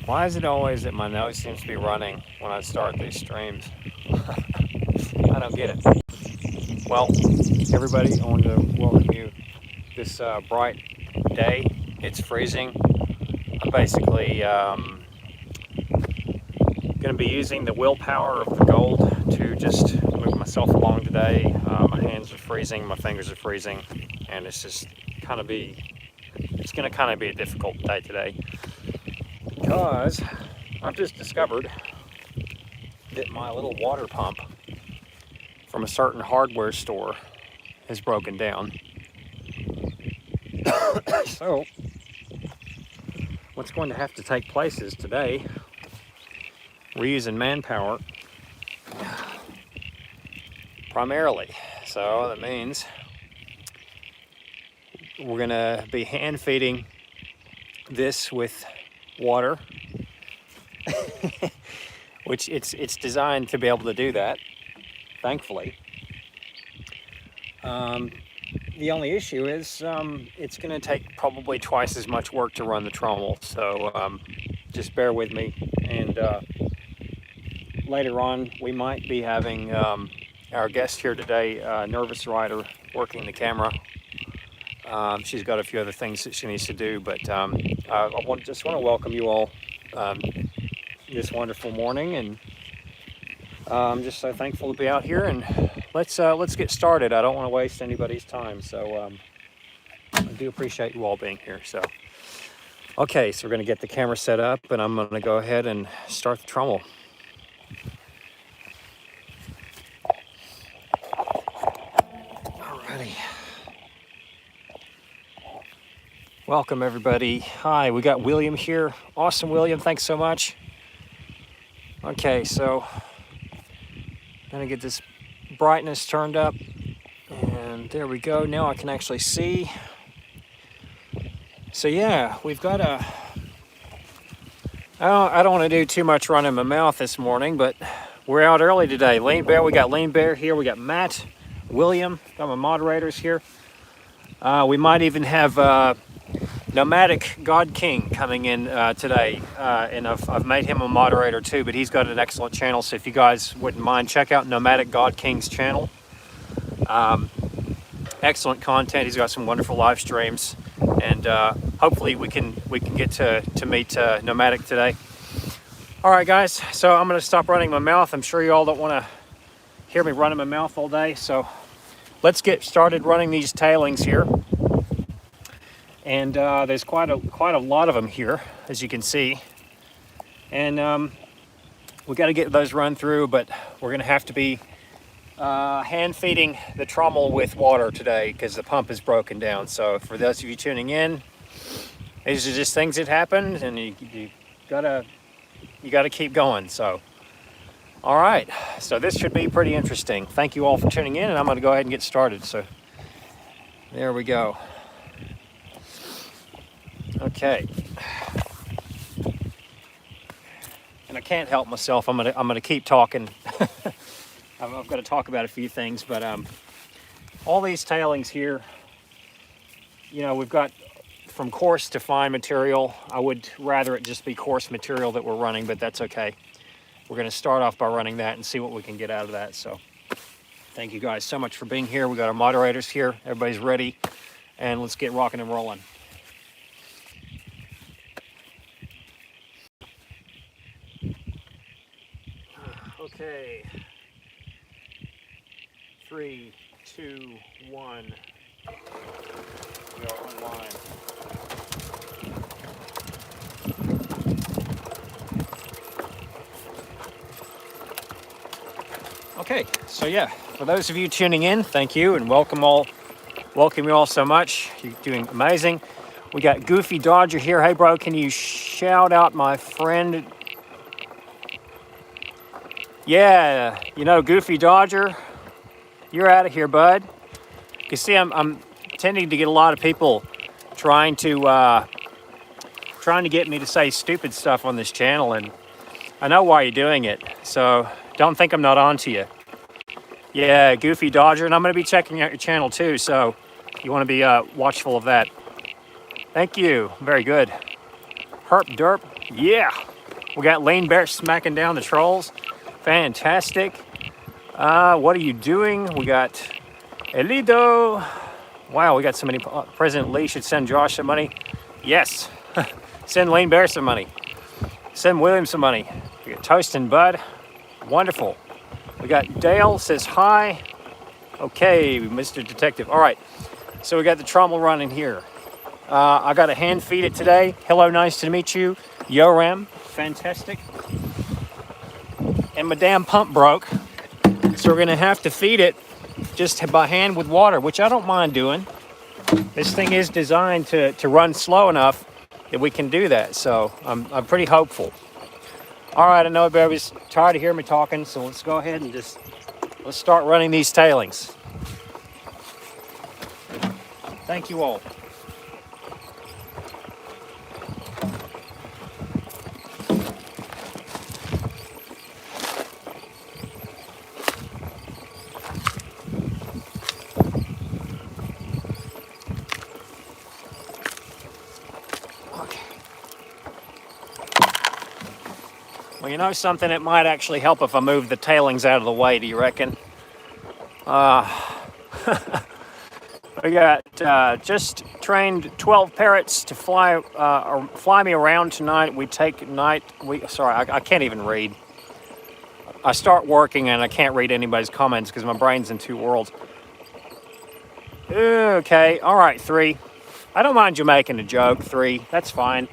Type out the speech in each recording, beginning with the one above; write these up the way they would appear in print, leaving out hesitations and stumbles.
Why is it always that my nose seems to be running when I start these streams? I don't get it. Well, everybody, I want to welcome you this bright day. It's freezing. I'm basically going to be using the willpower of the gold to just move myself along today. My hands are freezing, my fingers are freezing, and it's just it's going to kind of be a difficult day today because I've just discovered that my little water pump from a certain hardware store has broken down. So what's going to have to take place is today we're using manpower primarily. So that means we're going to be hand feeding this with water, which it's designed to be able to do that, thankfully. The only issue is it's going to take probably twice as much work to run the trommel, so just bear with me. And later on, we might be having our guest here today, Nervous Rider, working the camera. She's got a few other things that she needs to do, but I just want to welcome you all this wonderful morning, and I'm just so thankful to be out here. And let's get started. I don't want to waste anybody's time, so I do appreciate you all being here. So, okay, so we're going to get the camera set up, and I'm going to go ahead and start the trommel. Alrighty. Welcome everybody. Hi, we got William here. Awesome, William. Thanks so much. Okay, so gonna get this brightness turned up, and there we go. Now I can actually see. So yeah, we've got I don't want to do too much running my mouth this morning, but we're out early today. Lean Bear, we got Lean Bear here. We got Matt, William, got my moderators here. We might even have Nomadic God King coming in today, and I've made him a moderator too, but he's got an excellent channel, so if you guys wouldn't mind, check out Nomadic God King's channel. Excellent content. He's got some wonderful live streams, and hopefully we can get to meet Nomadic today. All right, guys, so I'm going to stop running my mouth. I'm sure you all don't want to hear me running my mouth all day, so let's get started running these tailings here. And there's quite a lot of them here, as you can see. And we got to get those run through, but we're going to have to be hand feeding the trommel with water today because the pump is broken down. So for those of you tuning in, these are just things that happen, and you gotta keep going. So, all right. So this should be pretty interesting. Thank you all for tuning in, and I'm going to go ahead and get started. So there we go. Okay, and I can't help myself. I'm gonna keep talking. I've got to talk about a few things, but all these tailings here, you know, we've got from coarse to fine material. I would rather it just be coarse material that we're running, but that's okay. We're going to start off by running that and see what we can get out of that. So, thank you guys so much for being here. We got our moderators here. Everybody's ready, and let's get rocking and rolling. Okay, 3, 2, 1, we are online. Okay, so yeah, for those of you tuning in, thank you and welcome you all so much. You're doing amazing. We got Goofy Dodger here. Hey bro, can you shout out my friend? Yeah, you know, Goofy Dodger, you're out of here, bud. You see, I'm tending to get a lot of people trying to get me to say stupid stuff on this channel, and I know why you're doing it, so don't think I'm not on to you. Yeah, Goofy Dodger, and I'm going to be checking out your channel too, so you want to be watchful of that. Thank you. Very good. Herp derp. Yeah. We got Lane Bear smacking down the trolls. Fantastic. What are you doing? We got Elido. Wow, we got so many. President Lee should send Josh some money. Yes. Send Lane Bear some money. Send William some money. We got Toast and Bud. Wonderful. We got Dale says hi. Okay, Mr. Detective. All right. So we got the Trommel running here. I got to hand feed it today. Hello, nice to meet you. Yoram, fantastic. And my damn pump broke. So we're gonna have to feed it just by hand with water, which I don't mind doing. This thing is designed to run slow enough that we can do that. So I'm pretty hopeful. All right, I know everybody's tired of hearing me talking, so let's go ahead and let's start running these tailings. Thank you all. Well, you know something, it might actually help if I move the tailings out of the way, do you reckon? We got just trained 12 parrots to fly me around tonight. I can't even read. I start working and I can't read anybody's comments because my brain's in two worlds. Okay, all right, 3. I don't mind you making a joke, 3. That's fine.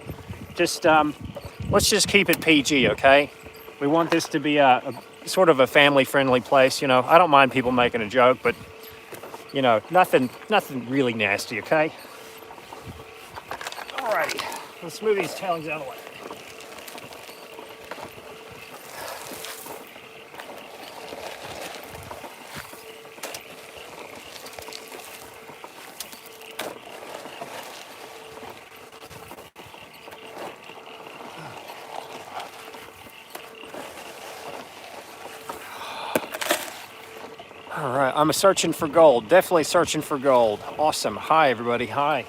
Just let's just keep it PG, okay? We want this to be a sort of a family-friendly place, you know. I don't mind people making a joke, but you know, nothing really nasty, okay? Alrighty, let's move these tailings out of the way. All right, I'm searching for gold. Definitely searching for gold. Awesome. Hi, everybody. Hi.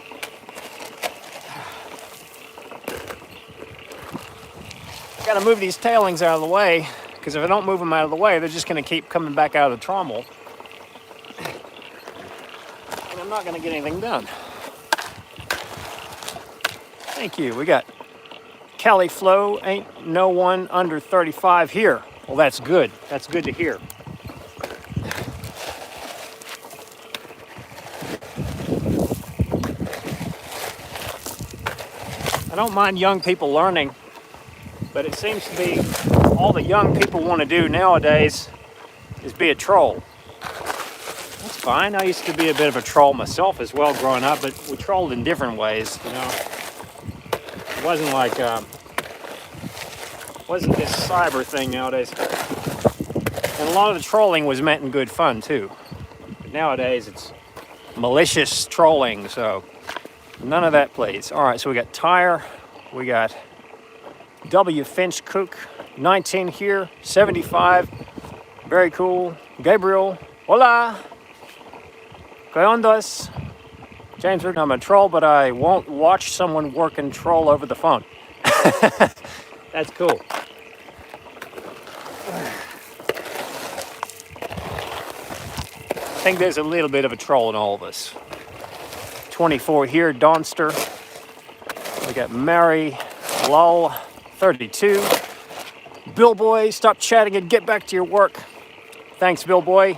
Got to move these tailings out of the way, because if I don't move them out of the way, they're just going to keep coming back out of the trommel. And I'm not going to get anything done. Thank you. We got Cali Flow. Ain't no one under 35 here. Well, that's good. That's good to hear. I don't mind young people learning, but it seems to be all the young people want to do nowadays is be a troll. That's fine. I used to be a bit of a troll myself as well growing up, but we trolled in different ways, you know. It wasn't like, wasn't this cyber thing nowadays. And a lot of the trolling was meant in good fun too. But nowadays it's malicious trolling, so none of that plays. All right, so we got Tire, we got W. Finch Cook, 19 here, 75, very cool. Gabriel, hola, ¿qué ondas? James, I'm a troll, but I won't watch someone work and troll over the phone. That's cool. I think there's a little bit of a troll in all of us. 24 here, Donster. We got Mary, Lol, 32. Bill Boy, stop chatting and get back to your work. Thanks, Bill Boy.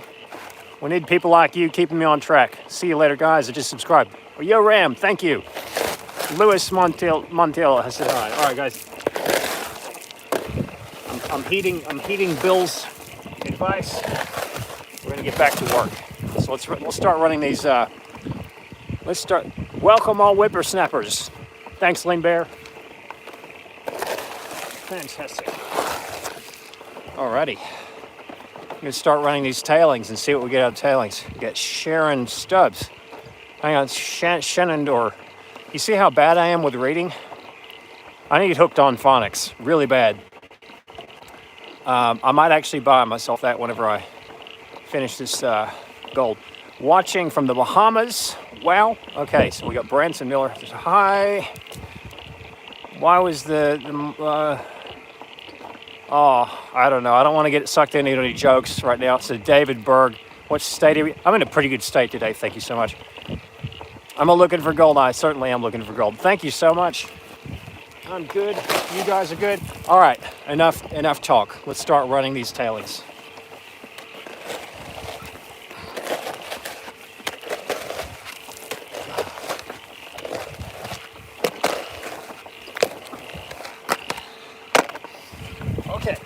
We need people like you keeping me on track. See you later, guys. I just subscribed. Oh, Yo Ram, thank you. Louis Montiel has said hi. All right, guys. I'm heeding Bill's advice. We're gonna get back to work. So we'll start running these. Let's start. Welcome all whippersnappers. Thanks, Lane Bear. Fantastic. Alrighty. I'm gonna start running these tailings and see what we get out of tailings. We got Sharon Stubbs. Hang on, Shenandoah. You see how bad I am with reading? I need to get hooked on phonics, really bad. I might actually buy myself that whenever I finish this gold. Watching from the Bahamas. Wow. Okay, so we got Branson Miller. Hi. Why was Oh, I don't know. I don't want to get sucked into any jokes right now. So David Berg, what state are you? I'm in a pretty good state today. Thank you so much. I'm looking for gold. I certainly am looking for gold. Thank you so much. I'm good. You guys are good. All right, enough talk. Let's start running these tailings. Okay.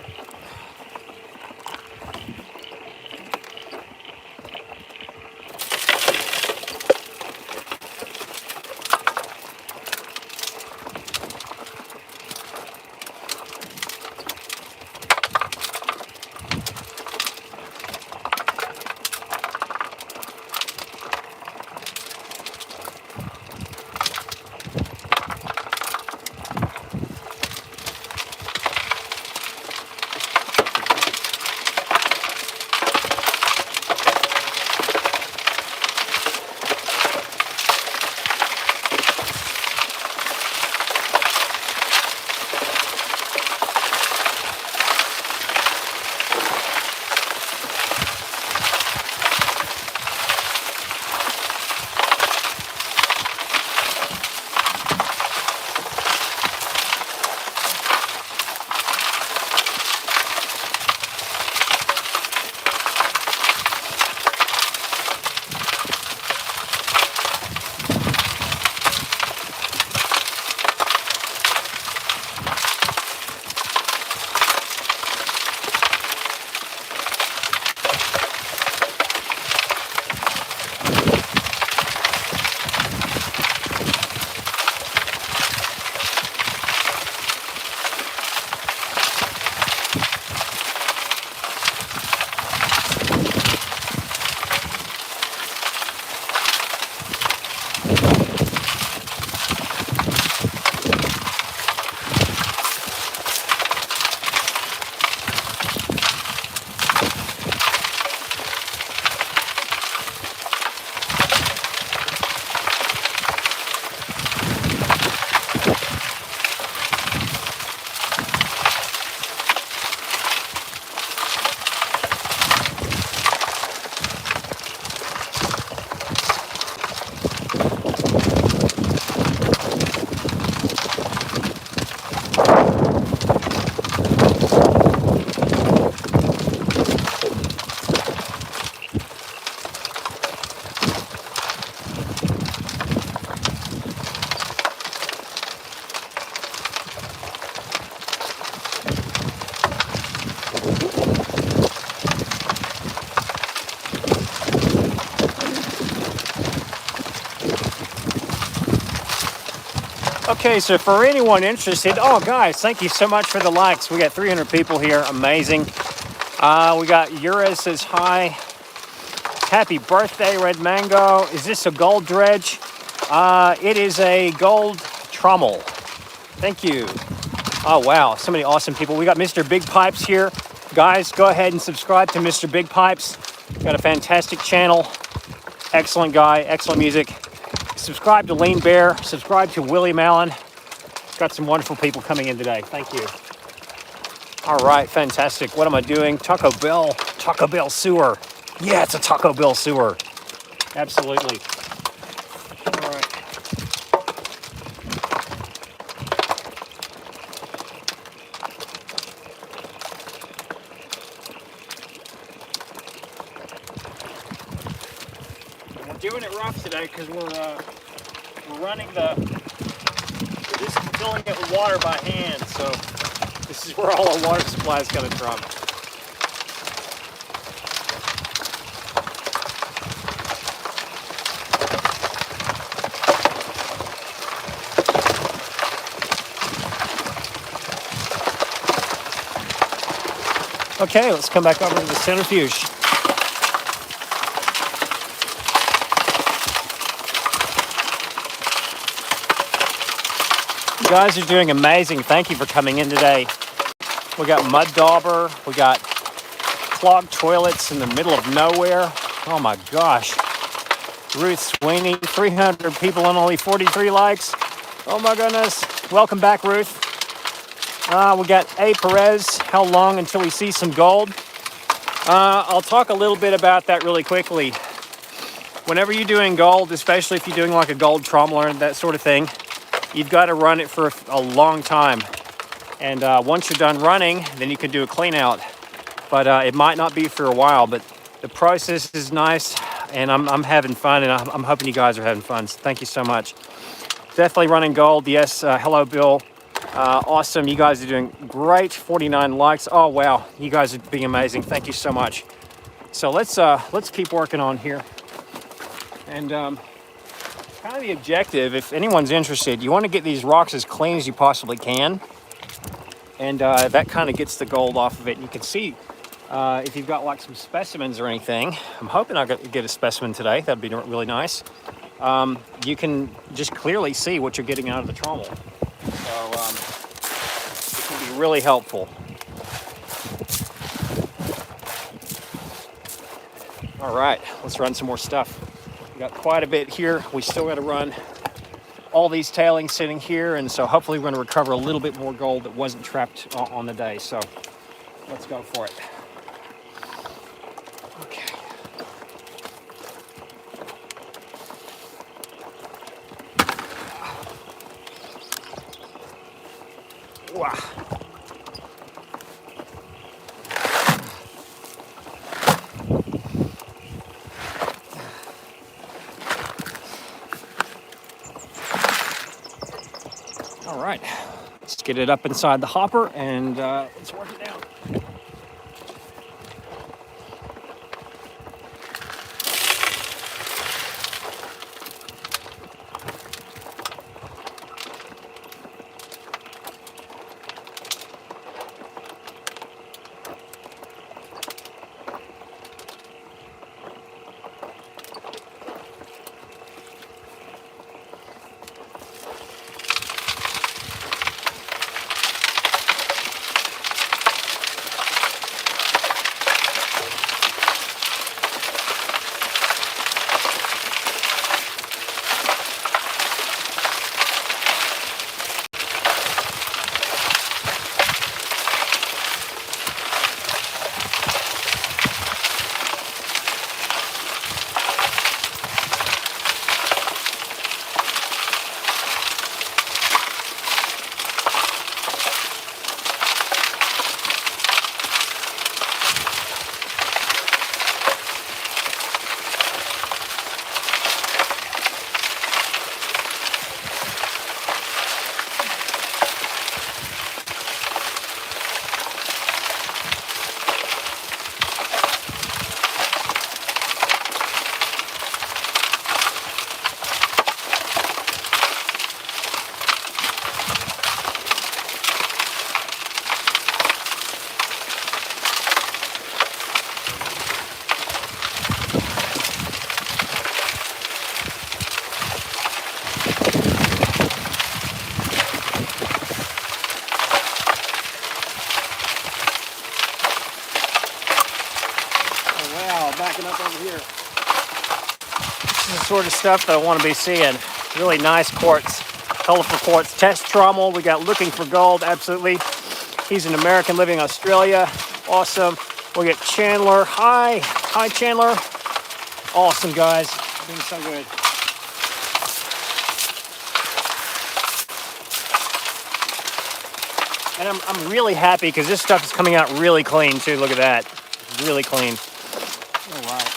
Okay, so for anyone interested, oh guys, thank you so much for the likes. We got 300 people here, amazing. We got Yura says hi. Happy birthday, Red Mango. Is this a gold dredge? It is a gold trommel. Thank you. Oh wow, so many awesome people. We got Mr. Big Pipes here. Guys, go ahead and subscribe to Mr. Big Pipes. Got a fantastic channel. Excellent guy, excellent music. Subscribe to Lean Bear. Subscribe to Willie Mallon. Got some wonderful people coming in today. Thank you. All right, fantastic. What am I doing? Taco Bell sewer. Yeah, it's a Taco Bell sewer. Absolutely. All right. We're doing it rough today because we're running we're just filling it with water by hand. So this is where all our water supply is coming from. Okay, let's come back over to the centrifuge. You guys are doing amazing. Thank you for coming in today. We got mud dauber. We got clogged toilets in the middle of nowhere. Oh my gosh. Ruth Sweeney, 300 people and only 43 likes. Oh my goodness. Welcome back, Ruth. We got A. Perez. How long until we see some gold? I'll talk a little bit about that really quickly. Whenever you're doing gold, especially if you're doing like a gold trommel or that sort of thing, you've got to run it for a long time. And once you're done running, then you can do a clean out. But it might not be for a while, but the process is nice, and I'm having fun, and I'm hoping you guys are having fun. So thank you so much. Definitely running gold. Yes, hello, Bill. Awesome. You guys are doing great. 49 likes. Oh, wow. You guys are being amazing. Thank you so much. So let's keep working on here. And kind of the objective, if anyone's interested, you want to get these rocks as clean as you possibly can. And that kind of gets the gold off of it. And you can see if you've got like some specimens or anything. I'm hoping I'll get a specimen today. That'd be really nice. You can just clearly see what you're getting out of the trommel. So it can be really helpful. All right, let's run some more stuff. We got quite a bit here. We still got to run all these tailings sitting here, and so hopefully we're going to recover a little bit more gold that wasn't trapped on the day. So let's go for it. Okay. Wow. All right, let's get it up inside the hopper and let's work it down. Backing up over here. This is the sort of stuff that I want to be seeing. Really nice quartz, colorful quartz. Test Trommel, we got looking for gold, absolutely. He's an American living in Australia. Awesome. We get Chandler. Hi Chandler. Awesome, guys. Doing so good. And I'm really happy because this stuff is coming out really clean too. Look at that. Really clean. All right.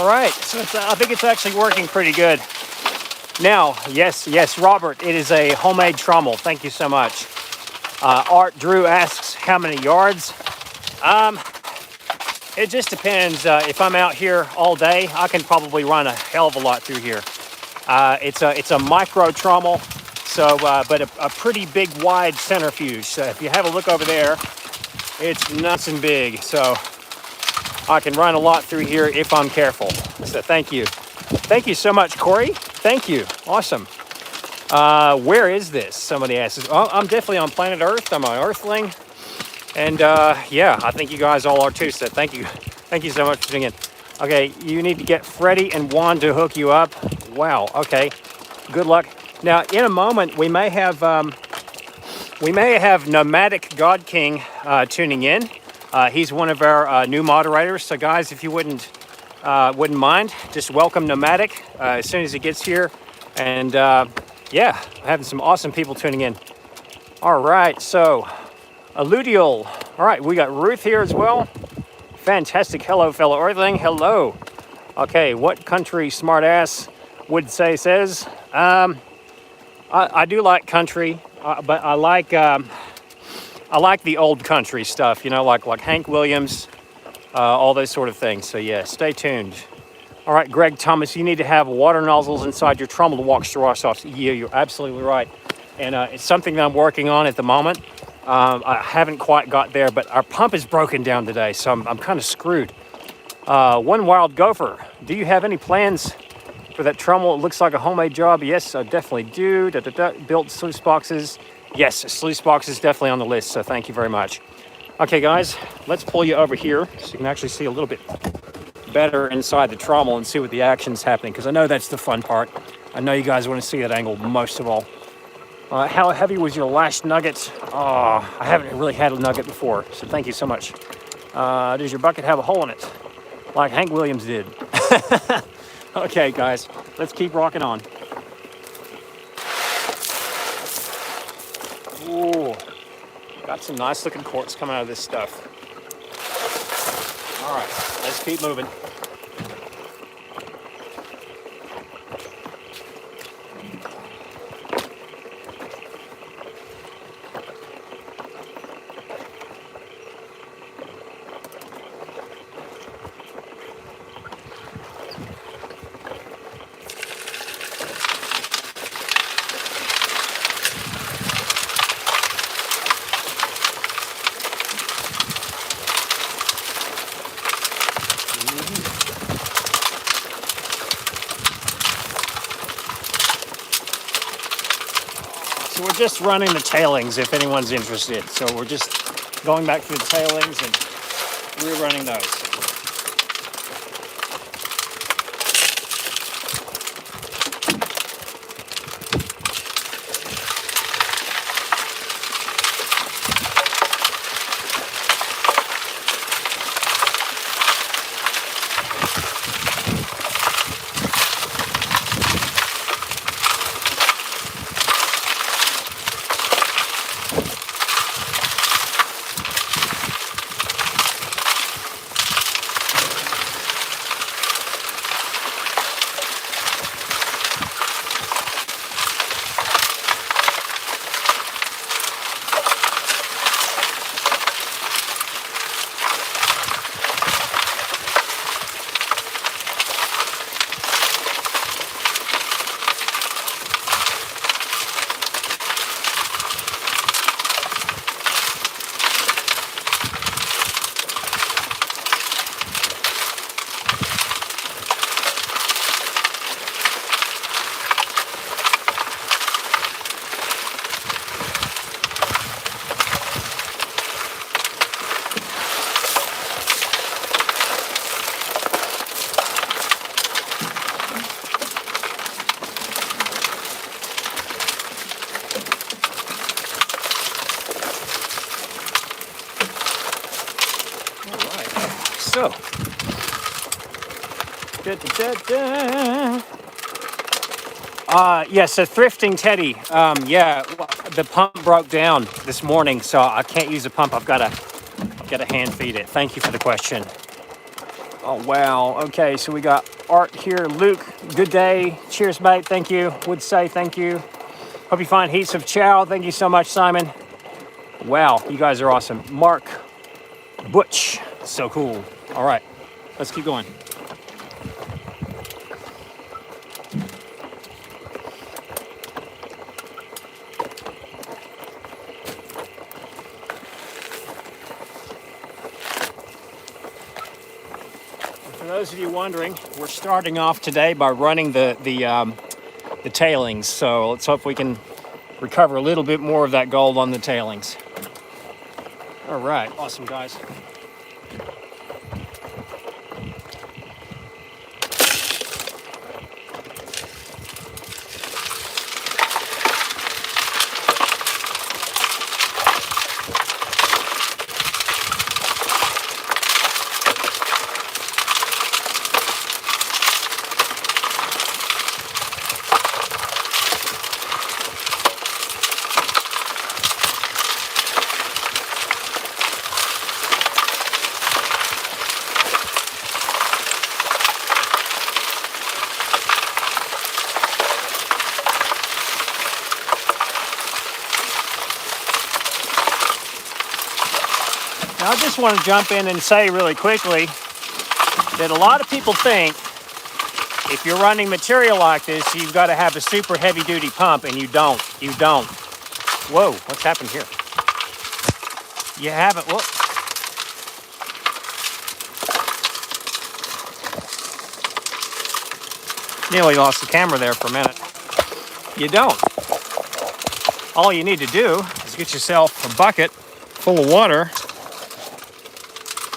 right, so I think it's actually working pretty good. Now, yes, Robert, it is a homemade trommel. Thank you so much. Art Drew asks how many yards. It just depends. If I'm out here all day, I can probably run a hell of a lot through here. It's a micro trommel, so but a pretty big wide centrifuge. So if you have a look over there, it's nice and big. So I can run a lot through here if I'm careful. So thank you so much, Corey. Thank you, awesome. Where is this? Somebody asks. Oh, I'm definitely on planet Earth. I'm an Earthling, and yeah, I think you guys all are too. So thank you so much for tuning in. Okay, you need to get Freddie and Juan to hook you up. Wow. Okay. Good luck. Now, in a moment, we may have Nomadic God King tuning in. He's one of our new moderators. So, guys, if you wouldn't mind, just welcome Nomadic as soon as he gets here. And yeah, having some awesome people tuning in. All right. So, Alludial. All right, we got Ruth here as well. Fantastic. Hello, fellow Earthling. Hello. Okay, what country smartass would say says? I do like country, but I like the old country stuff, you know, like Hank Williams, all those sort of things. So yeah, stay tuned. All right, Greg Thomas, you need to have water nozzles inside your trommel to walk straws off. Yeah, you're absolutely right. And it's something that I'm working on at the moment. I haven't quite got there, but our pump is broken down today, so I'm kind of screwed. One Wild Gopher, do you have any plans for that trommel? It looks like a homemade job. Yes, I definitely do. Built sluice boxes. Yes, sluice boxes definitely on the list, so thank you very much. Okay, guys, let's pull you over here so you can actually see a little bit better inside the trommel and see what the action's happening, because I know that's the fun part. I know you guys want to see that angle most of all. How heavy was your last nugget? Oh, I haven't really had a nugget before, so thank you so much. Does your bucket have a hole in it? Like Hank Williams did. Okay, guys, let's keep rocking on. Ooh, got some nice looking quartz coming out of this stuff. All right, let's keep moving. So we're just running the tailings if anyone's interested. So we're just going back through the tailings and rerunning those. So, yeah, so Thrifting Teddy, yeah, the pump broke down this morning, so I can't use a pump. I've got to hand feed it. Thank you for the question. Oh, wow. Okay, so we got Art here. Luke, good day. Cheers, mate. Thank you. Would say thank you. Hope you find heaps of chow. Thank you so much, Simon. Wow, you guys are awesome. Mark, Butch, so cool. All right, let's keep going. For those of you wondering, we're starting off today by running the tailings. So let's hope we can recover a little bit more of that gold on the tailings. All right, awesome, guys. Now, I just want to jump in and say really quickly that a lot of people think if you're running material like this, you've got to have a super heavy duty pump, and you don't. You don't. Whoa, what's happened here? You haven't. Whoa. Nearly lost the camera there for a minute. You don't. All you need to do is get yourself a bucket full of water.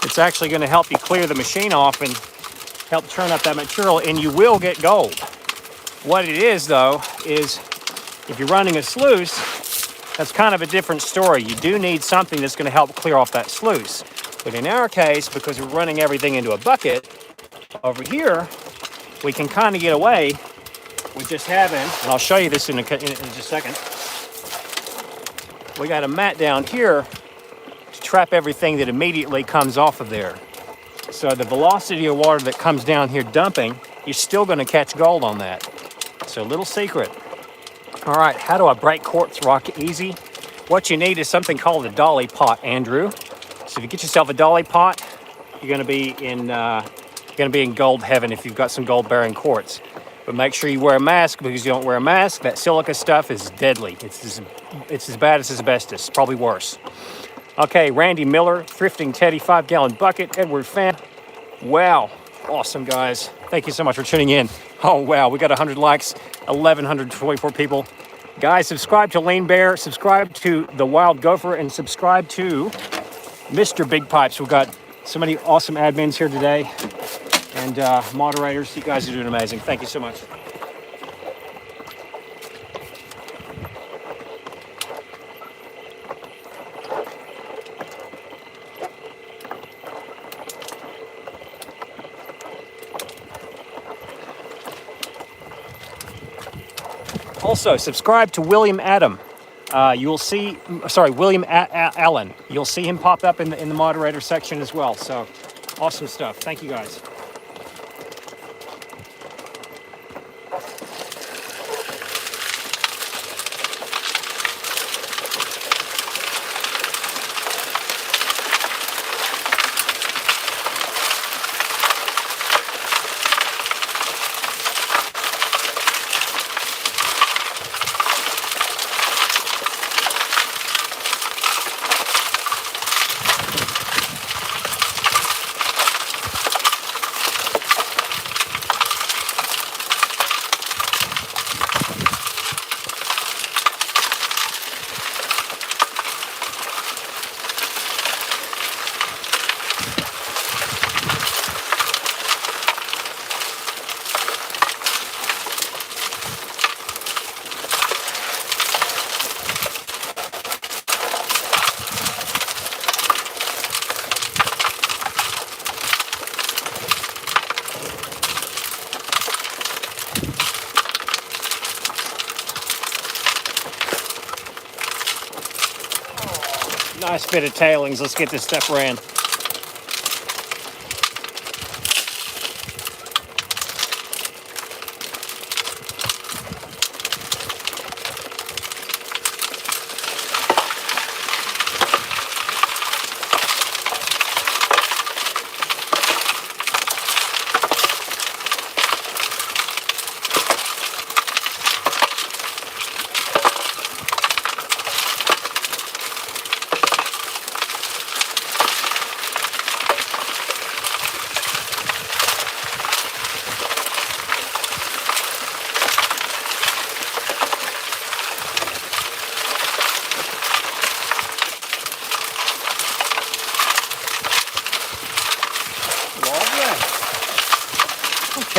It's actually going to help you clear the machine off and help churn up that material, and you will get gold. What it is, though, is if you're running a sluice, that's kind of a different story. You do need something that's going to help clear off that sluice. But in our case, because we're running everything into a bucket, over here, we can kind of get away with just having, and I'll show you this in just a second. We got a mat down here to trap everything that immediately comes off of there. So the velocity of water that comes down here dumping, you're still going to catch gold on that. So a little secret. All right, how do I break quartz rock easy? What you need is something called a dolly pot, Andrew. So if you get yourself a dolly pot, you're going to be in gold heaven if you've got some gold-bearing quartz. But make sure you wear a mask, because you don't wear a mask, that silica stuff is deadly. It's as bad as asbestos, probably worse. Okay, Randy Miller, Thrifting Teddy, 5-gallon bucket, Edward Fan. Wow, awesome, guys. Thank you so much for tuning in. Oh, wow, we got 100 likes, 1,124 people. Guys, subscribe to Lean Bear, subscribe to The Wild Gopher, and subscribe to Mr. Big Pipes. We've got so many awesome admins here today and moderators. You guys are doing amazing. Thank you so much. Also, subscribe to William Adam. You'll see, William Allen. You'll see him pop up in the moderator section as well. So, awesome stuff. Thank you, guys. Nice bit of tailings. Let's get this stuff ran.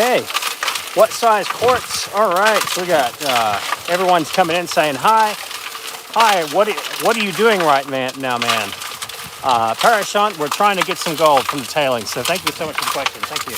Okay. What size quartz? All right. So we got everyone's coming in saying hi. Hi. What are you doing right now, man? Parashant, we're trying to get some gold from the tailings. So thank you so much for the question. Thank you.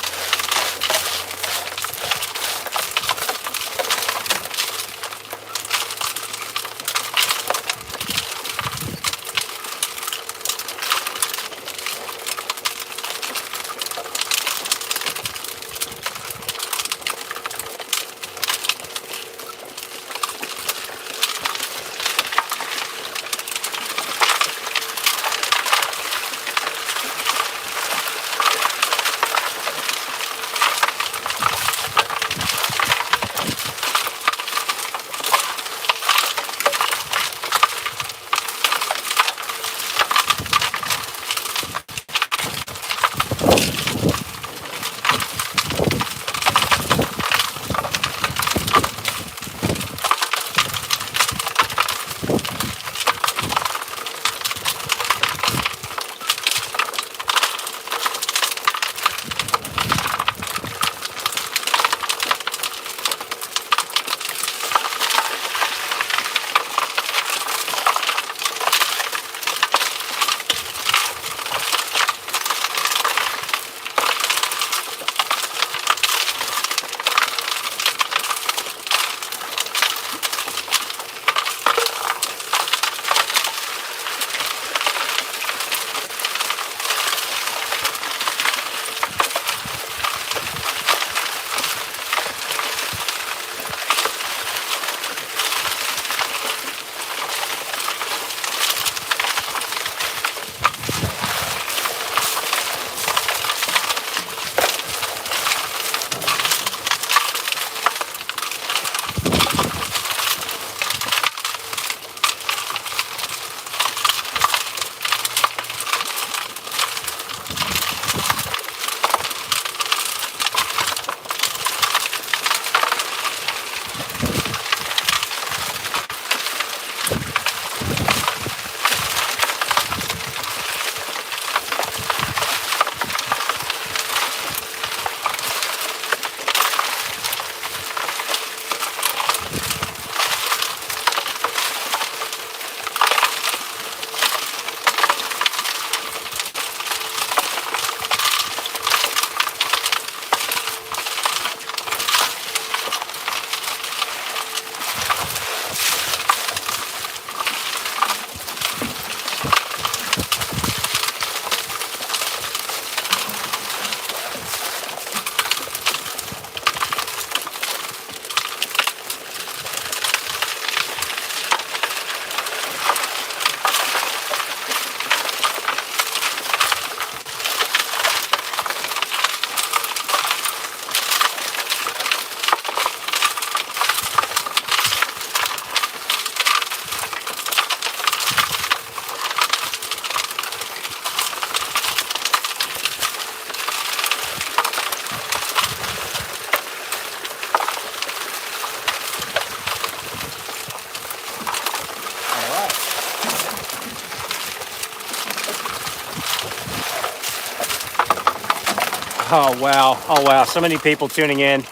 Oh wow, so many people tuning in.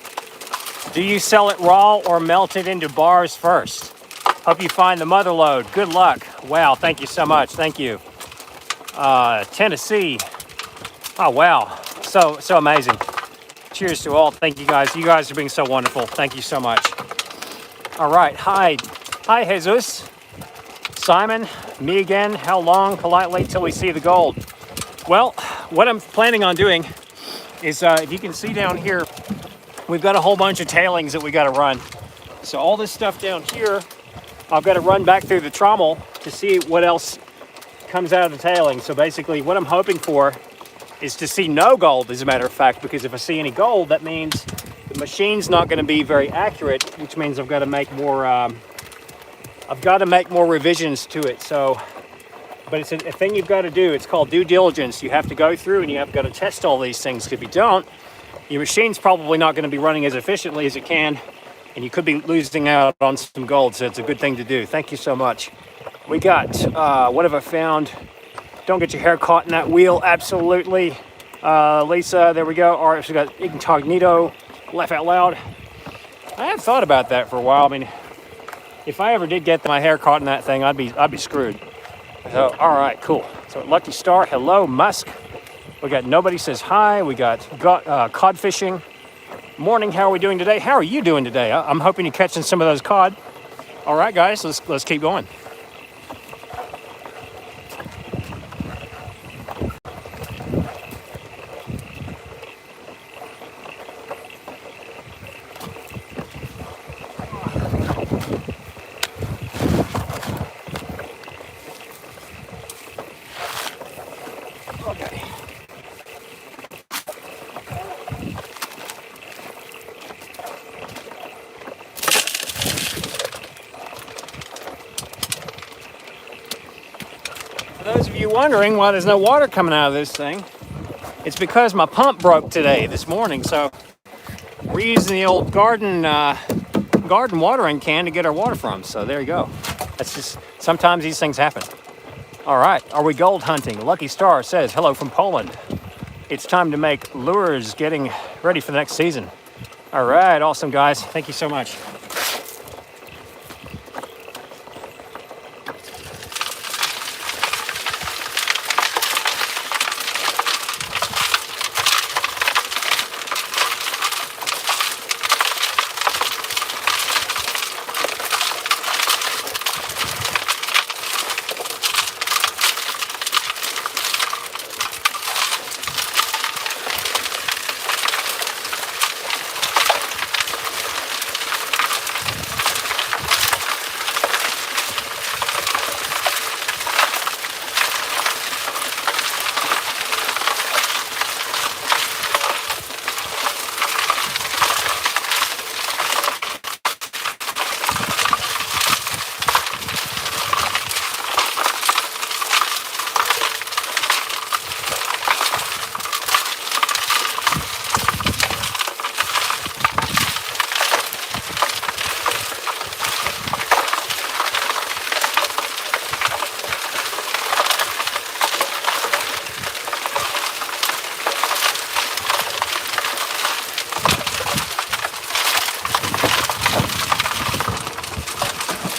Do you sell it raw or melt it into bars first? Hope you find the mother lode. Good luck. Wow, thank you so much. Thank you. Tennessee. Oh wow, so amazing. Cheers to all. Thank you guys. You guys are being so wonderful. Thank you so much. All right, hi Jesus. Simon, me again. How long? Politely till we see the gold. Well, what I'm planning on doing is, if you can see down here, we've got a whole bunch of tailings that we got to run. So all this stuff down here, I've got to run back through the trommel to see what else comes out of the tailings. So basically what I'm hoping for is to see no gold, as a matter of fact, because if I see any gold, that means the machine's not going to be very accurate, which means I've got to make more, revisions to it. So, but it's a thing you've got to do. It's called due diligence. You have to go through and you have got to test all these things. If you don't, your machine's probably not going to be running as efficiently as it can, and you could be losing out on some gold. So it's a good thing to do. Thank you so much. We got, what have I found? Don't get your hair caught in that wheel. Absolutely. Lisa, there we go. All right, so we got incognito. Laugh out loud. I had thought about that for a while. I mean, if I ever did get my hair caught in that thing, I'd be screwed. So, all right, cool. So Lucky Star, hello, Musk. We got Nobody Says Hi. We got cod fishing. Morning, how are we doing today? How are you doing today? I'm hoping you're catching some of those cod. All right, guys, let's keep going. For those of you wondering why there's no water coming out of this thing, it's because my pump broke this morning. So we're using the old garden watering can to get our water from. So there you go. That's just, sometimes these things happen. All right, are we gold hunting? Lucky Star says, hello from Poland. It's time to make lures, getting ready for the next season. All right, awesome guys. Thank you so much.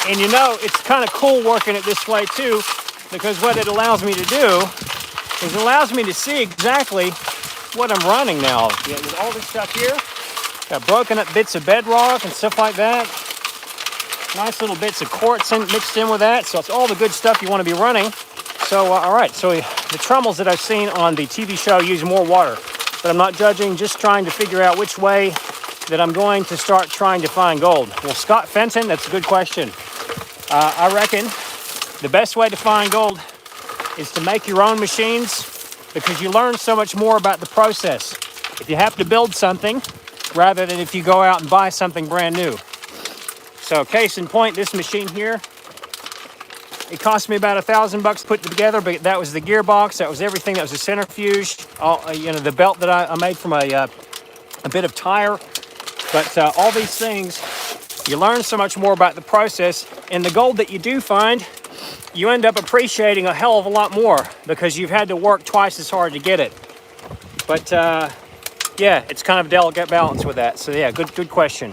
And you know, it's kind of cool working it this way too, because what it allows me to do is it allows me to see exactly what I'm running now. With all this stuff here, got broken up bits of bedrock and stuff like that. Nice little bits of quartz mixed in with that. So it's all the good stuff you want to be running. So, all right, so the Trommels that I've seen on the TV show use more water, but I'm not judging, just trying to figure out which way that I'm going to start trying to find gold. Well, Scott Fenton, that's a good question. I reckon the best way to find gold is to make your own machines, because you learn so much more about the process if you have to build something rather than if you go out and buy something brand new. So case in point, this machine here, it cost me about $1,000 put together, but that was the gearbox, that was everything, that was the centrifuge, the belt that I made from a bit of tire. But all these things, you learn so much more about the process, and the gold that you do find, you end up appreciating a hell of a lot more because you've had to work twice as hard to get it. But yeah, it's kind of a delicate balance with that. So yeah, good question.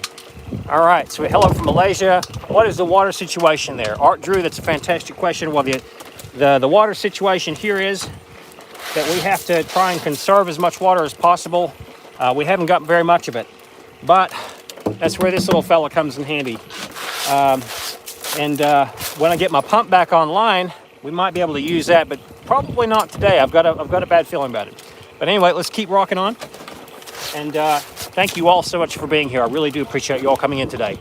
All right, so hello from Malaysia. What is the water situation there? Art Drew, that's a fantastic question. Well, the water situation here is that we have to try and conserve as much water as possible. We haven't got very much of it, but that's where this little fella comes in handy. When I get my pump back online, we might be able to use that, but probably not today. I've got a bad feeling about it. But anyway, let's keep rocking on. And thank you all so much for being here. I really do appreciate you all coming in today.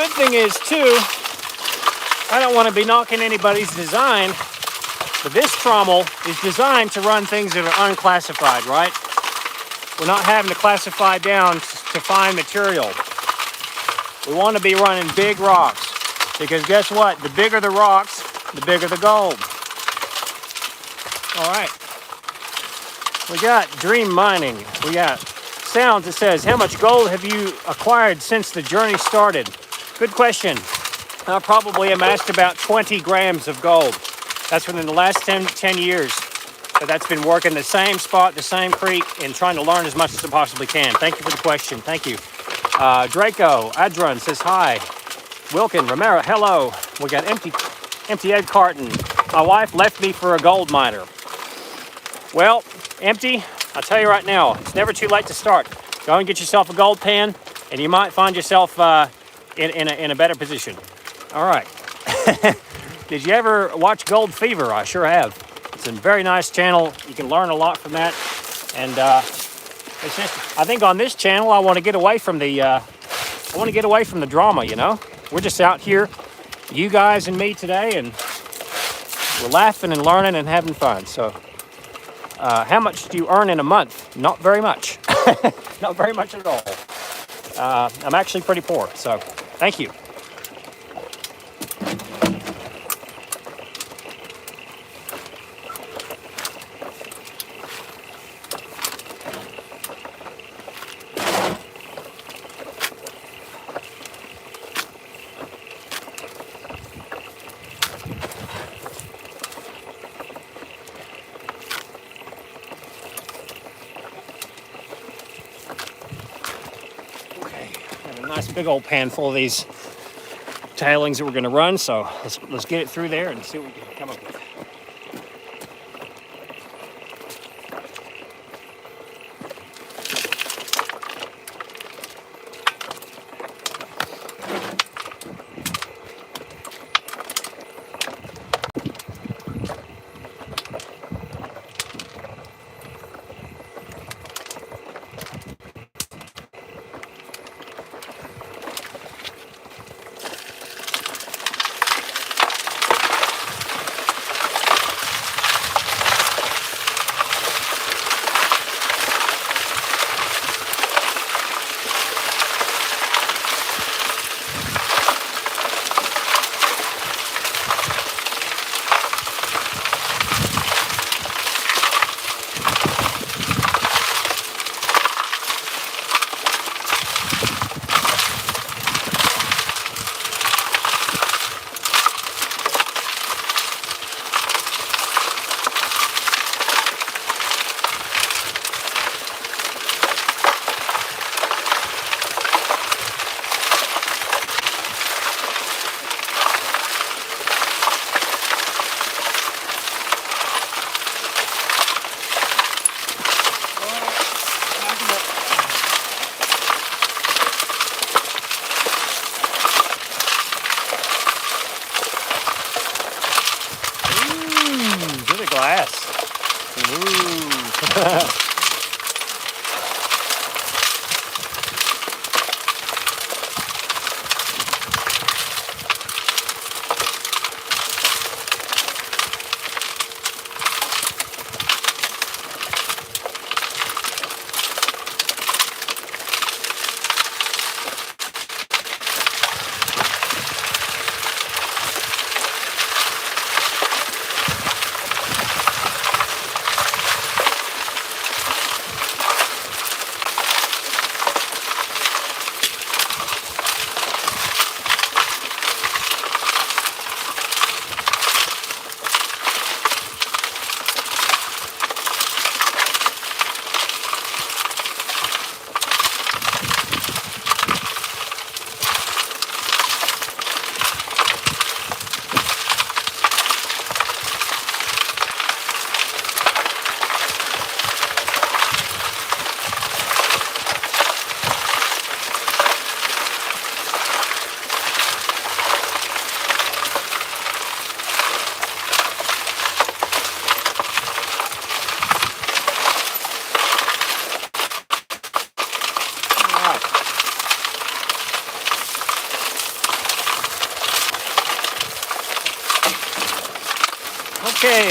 good thing is too, I don't want to be knocking anybody's design, but this trommel is designed to run things that are unclassified, right? We're not having to classify down to find material. We want to be running big rocks, because guess what? The bigger the rocks, the bigger the gold. All right. We got dream mining. We got sounds that says, how much gold have you acquired since the journey started? Good question. I probably amassed about 20 grams of gold. That's within the last 10 years. But that's been working the same spot, the same creek, and trying to learn as much as I possibly can. Thank you for the question. Thank you. Draco Adrun says hi. Wilkin Romero, hello. We got empty egg carton. My wife left me for a gold miner. Well, Empty, I'll tell you right now, it's never too late to start. Go and get yourself a gold pan, and you might find yourself in a better position. All right. Did you ever watch Gold Fever? I sure have. It's a very nice channel. You can learn a lot from that. And it's just, I think on this channel, I want to get away from the drama. You know, we're just out here, you guys and me today, and we're laughing and learning and having fun. So. How much do you earn in a month? Not very much. Not very much at all. I'm actually pretty poor, so thank you. Nice big old pan full of these tailings that we're going to run, so let's get it through there and see what we can come up with.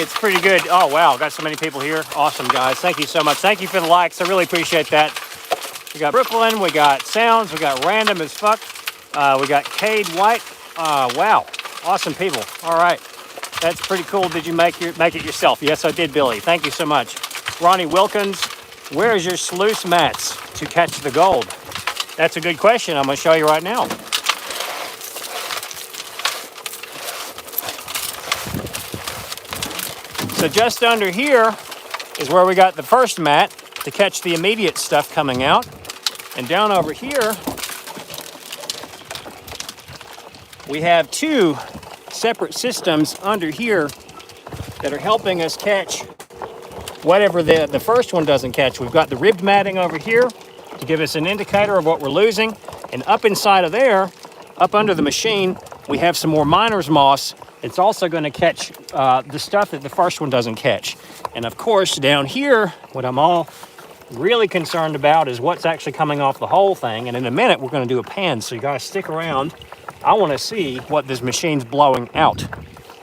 it's pretty good. Oh, wow. Got so many people here. Awesome, guys. Thank you so much. Thank you for the likes. I really appreciate that. We got Brooklyn. We got Sounds. We got Random as Fuck. We got Cade White. Wow. Awesome people. All right. That's pretty cool. Did you make it yourself? Yes, I did, Billy. Thank you so much. Ronnie Wilkins, where is your sluice mats to catch the gold? That's a good question. I'm going to show you right now. So just under here is where we got the first mat to catch the immediate stuff coming out. And down over here, we have two separate systems under here that are helping us catch whatever the first one doesn't catch. We've got the ribbed matting over here to give us an indicator of what we're losing. And up inside of there, up under the machine, we have some more miner's moss. It's also going to catch the stuff that the first one doesn't catch. And of course, down here, what I'm all really concerned about is what's actually coming off the whole thing. And in a minute, we're going to do a pan, so you guys stick around. I want to see what this machine's blowing out.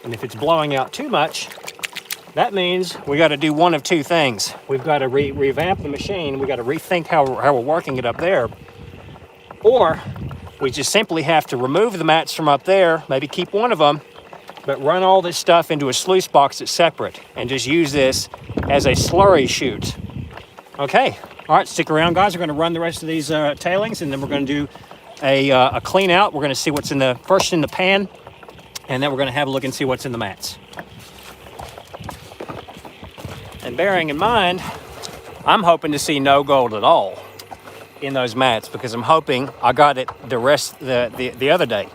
And if it's blowing out too much, that means we got to do one of two things. We've got to revamp the machine. We got to rethink how we're working it up there. Or we just simply have to remove the mats from up there, maybe keep one of them, but run all this stuff into a sluice box that's separate and just use this as a slurry chute. Okay, all right, stick around, guys. We're going to run the rest of these tailings, and then we're going to do a clean out. We're going to see what's first in the pan, and then we're going to have a look and see what's in the mats. And bearing in mind, I'm hoping to see no gold at all in those mats because I'm hoping I got it the other day.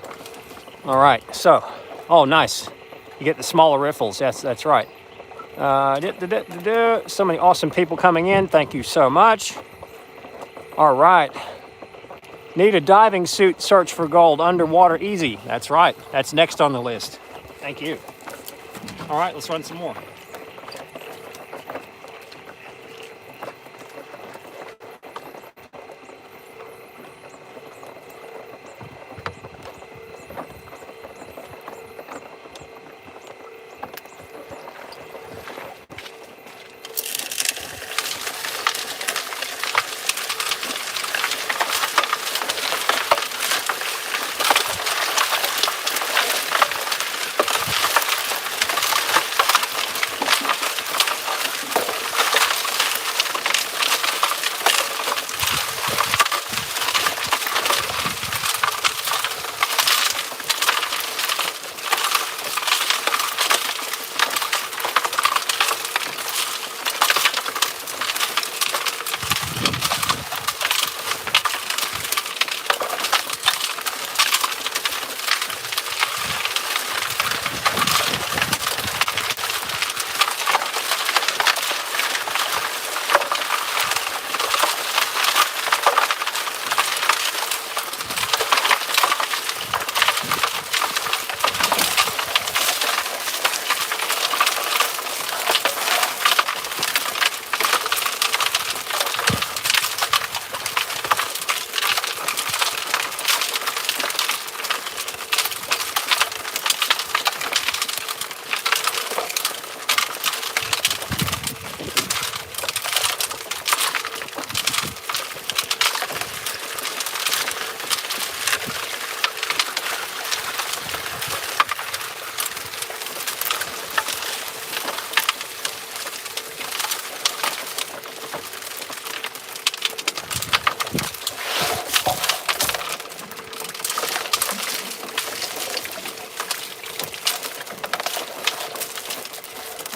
All right, so, oh, nice. You get the smaller riffles. That's right. So many awesome people coming in. Thank you so much. All right. Need a diving suit, search for gold, underwater easy. That's right. That's next on the list. Thank you. All right, let's run some more.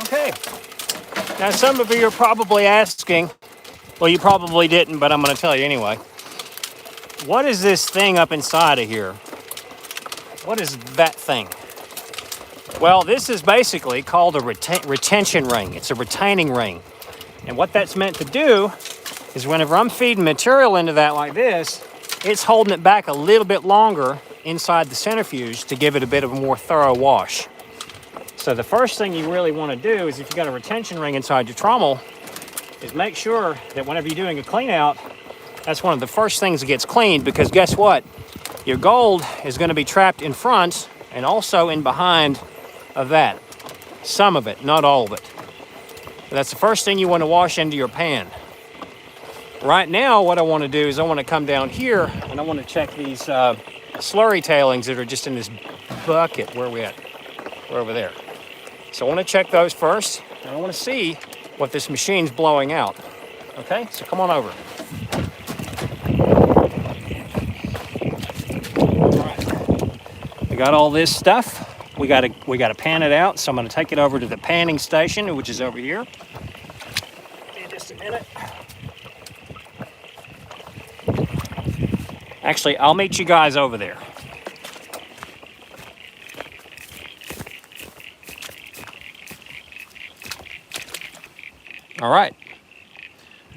Okay, now some of you are probably asking, well, you probably didn't, but I'm going to tell you anyway. What is this thing up inside of here? What is that thing? Well, this is basically called a retention ring. It's a retaining ring. And what that's meant to do is whenever I'm feeding material into that like this, it's holding it back a little bit longer inside the centrifuge to give it a bit of a more thorough wash. So the first thing you really want to do is if you've got a retention ring inside your trommel is make sure that whenever you're doing a clean out, that's one of the first things that gets cleaned, because guess what? Your gold is going to be trapped in front and also in behind of that. Some of it, not all of it. But that's the first thing you want to wash into your pan. Right now, what I want to do is I want to come down here and I want to check these slurry tailings that are just in this bucket. Where are we at? We're over there. So I want to check those first, and I want to see what this machine's blowing out. Okay, so come on over. All right. We got all this stuff. We got to pan it out. So I'm going to take it over to the panning station, which is over here. In just a minute. Actually, I'll meet you guys over there. All right,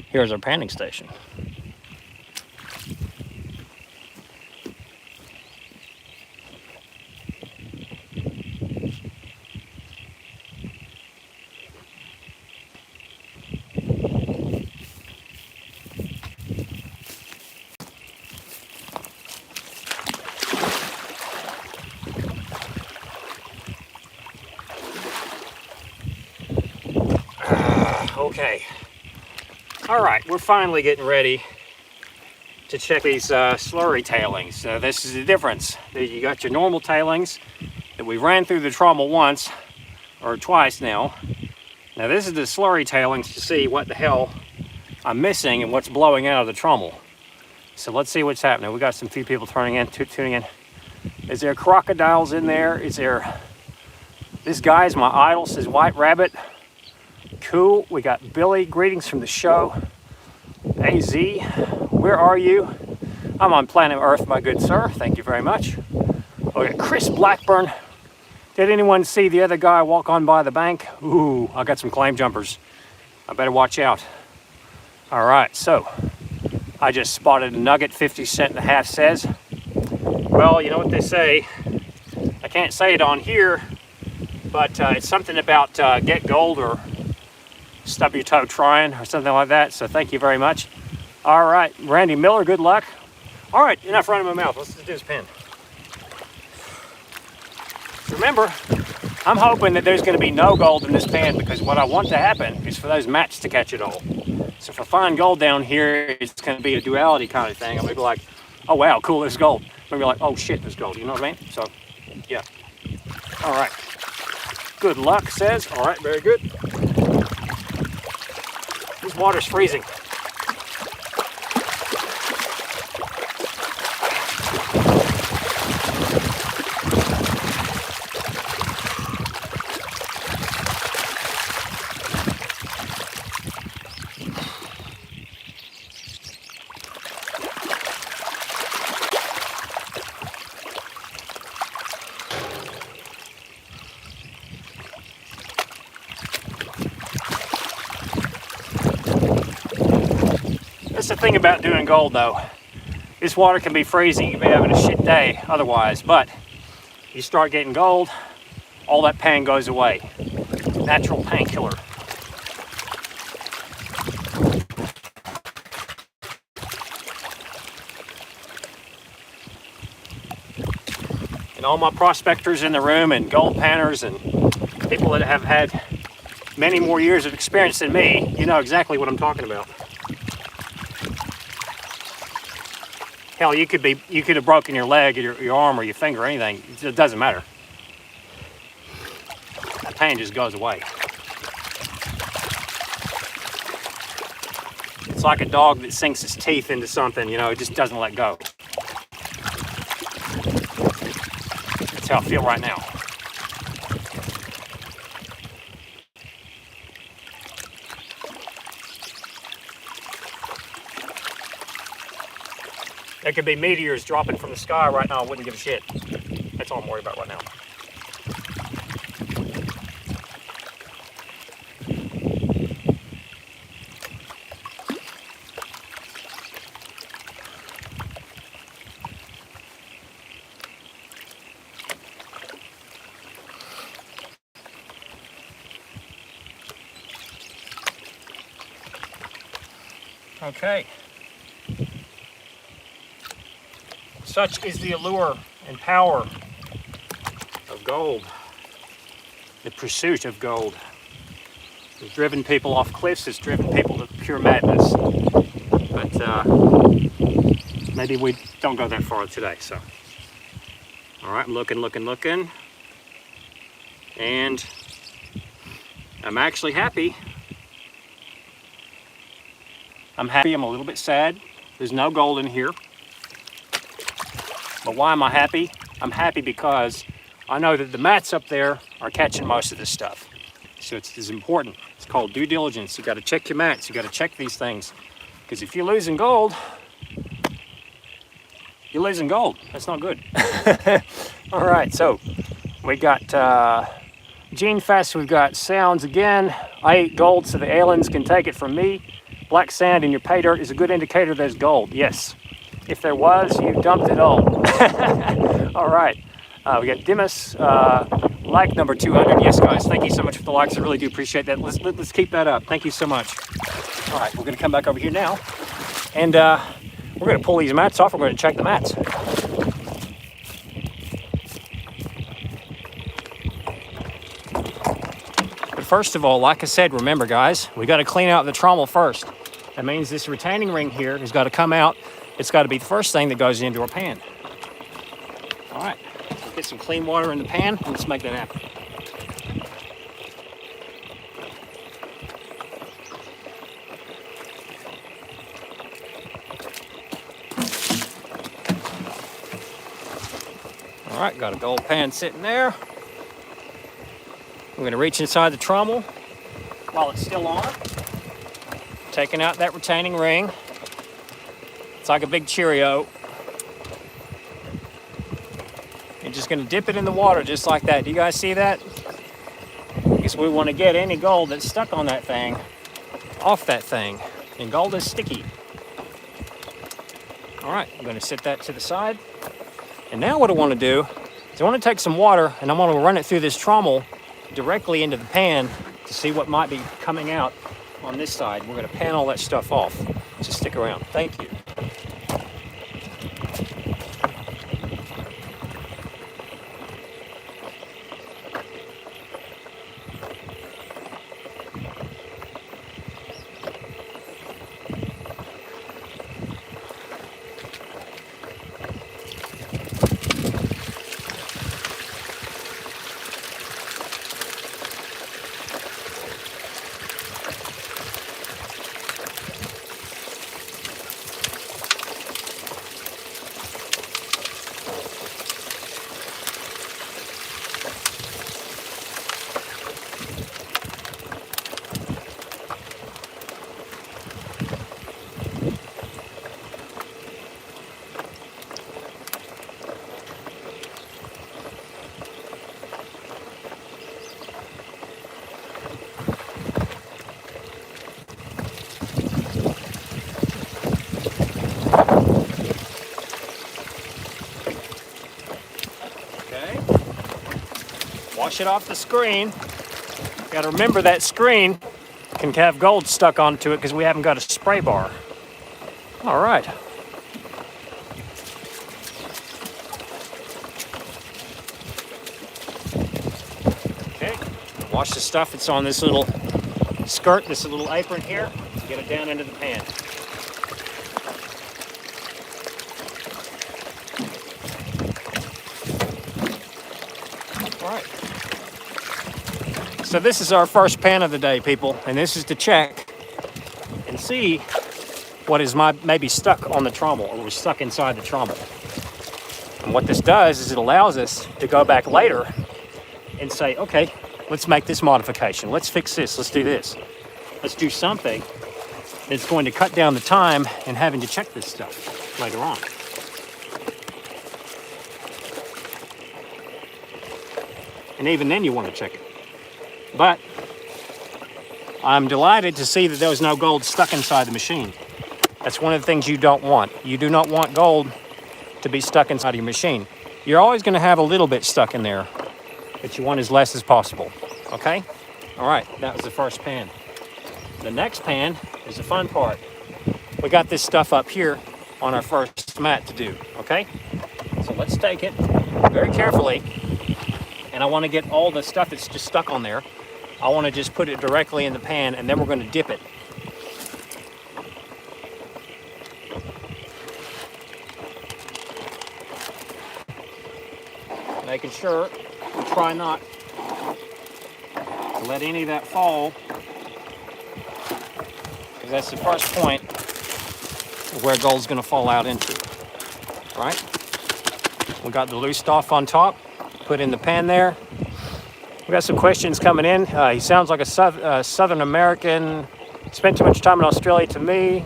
here's our panning station. Okay. All right, we're finally getting ready to check these slurry tailings. This is the difference. You got your normal tailings that we ran through the Trommel once or twice now. Now this is the slurry tailings to see what the hell I'm missing and what's blowing out of the Trommel. So let's see what's happening. We got some few people tuning in. Is there crocodiles in there? Is there... This guy's my idol, says White Rabbit. Cool. We got Billy. Greetings from the show. AZ, where are you? I'm on planet Earth, my good sir. Thank you very much. We got Chris Blackburn. Did anyone see the other guy walk on by the bank? Ooh, I got some claim jumpers. I better watch out. All right, so I just spotted a nugget, 50 cent and a half says. Well, you know what they say. I can't say it on here, but it's something about get gold or stub your toe trying or something like that. So thank you very much. All right, Randy Miller, good luck. All right, enough running my mouth. Let's just do this pen. Remember, I'm hoping that there's going to be no gold in this pan because what I want to happen is for those mats to catch it all. So if I find gold down here, it's going to be a duality kind of thing. I'm going to be like, oh wow, cool, there's gold. I'm going to be like, oh shit, there's gold. You know what I mean? So, yeah. All right. Good luck, says. All right, very good. This water's freezing. That's the thing about doing gold though. This water can be freezing, you can be having a shit day otherwise, but you start getting gold, all that pain goes away. Natural painkiller. And all my prospectors in the room and gold panners and people that have had many more years of experience than me, you know exactly what I'm talking about. Hell, you could have broken your leg, or your arm, or your finger, or anything. It doesn't matter. That pain just goes away. It's like a dog that sinks its teeth into something, you know, it just doesn't let go. That's how I feel right now. There could be meteors dropping from the sky right now. I wouldn't give a shit. That's all I'm worried about right now. Okay. Such is the allure and power of gold. the pursuit of gold. It's driven people off cliffs, it's driven people to pure madness. But maybe we don't go that far today, so. All right, I'm looking. And I'm actually happy. I'm happy, I'm a little bit sad. There's no gold in here. But why am I happy? I'm happy because I know that the mats up there are catching most of this stuff. So it's important. It's called due diligence. You gotta check your mats, you gotta check these things. Because if you're losing gold, you're losing gold. That's not good. All right, so we got Gene Fest, we've got sounds again. I ate gold so the aliens can take it from me. Black sand in your pay dirt is a good indicator there's gold. Yes. If there was, you dumped it all. All right. We got Dimas, like number 200. Yes, guys, thank you so much for the likes. I really do appreciate that. Let's keep that up. Thank you so much. All right, we're going to come back over here now. And we're going to pull these mats off. We're going to check the mats. But first of all, like I said, remember, guys, we got to clean out the trommel first. That means this retaining ring here has got to come out. It's got to be the first thing that goes into our pan. All right, let's get some clean water in the pan and let's make that happen. All right, got a gold pan sitting there. I'm going to reach inside the trommel while it's still on, taking out that retaining ring. It's like a big Cheerio. You're just going to dip it in the water just like that. Do you guys see that? Because we want to get any gold that's stuck on that thing off that thing. And gold is sticky. All right, I'm going to set that to the side. And now what I want to do is I want to take some water and I want to run it through this trommel directly into the pan to see what might be coming out on this side. We're going to pan all that stuff off. Just stick around. Thank you. Wash it off the screen. Got to remember that screen can have gold stuck onto it because we haven't got a spray bar. All right. Okay, wash the stuff that's on this little skirt, this little apron here. Get it down into the pan. All right. So this is our first pan of the day, people, and this is to check and see what is maybe stuck on the trommel or was stuck inside the trommel. And what this does is it allows us to go back later and say, okay, let's make this modification. Let's fix this. Let's do this. Let's do something that's going to cut down the time in having to check this stuff later on. And even then you want to check it. But I'm delighted to see that there was no gold stuck inside the machine. That's one of the things you don't want. You do not want gold to be stuck inside of your machine. You're always going to have a little bit stuck in there, but you want as less as possible. Okay? All right, that was the first pan. The next pan is the fun part. We got this stuff up here on our first mat to do, okay? So let's take it very carefully and I want to get all the stuff that's just stuck on there. I want to just put it directly in the pan, and then we're going to dip it. Making sure we try not to let any of that fall, because that's the first point of where gold's going to fall out into. Right? We got the loose stuff on top, put in the pan there. We got some questions coming in. He sounds like a Southern American, spent too much time in Australia to me.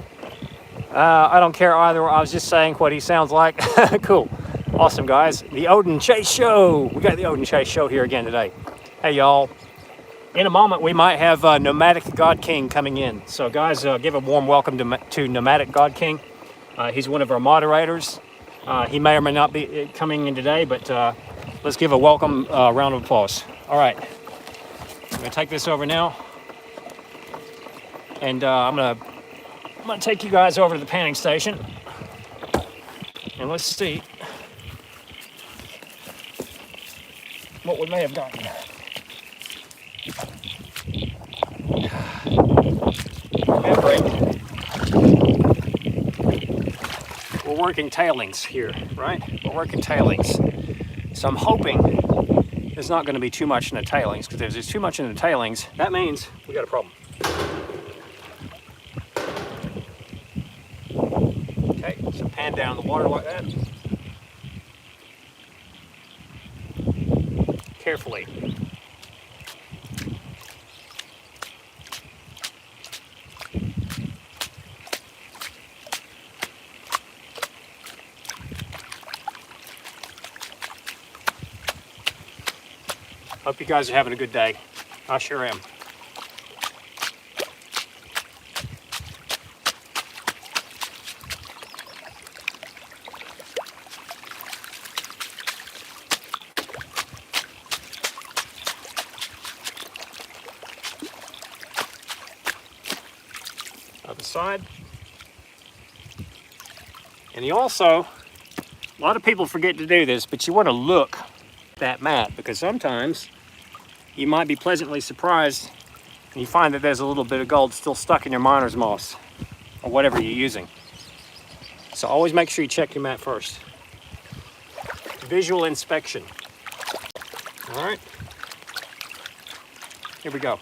I don't care either. I was just saying what he sounds like. Cool. Awesome, guys. The Odin Chase Show. We got the Odin Chase Show here again today. Hey, y'all. In a moment, we might have Nomadic God King coming in. So, guys, give a warm welcome to Nomadic God King. He's one of our moderators. He may or may not be coming in today, but let's give a welcome round of applause. All right. I'm going to take this over now. And I'm going to take you guys over to the panning station. And let's see what we may have gotten. Remembering, we're working tailings here, right? We're working tailings. So I'm hoping there's not going to be too much in the tailings, because if there's too much in the tailings, that means we got a problem. Okay, so pan down the water like that. Carefully. Hope you guys are having a good day. I sure am. Other side. And you also, a lot of people forget to do this, but you want to look at that mat, because sometimes you might be pleasantly surprised and you find that there's a little bit of gold still stuck in your miner's moss or whatever you're using. So always make sure you check your mat first. Visual inspection. All right, here we go.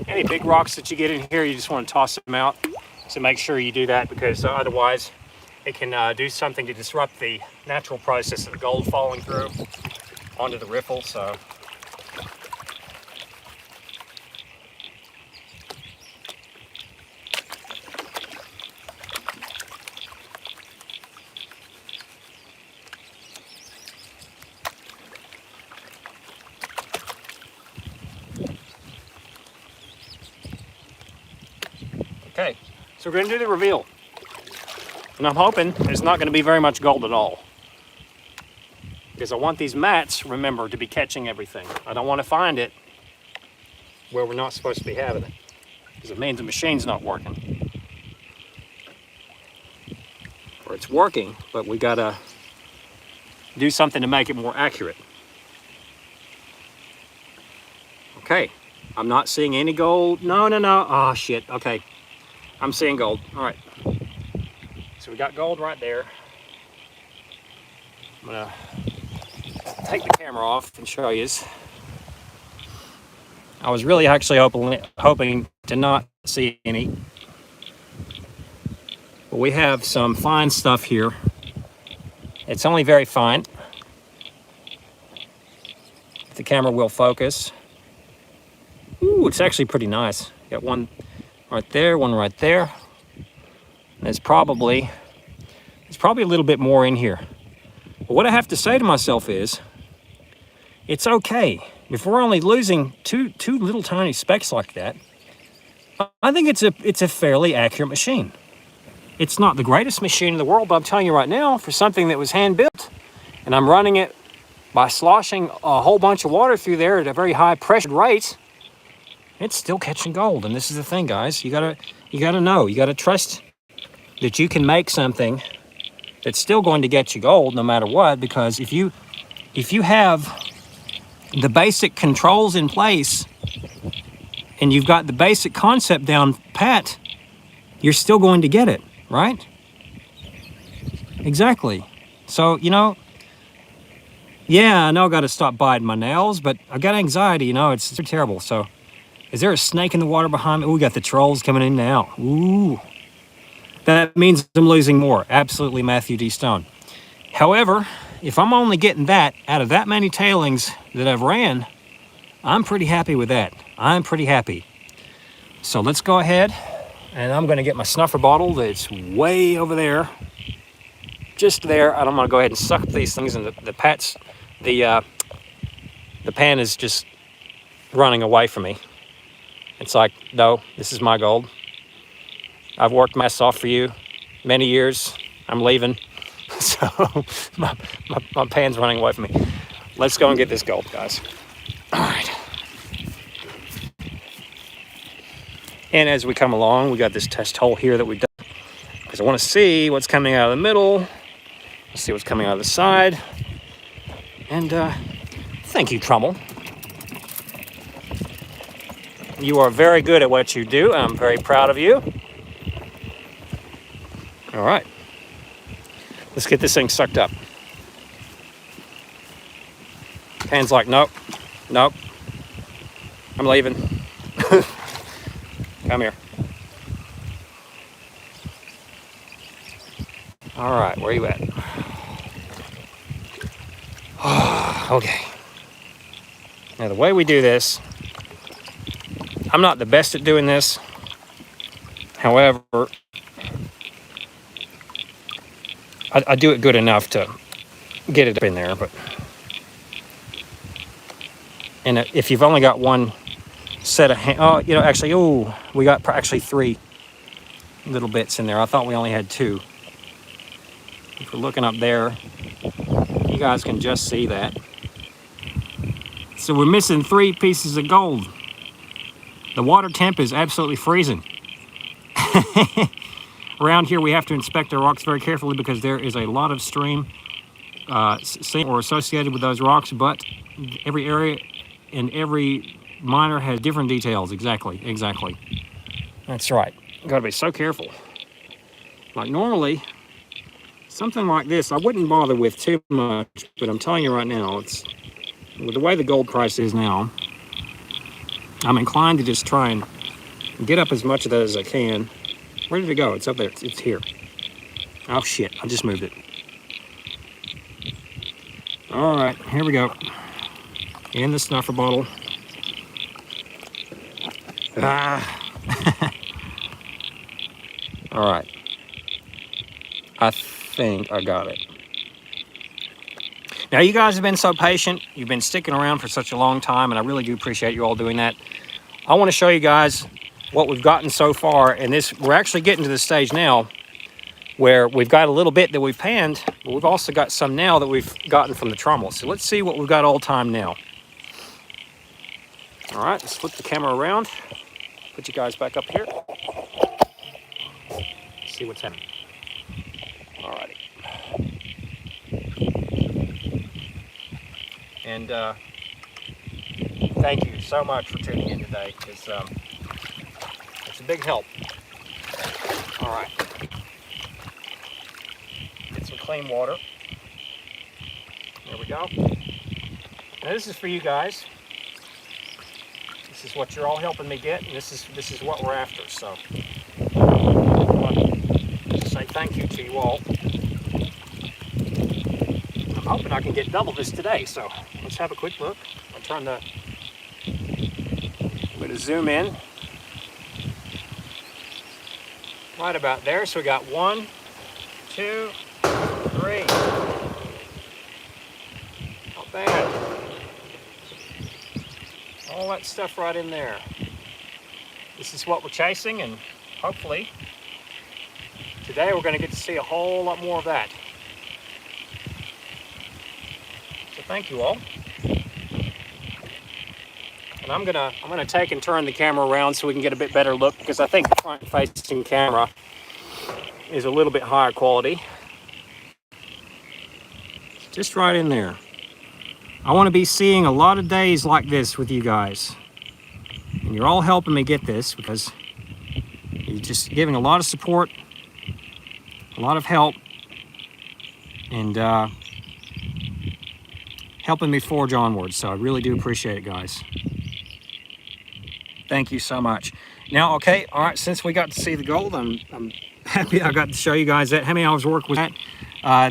Any big rocks that you get in here, you just want to toss them out. So make sure you do that, because otherwise it can do something to disrupt the natural process of the gold falling through onto the riffle. So okay, so we're going to do the reveal. And I'm hoping there's not going to be very much gold at all, because I want these mats, remember, to be catching everything. I don't want to find it where we're not supposed to be having it, because it means the machine's not working. Or it's working, but we got to do something to make it more accurate. Okay, I'm not seeing any gold. No. Oh, shit. Okay. I'm seeing gold. All right. So so we got gold right there. I'm gonna take the camera off and show you. I was really actually hoping to not see any. But we have some fine stuff here. It's only very fine. If the camera will focus. Ooh, it's actually pretty nice. Got one right there, one right there. And there's probably a little bit more in here. But what I have to say to myself is, it's okay. If we're only losing two little tiny specks like that, I think it's a fairly accurate machine. It's not the greatest machine in the world, but I'm telling you right now, for something that was hand built, and I'm running it by sloshing a whole bunch of water through there at a very high pressure rate, it's still catching gold. And this is the thing, guys. You gotta know. You gotta trust that you can make something that's still going to get you gold no matter what. Because if you have the basic controls in place and you've got the basic concept down pat, you're still going to get it, right? Exactly. So, you know, yeah, I know I got to stop biting my nails, but I've got anxiety, you know, it's terrible. So, is there a snake in the water behind me? Oh, we got the trolls coming in now. Ooh. That means I'm losing more. Absolutely, Matthew D. Stone. However, if I'm only getting that out of that many tailings that I've ran, I'm pretty happy with that. I'm pretty happy. So let's go ahead, and I'm going to get my snuffer bottle that's way over there. Just there. I'm going to go ahead and suck up these things, and the pan is just running away from me. It's like, no, this is my gold. I've worked my ass off for you many years. I'm leaving. So my pan's running away from me. Let's go and get this gold, guys. All right. And as we come along, we got this test hole here that we've done, because I want to see what's coming out of the middle. Let's see what's coming out of the side. And thank you, Trommel. You are very good at what you do. I'm very proud of you. All right. Let's get this thing sucked up. Pan's like, nope, nope. I'm leaving. Come here. All right, where are you at? Okay. Now the way we do this, I'm not the best at doing this. However, I do it good enough to get it up in there. And if you've only got one set of hands, you know, actually, we got actually 3 little bits in there. I thought we only had 2. If we're looking up there, you guys can just see that. So we're missing 3 pieces of gold. The water temp is absolutely freezing. Around here, we have to inspect our rocks very carefully because there is a lot of stream or associated with those rocks, but every area and every miner has different details. Exactly. That's right. You gotta be so careful. Like normally, something like this, I wouldn't bother with too much, but I'm telling you right now, it's with the way the gold price is now, I'm inclined to just try and get up as much of that as I can. Where did it go? It's up there. It's here. Oh, shit. I just moved it. All right. Here we go. In the snuffer bottle. All right. I think I got it. Now, you guys have been so patient. You've been sticking around for such a long time, and I really do appreciate you all doing that. I want to show you guys what we've gotten so far, and we're actually getting to the stage now where we've got a little bit that we've panned, but we've also got some now that we've gotten from the Trommel. So let's see what we've got all time now. All right, let's flip the camera around. Put you guys back up here. See what's happening. All righty. And thank you so much for tuning in today, because it's a big help. All right. clean water. There we go. Now this is for you guys. This is what you're all helping me get, and this is what we're after. So I want to say thank you to you all. I'm hoping I can get double this today. So let's have a quick look. I'm going to zoom in right about there. So we got 1, 2, 3. Not bad. All that stuff right in there. This is what we're chasing, and hopefully today we're going to get to see a whole lot more of that. So thank you all. And I'm gonna take and turn the camera around so we can get a bit better look, because I think the front-facing camera is a little bit higher quality. Just right in there. I want to be seeing a lot of days like this with you guys. And you're all helping me get this, because you're just giving a lot of support, a lot of help, and helping me forge onwards. So I really do appreciate it, guys. Thank you so much. Now, okay, all right, since we got to see the gold, I'm happy I got to show you guys that. How many hours work was that?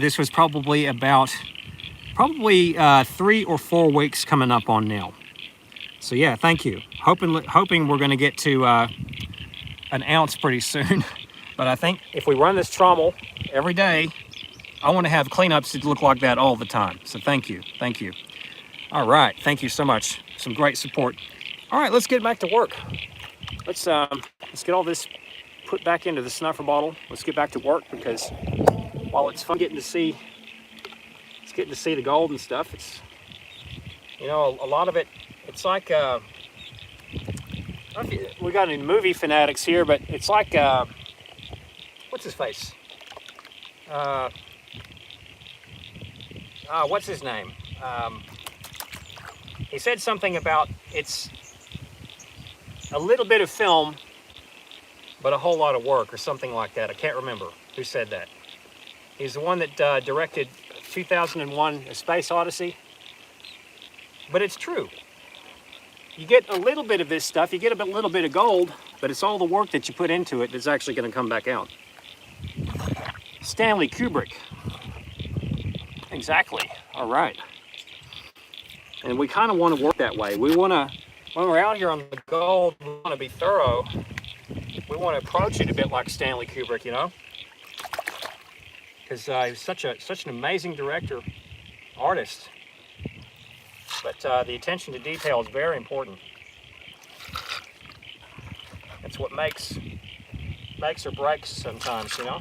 This was probably 3 or 4 weeks coming up on now. So yeah, thank you. Hoping we're going to get to an ounce pretty soon. But I think if we run this trommel every day, I want to have cleanups that look like that all the time. So thank you. Thank you. All right. Thank you so much. Some great support. All right, let's get back to work. Let's get all this put back into the snuffer bottle. Let's get back to work, because while it's fun getting to see the gold and stuff, it's, you know, a lot of it, it's like we got any movie fanatics here, but it's like what's his face? What's his name? He said something about it's a little bit of film, but a whole lot of work, or something like that. I can't remember who said that. He's the one that directed 2001: A Space Odyssey. But it's true. You get a little bit of this stuff, you get a little bit of gold, but it's all the work that you put into it that's actually going to come back out. Stanley Kubrick. Exactly. All right. And we kind of want to work that way. We want to, when we're out here on the gold, we want to be thorough. We want to approach it a bit like Stanley Kubrick, you know? Because he was such an amazing director, artist. But the attention to detail is very important. It's what makes or breaks sometimes, you know?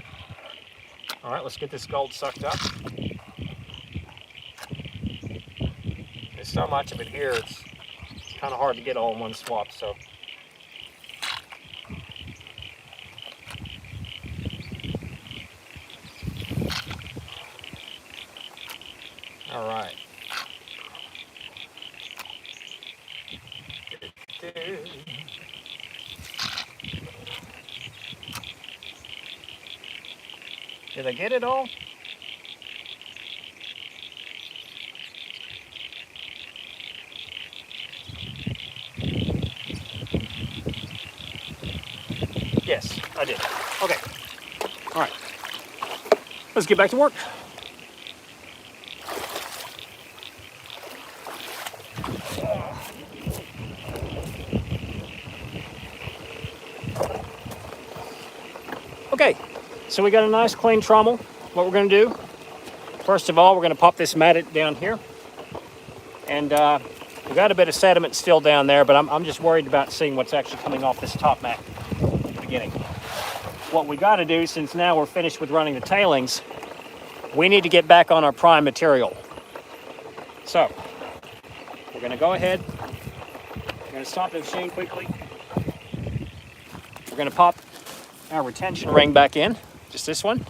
All right, let's get this gold sucked up. There's so much of it here, it's kind of hard to get all in one swap, so. All right. Did I get it all? Yes, I did. Okay. All right. Let's get back to work. Okay, so we got a nice clean trommel. What we're going to do, first of all, we're going to pop this matted down here. And we got a bit of sediment still down there, but I'm just worried about seeing what's actually coming off this top mat at the beginning. What we got to do, since now we're finished with running the tailings, we need to get back on our prime material. So, we're going to go ahead. We're going to stop the machine quickly. We're going to pop our retention ring back in, just this one.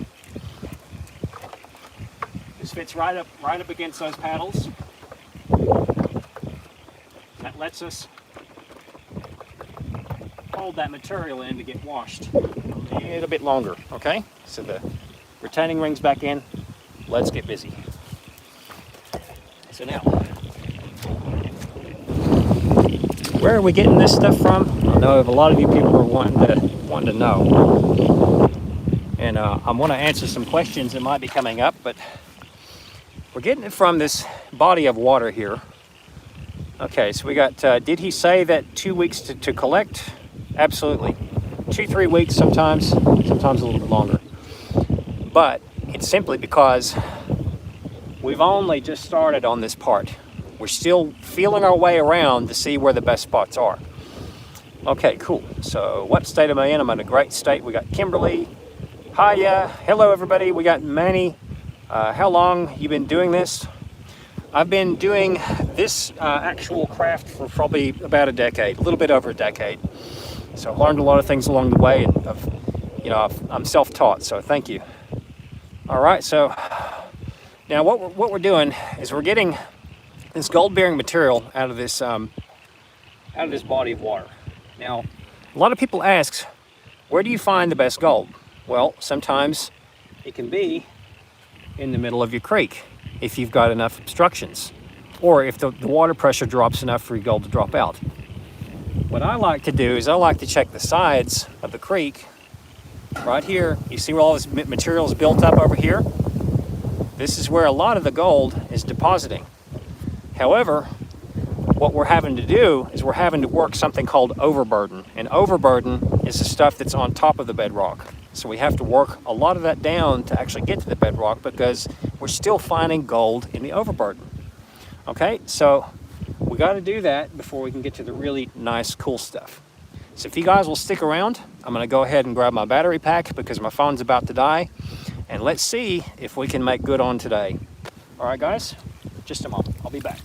This fits right up against those paddles. That lets us hold that material in to get washed a little bit longer, okay? So the retaining ring's back in. let's get busy. So now, where are we getting this stuff from? I know a lot of you people are wanting to know, and I want to answer some questions that might be coming up. But we're getting it from this body of water here. Okay, so we got. Did he say that 2 weeks to collect? Absolutely, 2-3 weeks sometimes a little bit longer. But it's simply because we've only just started on this part. We're still feeling our way around to see where the best spots are. Okay, cool. So what state am I in? I'm in a great state. We got Kimberly. Hiya. Hello, everybody. We got Manny. How long you been doing this? I've been doing this actual craft for probably about a decade, a little bit over a decade. So I've learned a lot of things along the way, and I'm self-taught, so thank you. All right, so now what we're doing is we're getting this gold-bearing material out of this body of water. Now, a lot of people ask, where do you find the best gold? Well, sometimes it can be in the middle of your creek if you've got enough obstructions, or if the water pressure drops enough for your gold to drop out. What I like to do is I like to check the sides of the creek. Right here, you see where all this material is built up over here? This is where a lot of the gold is depositing. However, what we're having to do is we're having to work something called overburden. And overburden is the stuff that's on top of the bedrock. So we have to work a lot of that down to actually get to the bedrock because we're still finding gold in the overburden. Okay, so we got to do that before we can get to the really nice, cool stuff. So if you guys will stick around, I'm going to go ahead and grab my battery pack because my phone's about to die. And let's see if we can make good on today. All right, guys, just a moment. I'll be back.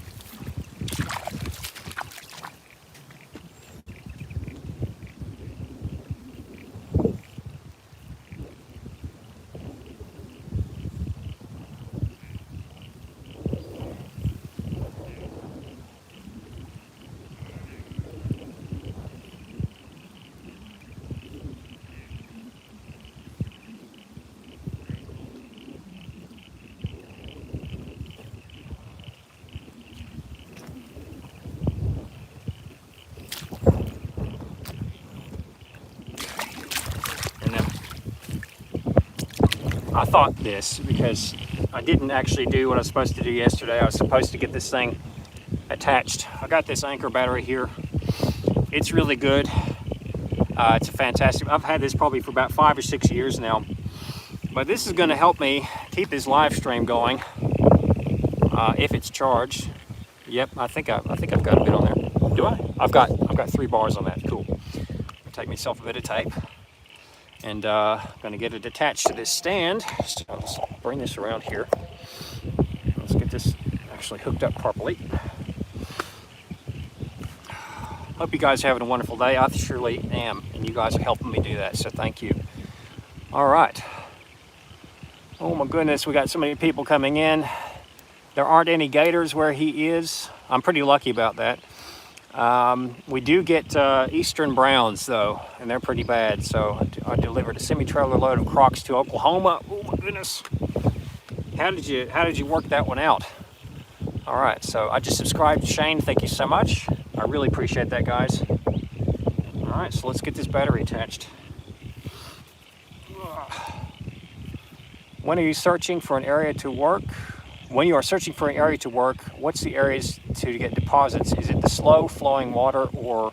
I thought this because I didn't actually do what I was supposed to do yesterday. I was supposed to get this thing attached. I got this anchor battery here. It's really good. It's a fantastic, I've had this probably for about 5 or 6 years now. But this is going to help me keep this live stream going if it's charged. Yep, I think I've got a bit on there. Do I? I've got 3 bars on that. Cool. I'll take myself a bit of tape. And I'm going to get it attached to this stand. So let's bring this around here. Let's get this actually hooked up properly. Hope you guys are having a wonderful day. I surely am, and you guys are helping me do that, so thank you. All right. Oh my goodness, we got so many people coming in. There aren't any gators where he is. I'm pretty lucky about that. We do get eastern browns though, and they're pretty bad. So I delivered a semi-trailer load of crocs to Oklahoma. Oh my goodness! How did you work that one out? All right, so I just subscribed to Shane. Thank you so much. I really appreciate that, guys. All right, so let's get this battery attached. When are you searching for an area to work? When you are searching for an area to work, what's the areas to get deposits? Is it the slow flowing water, or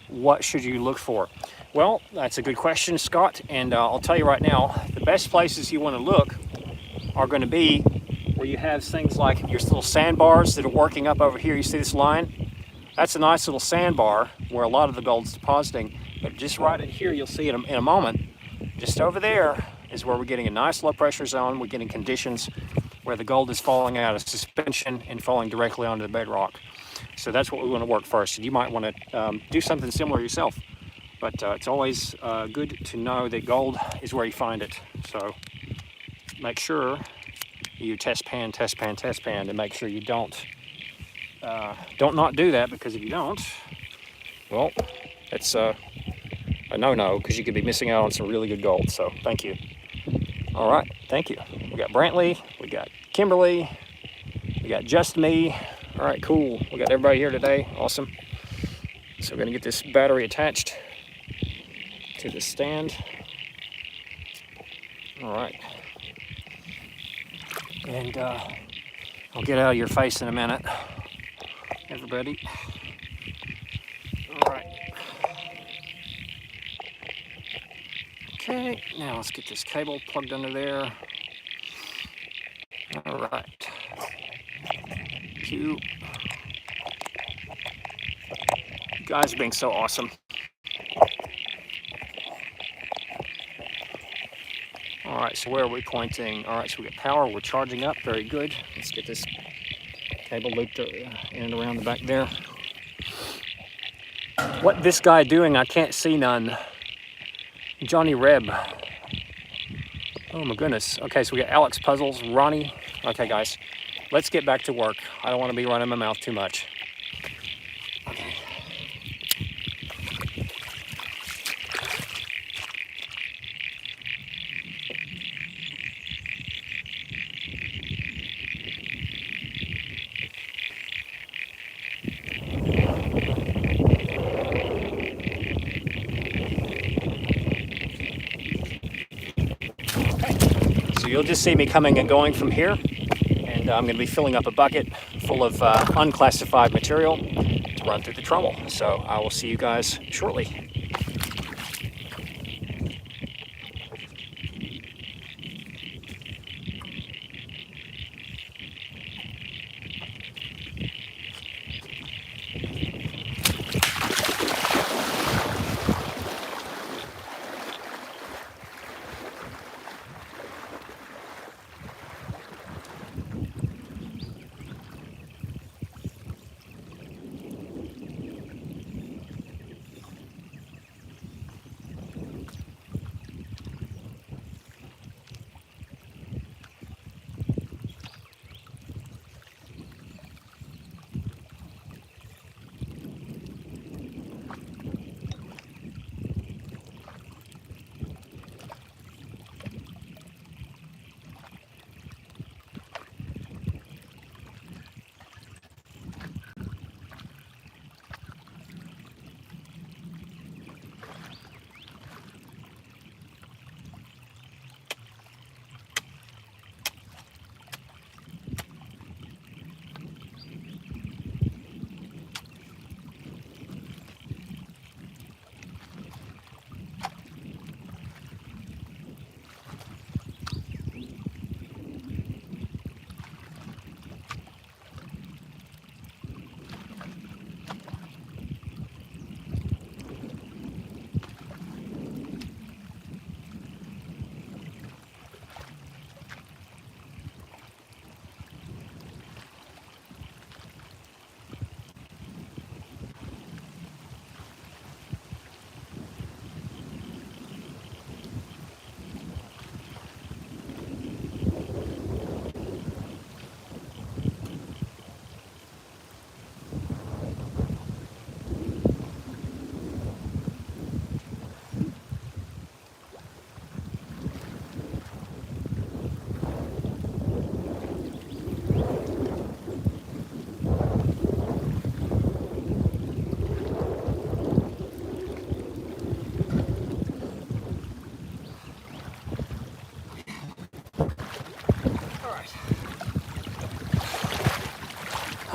what should you look for? Well, that's a good question, Scott, and I'll tell you right now, the best places you want to look are going to be where you have things like your little sandbars that are working up over here. You see this line? That's a nice little sandbar where a lot of the gold's depositing, but just right in here, you'll see it in a moment, just over there is where we're getting a nice low pressure zone. We're getting conditions where the gold is falling out of suspension and falling directly onto the bedrock. So that's what we want to work first. And you might want to do something similar yourself. But it's always good to know that gold is where you find it. So make sure you test pan, and make sure you don't not do that, because if you don't, well, it's a no-no, because you could be missing out on some really good gold. So thank you. All right, thank you. We got Brantley, we got Kimberly, we got just me. All right, cool. We got everybody here today. Awesome. So we're gonna get this battery attached to the stand. All right. And I'll get out of your face in a minute, everybody. All right. Okay, now let's get this cable plugged under there. All right. You guys are being so awesome. All right, so where are we pointing? All right, so we got power, we're charging up, very good. Let's get this cable looped in and around the back there. What this guy doing, I can't see none. Johnny Reb. Oh my goodness. Okay, so we got Alex Puzzles, Ronnie. Okay guys, let's get back to work. I don't want to be running my mouth too much. Okay. So you'll just see me coming and going from here, and I'm going to be filling up a bucket full of unclassified material to run through the Trommel. So I will see you guys shortly.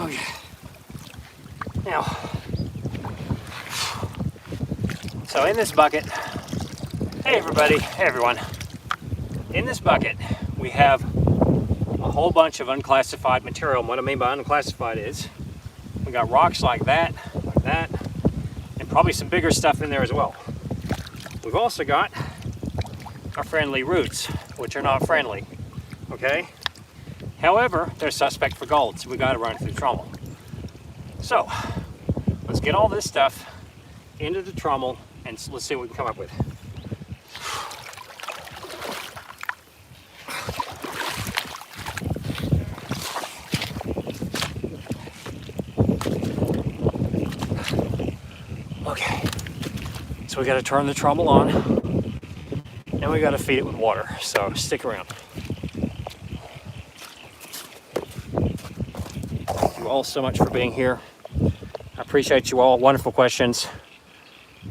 Oh yeah. Now, so in this bucket, hey everybody, hey everyone. In this bucket, we have a whole bunch of unclassified material. And what I mean by unclassified is, we got rocks like that, and probably some bigger stuff in there as well. We've also got our friendly roots, which are not friendly, okay? However, they're suspect for gold, so we got to run it through Trommel. So, let's get all this stuff into the Trommel and let's see what we can come up with. Okay, so we got to turn the Trommel on. and we got to feed it with water. So stick around. Thank you all so much for being here. I appreciate you all. Wonderful questions.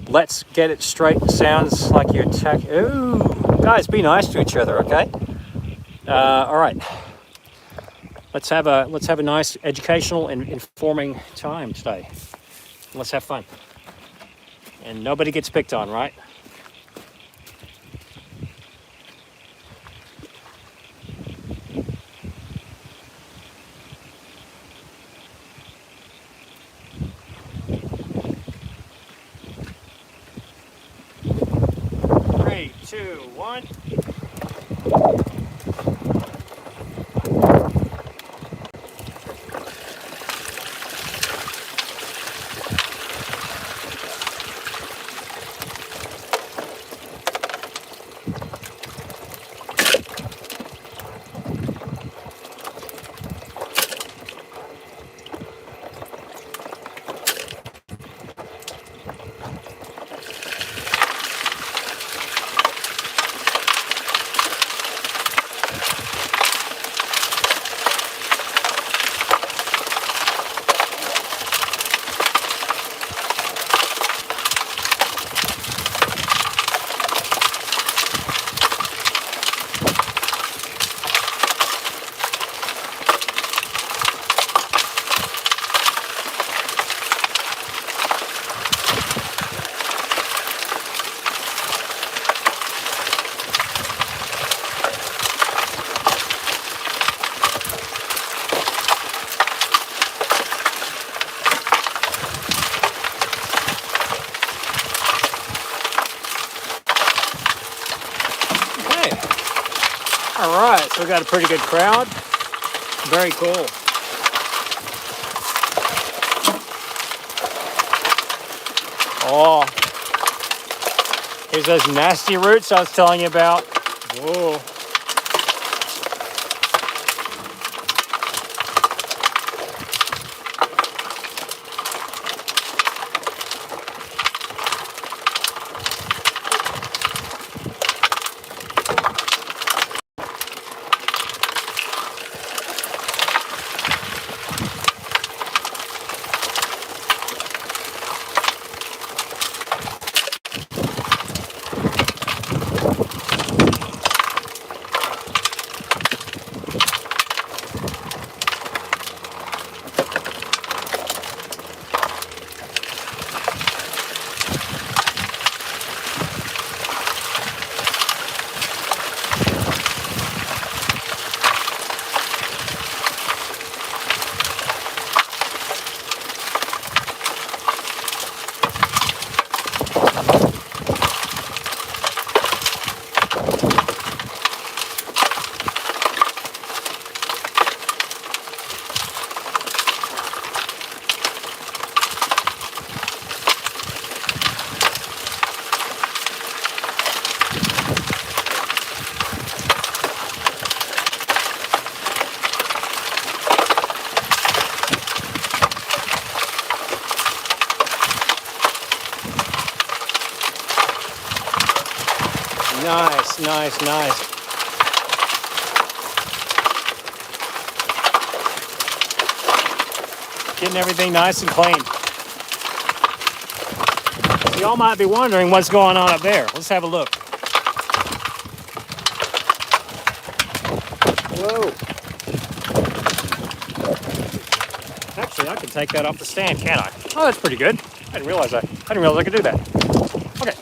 Let's get it straight. Sounds like you're ooh, guys, be nice to each other, okay? All right. Let's have a nice educational and informing time today. Let's have fun. And nobody gets picked on, right? Three, two, one. All right, so we got a pretty good crowd. Very cool. Oh, here's those nasty roots I was telling you about. Whoa. Nice, nice, nice. Getting everything nice and clean. So y'all might be wondering what's going on up there. Let's have a look. Whoa. Actually, I can take that off the stand, can't I? Oh, that's pretty good. I didn't realize I could do that. Okay.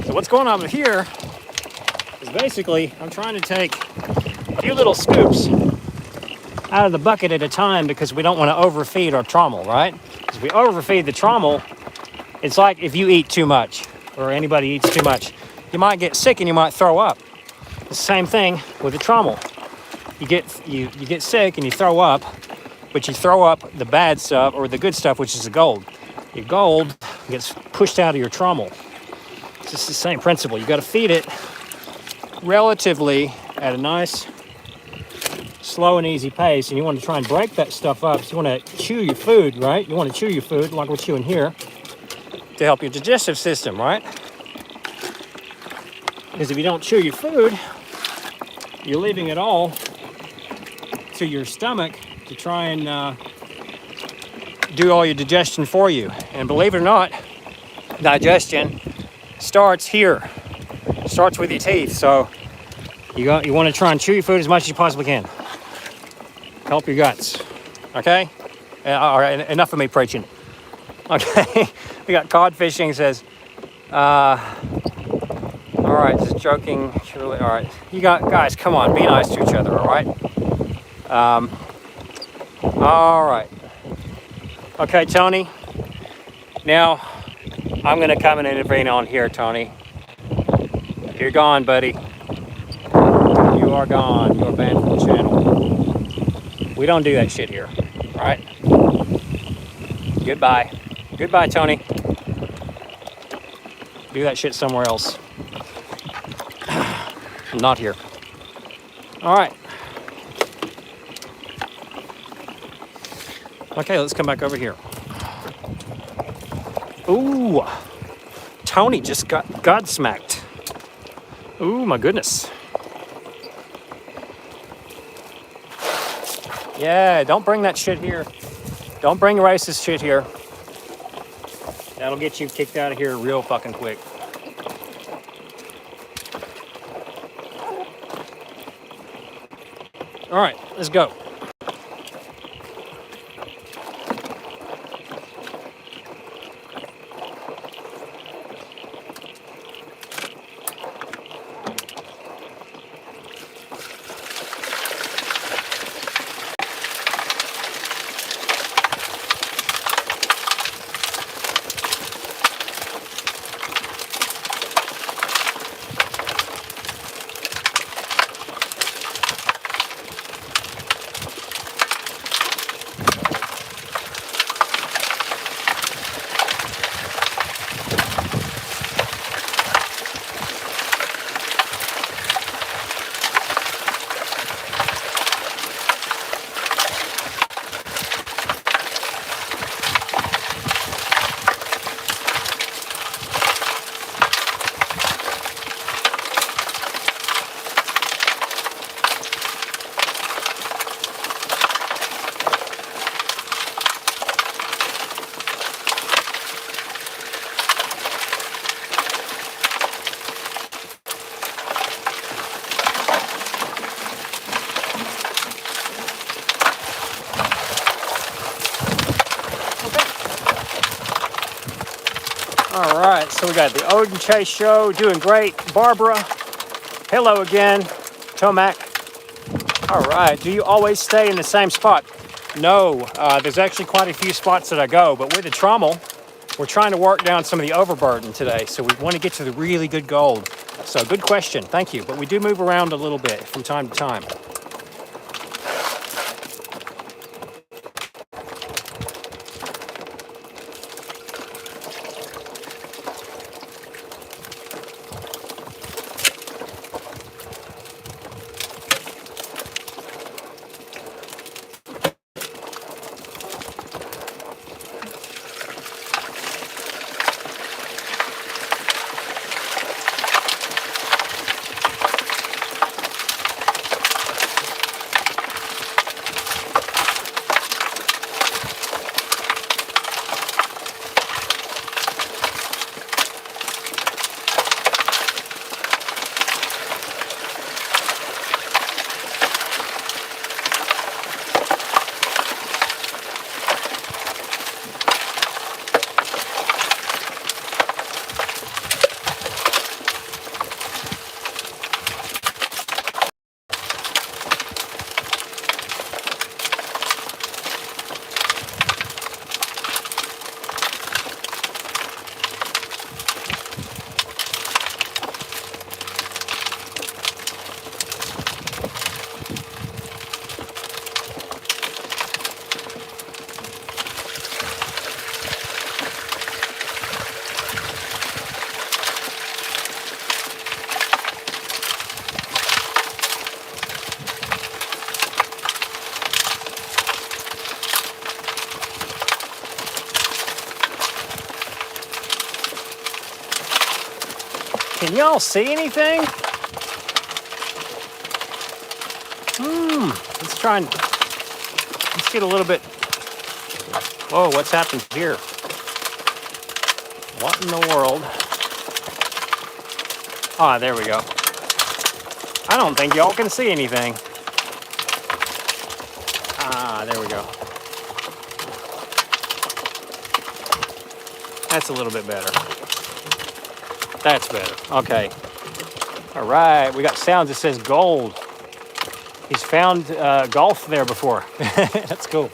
So what's going on over here is basically I'm trying to take a few little scoops out of the bucket at a time because we don't want to overfeed our trommel, right? Because if we overfeed the trommel, it's like if you eat too much or anybody eats too much, you might get sick and you might throw up. The same thing with the trommel. You get sick and you throw up, but you throw up the bad stuff or the good stuff, which is the gold. Your gold gets pushed out of your trommel. It's just the same principle. You got to feed it relatively at a nice, slow and easy pace, and you want to try and break that stuff up. So you want to chew your food, right? You want to chew your food like we're chewing here to help your digestive system, right? Because if you don't chew your food, you're leaving it all to your stomach to try and do all your digestion for you. And believe it or not, digestion starts here. Starts with your teeth. So you want to try and chew your food as much as you possibly can. Help your guts. Okay? All right, enough of me preaching. Okay, we got cod fishing. Says, all right, just joking. All right, you guys, come on, be nice to each other. All right. All right. Okay, Tony. Now, I'm gonna come and intervene on here, Tony. You're gone, buddy. You are gone. You're banned from the channel. We don't do that shit here. All right. Goodbye. Goodbye, Tony. Do that shit somewhere else. Not here. All right. Okay, let's come back over here. Ooh, Tony just got godsmacked. Ooh, my goodness. Yeah, don't bring that shit here. Don't bring racist shit here. That'll get you kicked out of here real fucking quick. All right, let's go. All right, so we got the Odin Chase show doing great. Barbara, hello again. Tomac. All right, do you always stay in the same spot? No, there's actually quite a few spots that I go, but with the trommel, we're trying to work down some of the overburden today, so we want to get to the really good gold. So good question, thank you. But we do move around a little bit from time to time. Can y'all see anything? Let's try and let's get a little bit. Whoa, what's happened here? What in the world? Ah, there we go. I don't think y'all can see anything. Ah, there we go. That's a little bit better. That's better. Okay. All right. We got sounds that says gold. He's found golf there before. That's cool.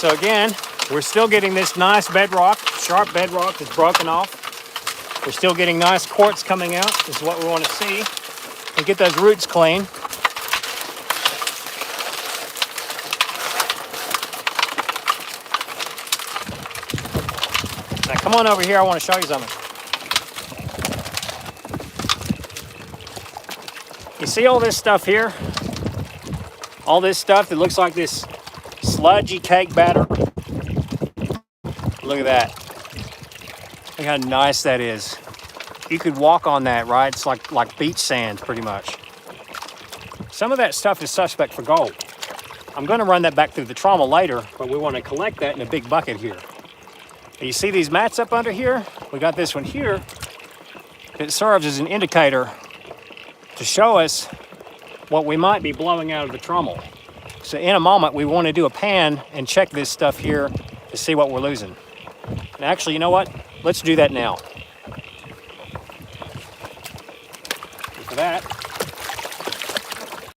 So again, we're still getting this nice bedrock, sharp bedrock that's broken off. We're still getting nice quartz coming out. This is what we want to see. And get those roots clean. Now come on over here, I want to show you something. You see all this stuff here? All this stuff that looks like this sludgy cake batter. Look at that. Look how nice that is. You could walk on that, right? It's like beach sand, pretty much. Some of that stuff is suspect for gold. I'm going to run that back through the Trommel later, but we want to collect that in a big bucket here. And you see these mats up under here? We got this one here. It serves as an indicator to show us what we might be blowing out of the Trommel. So in a moment, we want to do a pan and check this stuff here to see what we're losing. And actually, you know what? Let's do that now. And for that,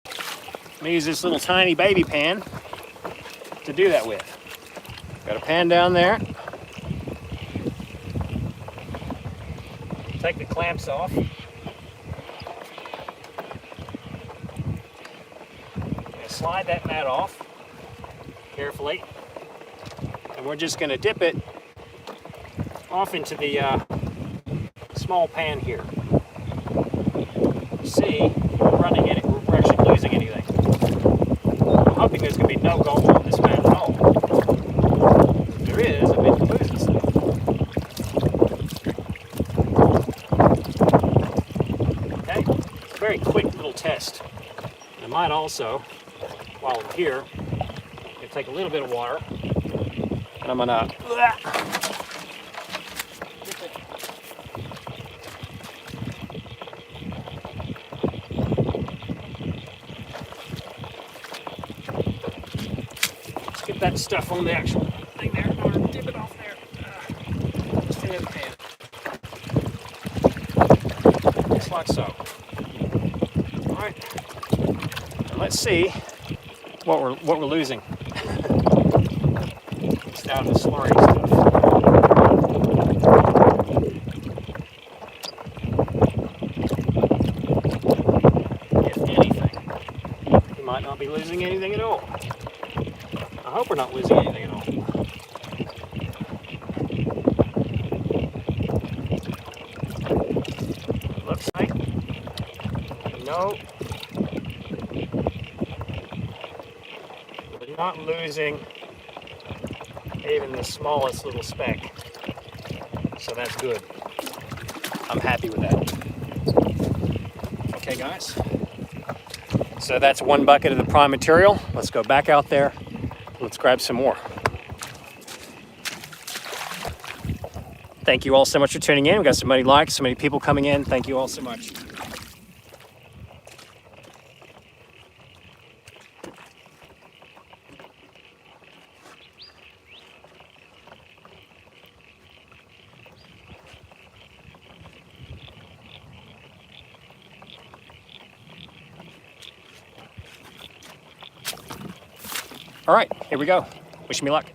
I'm going to use this little tiny baby pan to do that with. Got a pan down there. Take the clamps off. Slide that mat off carefully, and we're just going to dip it off into the small pan here. See, we're actually losing anything. I'm hoping there's going to be no gold on this mat at all. If there is, I mean, we're losing stuff. Okay, very quick little test. I might also, while I'm here, I'm going to take a little bit of water, and I'm going to that stuff on the actual thing there. I'm going to dip it off there. Just into the pan. Just like so. Alright. And let's see what we're losing. It's down to slurry stuff. If anything. We might not be losing anything at all. I hope we're not losing anything at all. Looks like no. We're not losing even the smallest little speck. So that's good. I'm happy with that. Okay, guys. So that's one bucket of the prime material. Let's go back out there. Let's grab some more. Thank you all so much for tuning in. We got so many likes, so many people coming in. Thank you all so much. All right, here we go. Wish me luck.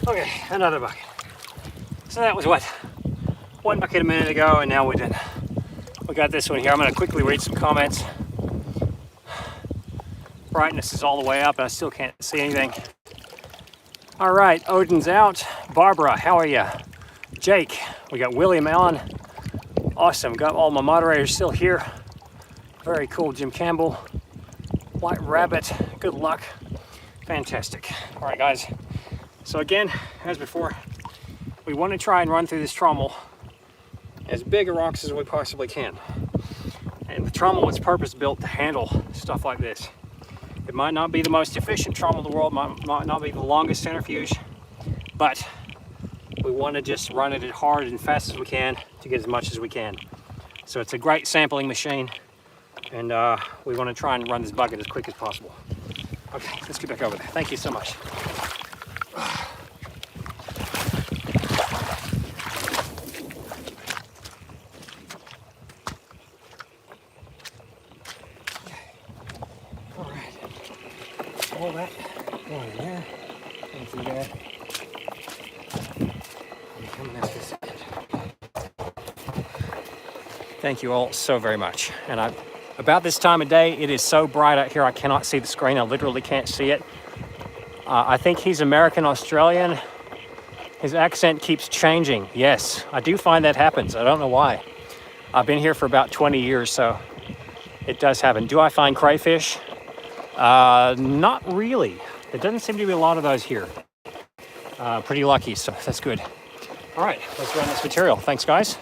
Okay, another bucket. So that was what? One bucket a minute ago, and now we got this one here. I'm gonna quickly read some comments. Brightness is all the way up, and I still can't see anything. All right, Odin's out. Barbara, how are you? Jake, we got William Allen. Awesome, got all my moderators still here. Very cool, Jim Campbell. White Rabbit, good luck. Fantastic. All right, guys. So again, as before, we want to try and run through this trommel as big a rocks as we possibly can. And the trommel was purpose built to handle stuff like this. It might not be the most efficient trommel in the world, might not be the longest centrifuge, but we want to just run it as hard and fast as we can to get as much as we can. So it's a great sampling machine, and we want to try and run this bucket as quick as possible. Okay, let's get back over there. Thank you so much. All right, all that going in there. Thank you, Dad. I'm coming out this end. Thank you all so very much. And about this time of day, it is so bright out here, I cannot see the screen. I literally can't see it. I think he's American Australian. His accent keeps changing. Yes, I do find that happens. I don't know why. I've been here for about 20 years, so it does happen. Do I find crayfish? Not really. There doesn't seem to be a lot of those here. Pretty lucky, so that's good. All right, let's run this material. Thanks, guys.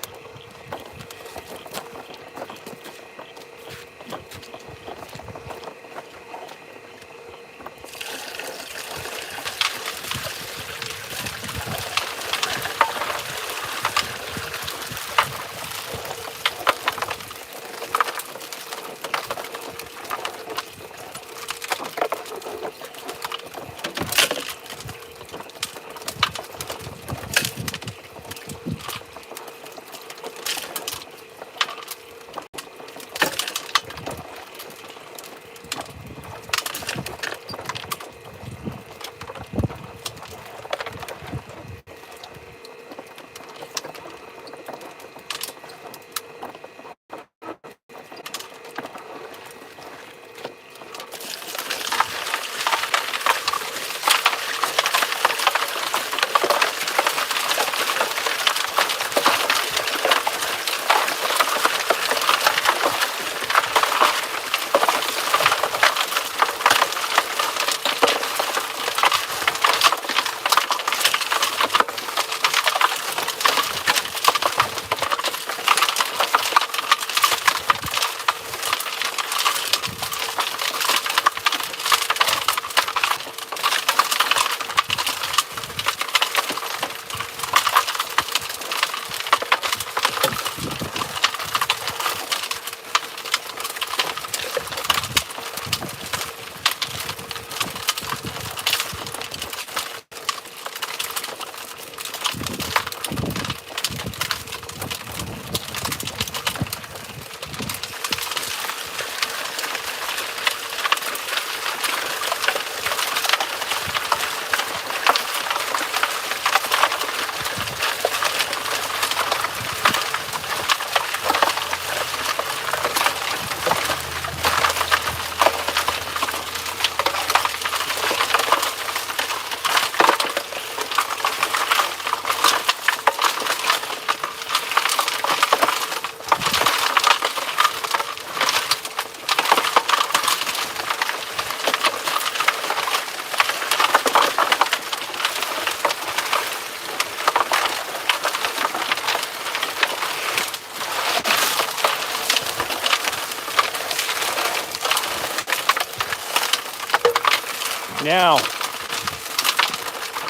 Now,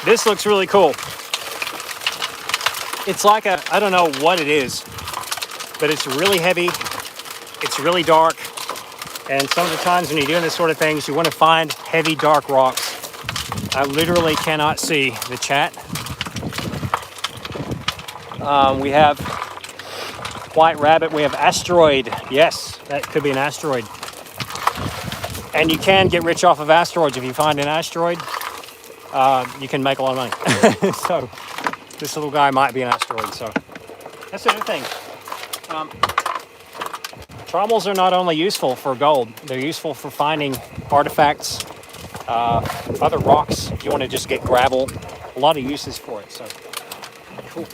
this looks really cool. It's like I don't know what it is, but it's really heavy, it's really dark, and some of the times when you're doing this sort of things, you want to find heavy, dark rocks. I literally cannot see the chat. We have white rabbit, we have asteroid. Yes, that could be an asteroid. And you can get rich off of asteroids. If you find an asteroid, you can make a lot of money. So this little guy might be an asteroid. So that's the other thing. Trommels are not only useful for gold, they're useful for finding artifacts, other rocks. If you want to just get gravel, a lot of uses for it. So cool.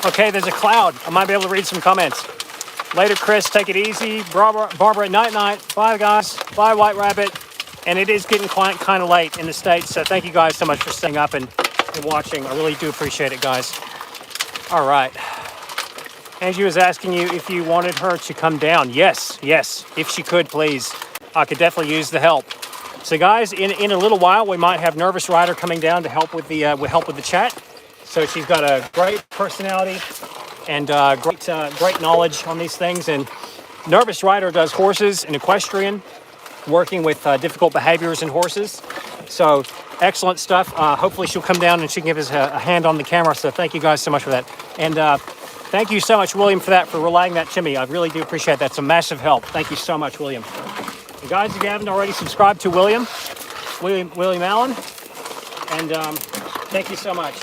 Okay, there's a cloud. I might be able to read some comments. Later, Chris. Take it easy. Barbara, night. Bye, guys. Bye, White Rabbit. And it is getting kind of late in the States, so thank you guys so much for staying up and watching. I really do appreciate it, guys. All right. Angie was asking you if you wanted her to come down. Yes. If she could, please. I could definitely use the help. So, guys, in a little while, we might have Nervous Rider coming down to help with the chat. So she's got a great personality and great knowledge on these things. And Nervous Rider does horses and equestrian, working with difficult behaviors in horses. So excellent stuff. Hopefully she'll come down and she can give us a hand on the camera. So thank you guys so much for that. And thank you so much, William, for relaying that to me. I really do appreciate that. It's a massive help. Thank you so much, William. And guys, if you haven't already subscribed to William Allen, and thank you so much.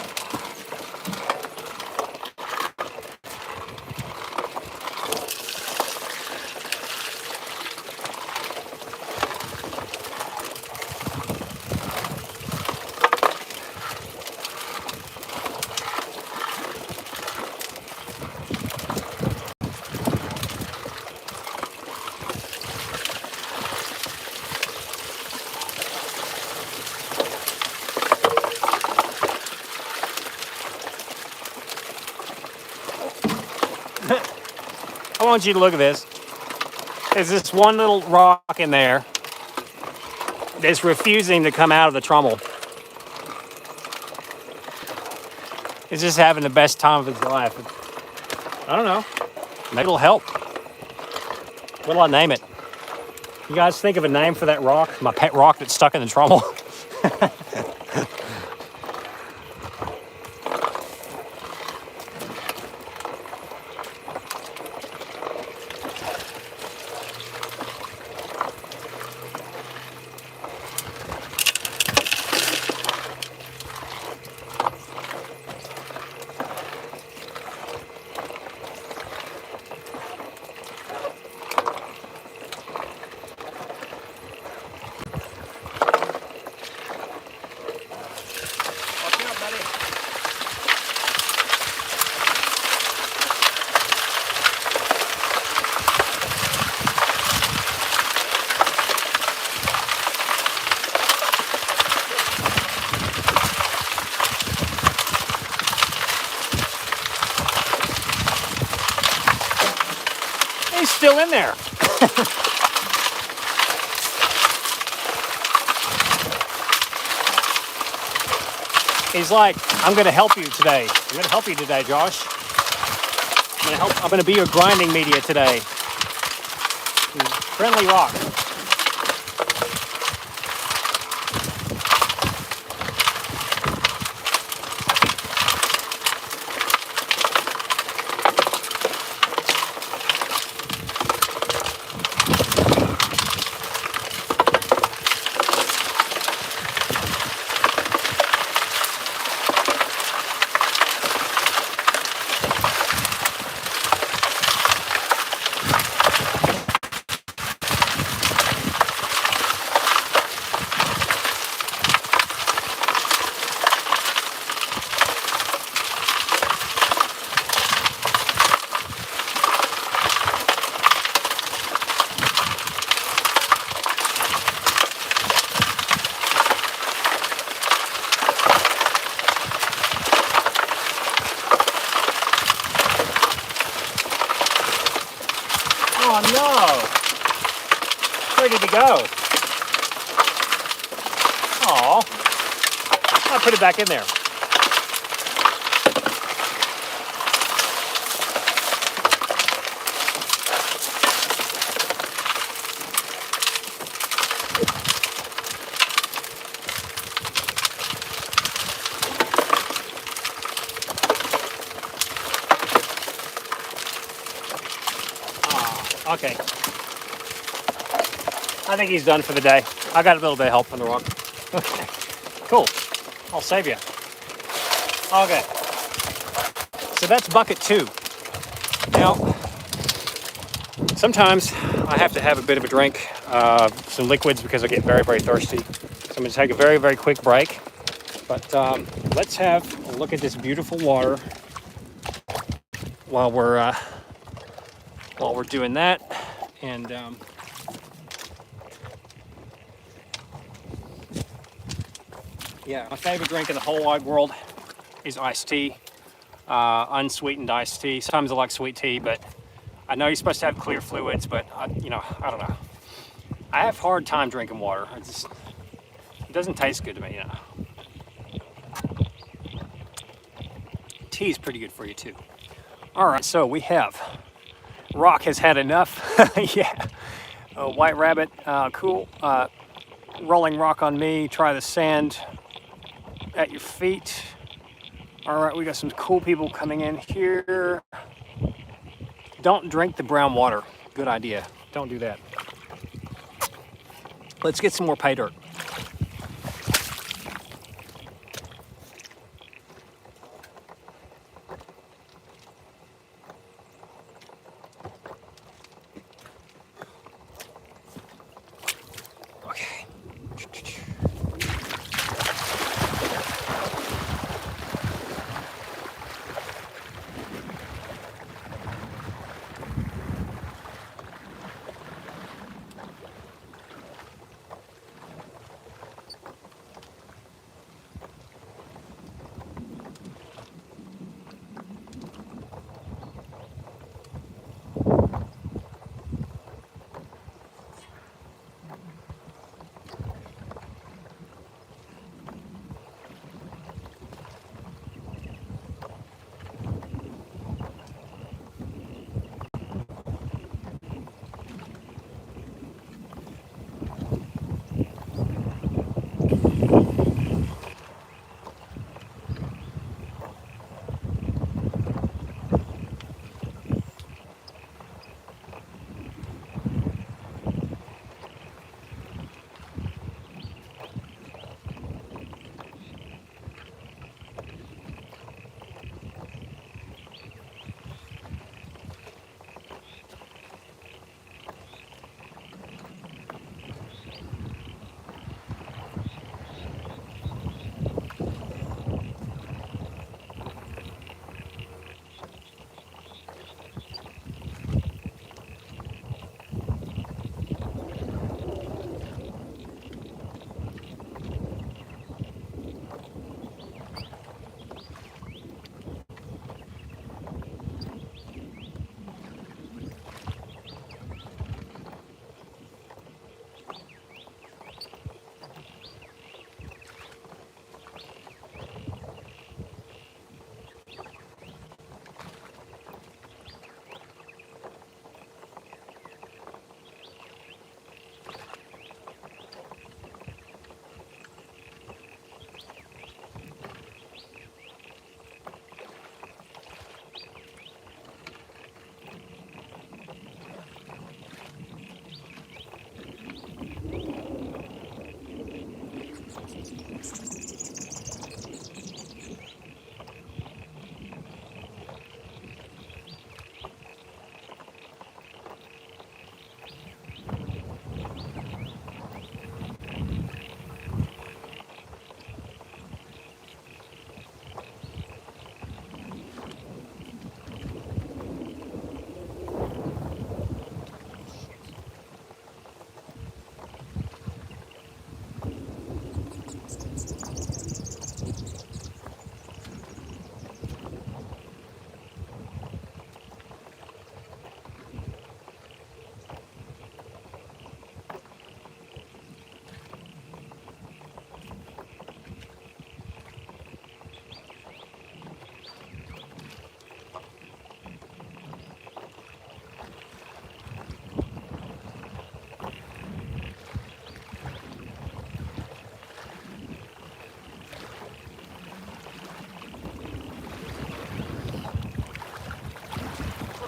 I want you to look at this. There's this one little rock in there that's refusing to come out of the trommel. It's just having the best time of its life. I don't know. Maybe it'll help. What'll I name it? You guys think of a name for that rock? My pet rock that's stuck in the trommel. He's still in there. He's like, I'm going to help you today. I'm going to help you today, Josh. I'm going to be your grinding media today. Friendly rock. Oh no! Where did he go? Oh, I'll put it back in there. Okay. I think he's done for the day. I got a little bit of help on the rock. Okay. Cool. I'll save you. Okay. So that's bucket 2. Now, sometimes I have to have a bit of a drink, some liquids, because I get very, very thirsty. So I'm going to take a very, very quick break. But let's have a look at this beautiful water while we're doing that. And yeah, my favorite drink in the whole wide world is iced tea, unsweetened iced tea. Sometimes I like sweet tea, but I know you're supposed to have clear fluids, but I don't know. I have a hard time drinking water. It doesn't taste good to me, Tea is pretty good for you too. All right, so we have Rock has had enough. Yeah, White Rabbit, cool. Rolling rock on me. Try the sand at your feet. All right, we got some cool people coming in here. Don't drink the brown water. Good idea. Don't do that. Let's get some more pay dirt. Okay.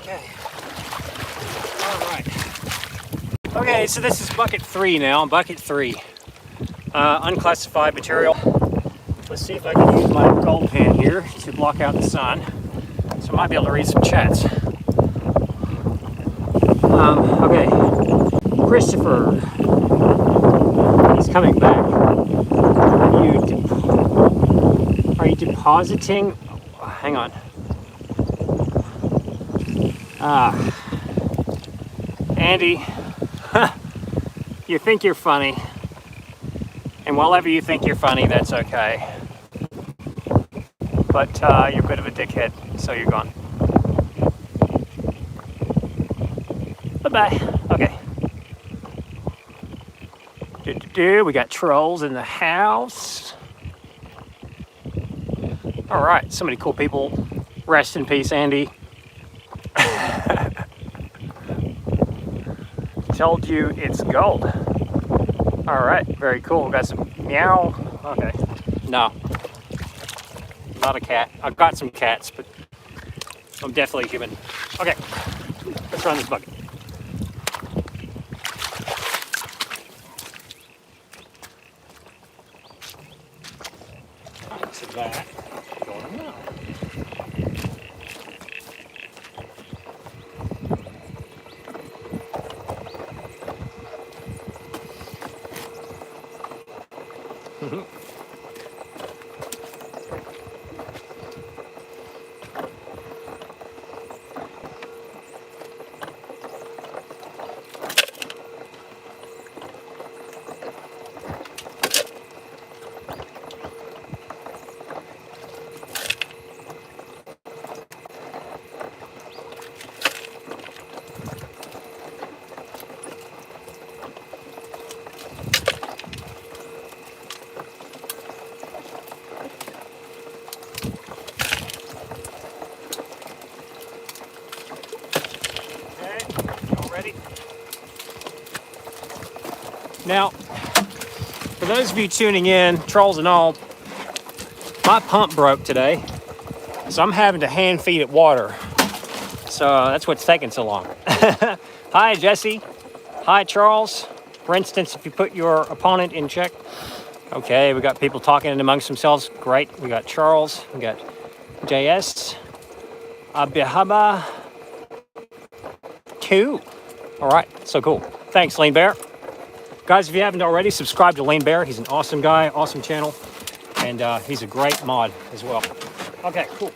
Okay. All right. Okay, so this is bucket 3 now. Bucket 3. Unclassified material. Let's see if I can use my gold pen here to block out the sun. So I might be able to read some chats. Okay. Christopher. He's coming back. Are you depositing? Hang on. Andy, you think you're funny. And whatever you think you're funny, that's okay. But you're a bit of a dickhead, so you're gone. Bye-bye. Okay. We got trolls in the house. All right, so many cool people. Rest in peace, Andy. Told you it's gold. All right, very cool. Got some meow. Okay. No, not a cat. I've got some cats, but I'm definitely human. Okay, let's run this bucket. So that going now. Now, for those of you tuning in, trolls and all, my pump broke today, so I'm having to hand feed it water. So that's what's taking so long. Hi, Jesse. Hi, Charles. For instance, if you put your opponent in check. Okay, we got people talking amongst themselves. Great. We got Charles. We got JS. Abihaba. 2. All right, so cool. Thanks, Lane Bear. Guys, if you haven't already, subscribe to Lane Bear. He's an awesome guy, awesome channel, and he's a great mod as well. Okay, cool.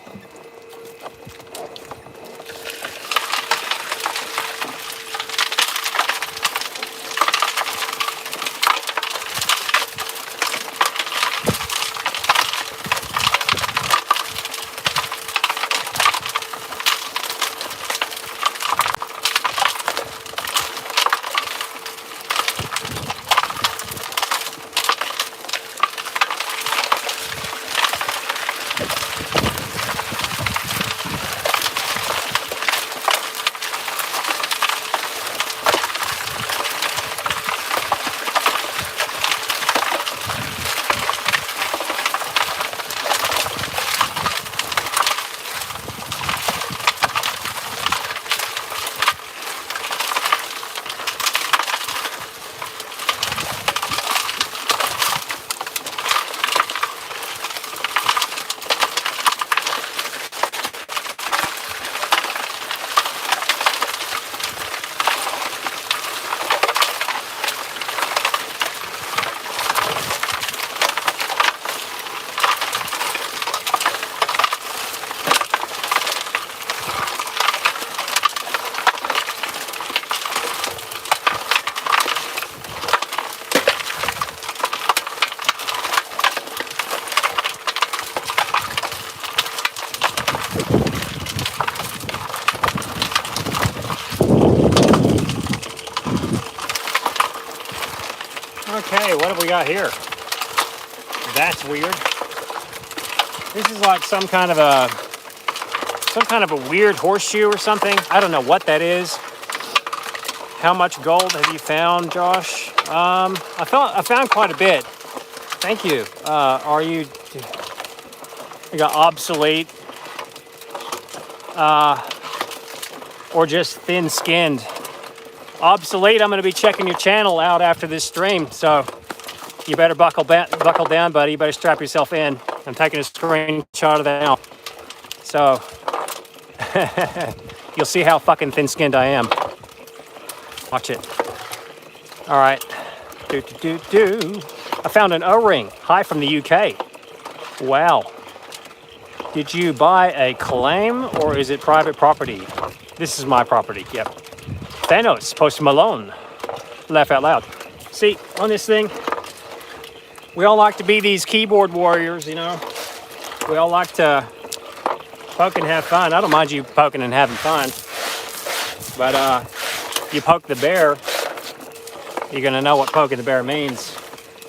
Okay, what have we got here? That's weird. This is like some kind of a weird horseshoe or something. I don't know what that is. How much gold have you found, Josh? I found quite a bit. Thank you. You got obsolete, or just thin-skinned? Obsolete, I'm going to be checking your channel out after this stream, so you better buckle down, buddy. You better strap yourself in. I'm taking a screenshot of that now. So, you'll see how fucking thin-skinned I am. Watch it. All right. I found an O-ring. Hi from the UK. Wow. Did you buy a claim or is it private property? This is my property. Yep. Thanos, Post Malone. Laugh out loud. See, on this thing, we all like to be these keyboard warriors, you know. We all like to poke and have fun. I don't mind you poking and having fun. But you poke the bear, you're gonna know what poking the bear means.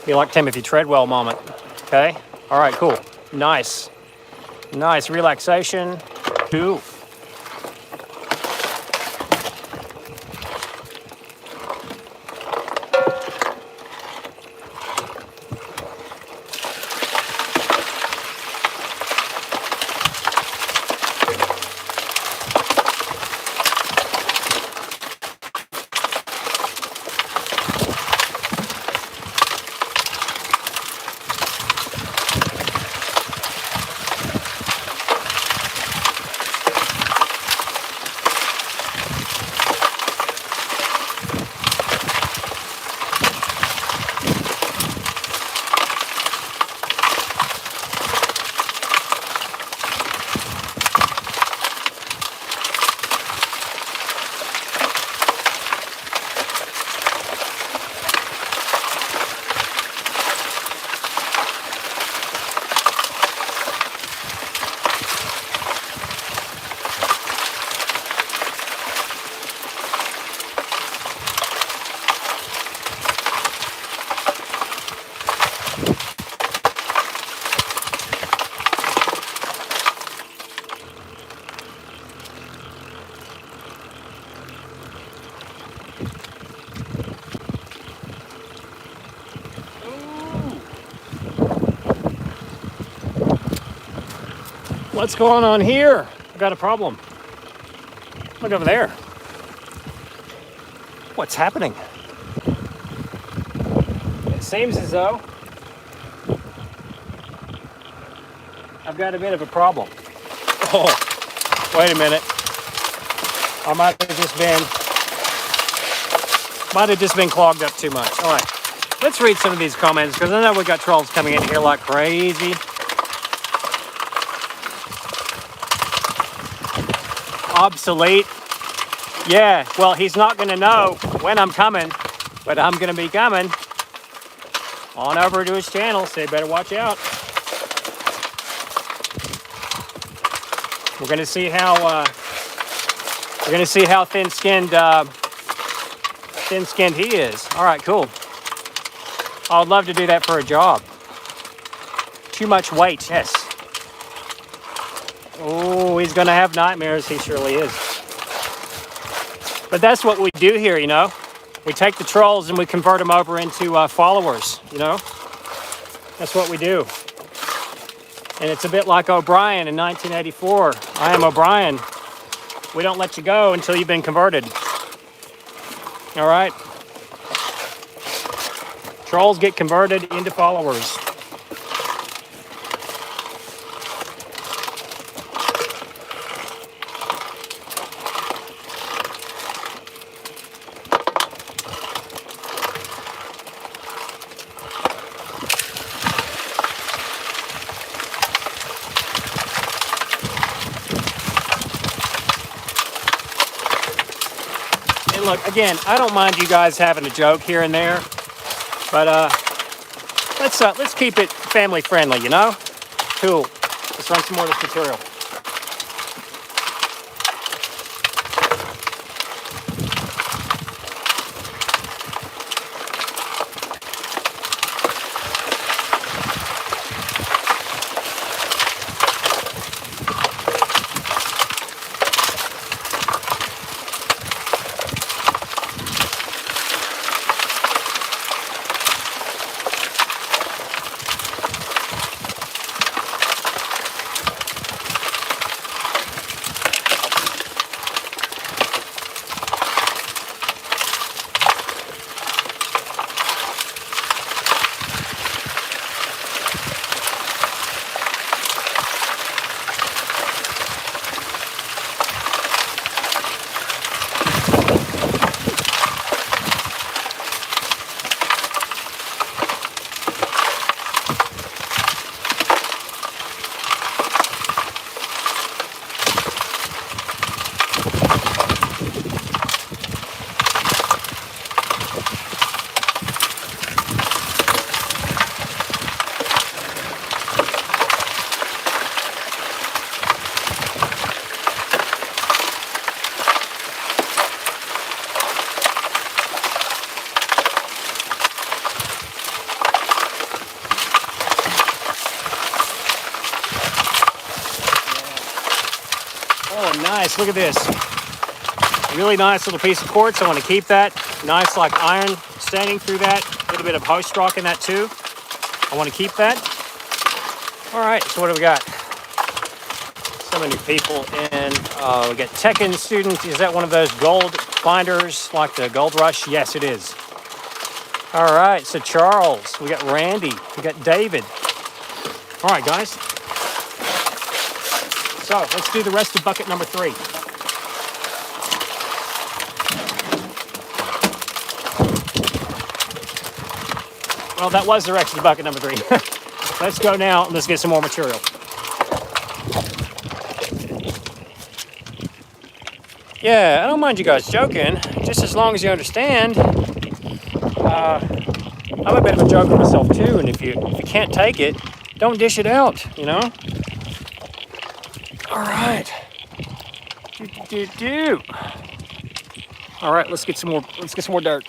Be like Timothy Treadwell moment. Okay? All right, cool. Nice. Nice relaxation. Cool. What's going on here? I got a problem. Look over there. What's happening? It seems as though I've got a bit of a problem. Oh, wait a minute. I might have just been clogged up too much. All right, let's read some of these comments because I know we got trolls coming in here like crazy. Obsolete. Yeah, well, he's not going to know when I'm coming, but I'm going to be coming on over to his channel, so you better watch out. We're going to see how thin-skinned he is. All right, cool. I would love to do that for a job. Too much weight, yes. Oh, he's going to have nightmares. He surely is. But that's what we do here, you know. We take the trolls and we convert them over into followers, you know. That's what we do. And it's a bit like O'Brien in 1984. I am O'Brien. We don't let you go until you've been converted. All right? Trolls get converted into followers. Look, again, I don't mind you guys having a joke here and there, but let's keep it family friendly, you know? Cool. Let's run some more of this material. Oh, nice. Look at this. Really nice little piece of quartz. I want to keep that. Nice like iron staining through that. A little bit of host rock in that too. I want to keep that. All right, so what do we got? So many people in. We got Tekken student. Is that one of those gold finders like the Gold Rush? Yes, it is. All right, so Charles. We got Randy. We got David. All right, guys. So let's do the rest of bucket number 3. Well, that was the rest of bucket number 3. Let's go now. Let's get some more material. Yeah, I don't mind you guys joking, just as long as you understand. I'm a bit of a joker myself too, and if you can't take it, don't dish it out, you know? All right. All right, let's get some more dirt.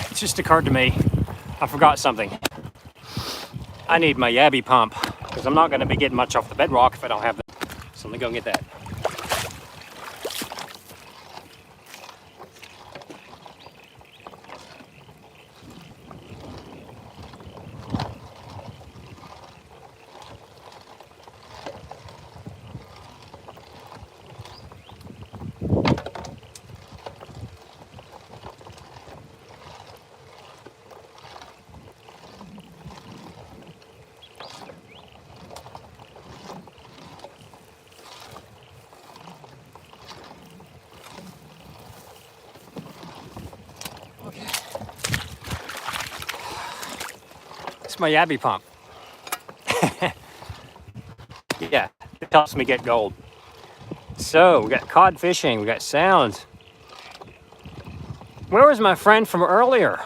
It just occurred to me, I forgot something. I need my yabby pump because I'm not going to be getting much off the bedrock if I don't have that. So let me go and get that. My yabby pump. Yeah, it helps me get gold. So we got cod fishing, we got sounds. Where was my friend from earlier?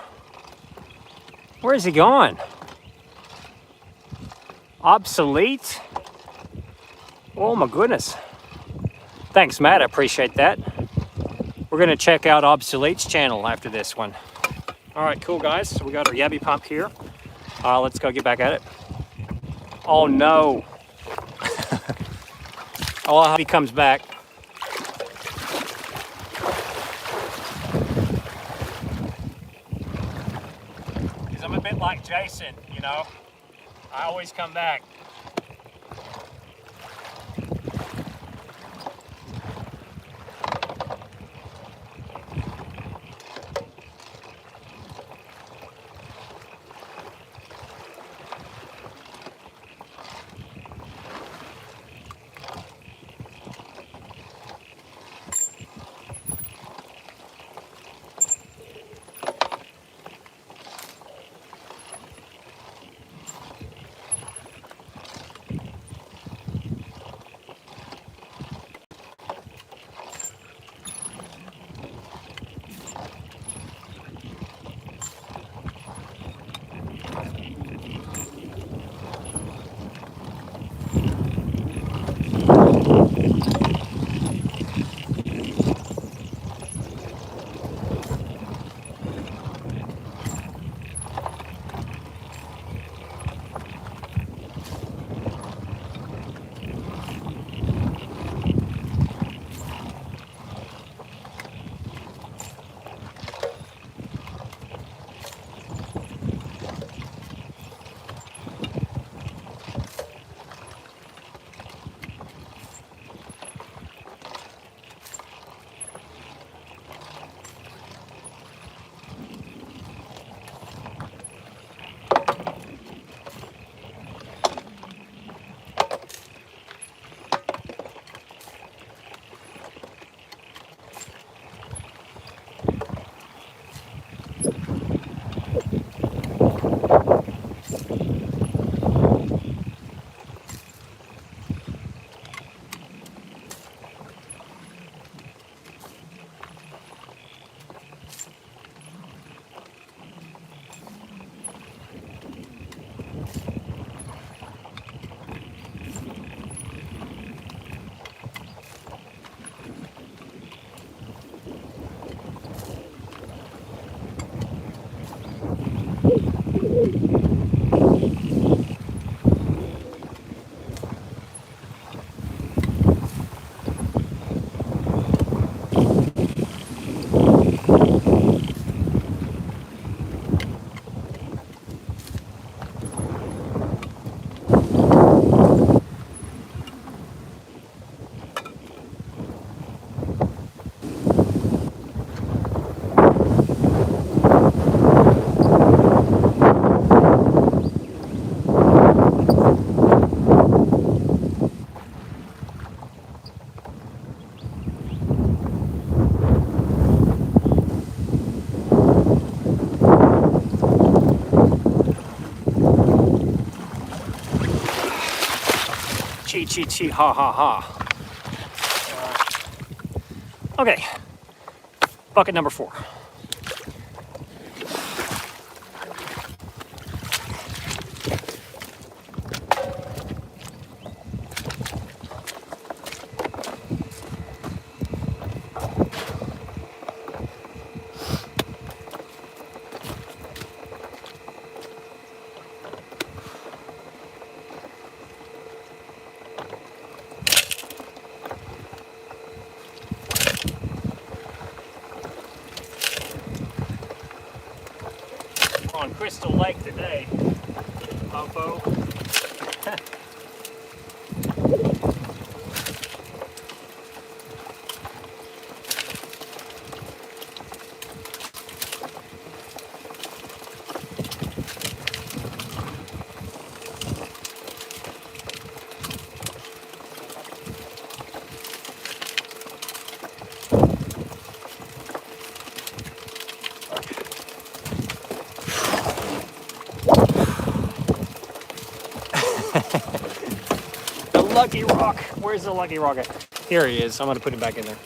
Where is he gone? Obsolete? Oh my goodness. Thanks, Matt. I appreciate that. We're going to check out Obsolete's channel after this one. All right, cool, guys. So we got our yabby pump here. Let's go get back at it. Oh, no. Oh, I hope he comes back. Because I'm a bit like Jason, you know. I always come back. Chi, chi, chi, ha, ha, ha. Okay, bucket number 4. On Crystal Lake today, mofo. The lucky rock. Where's the lucky rock at? Here he is. I'm going to put him back in there.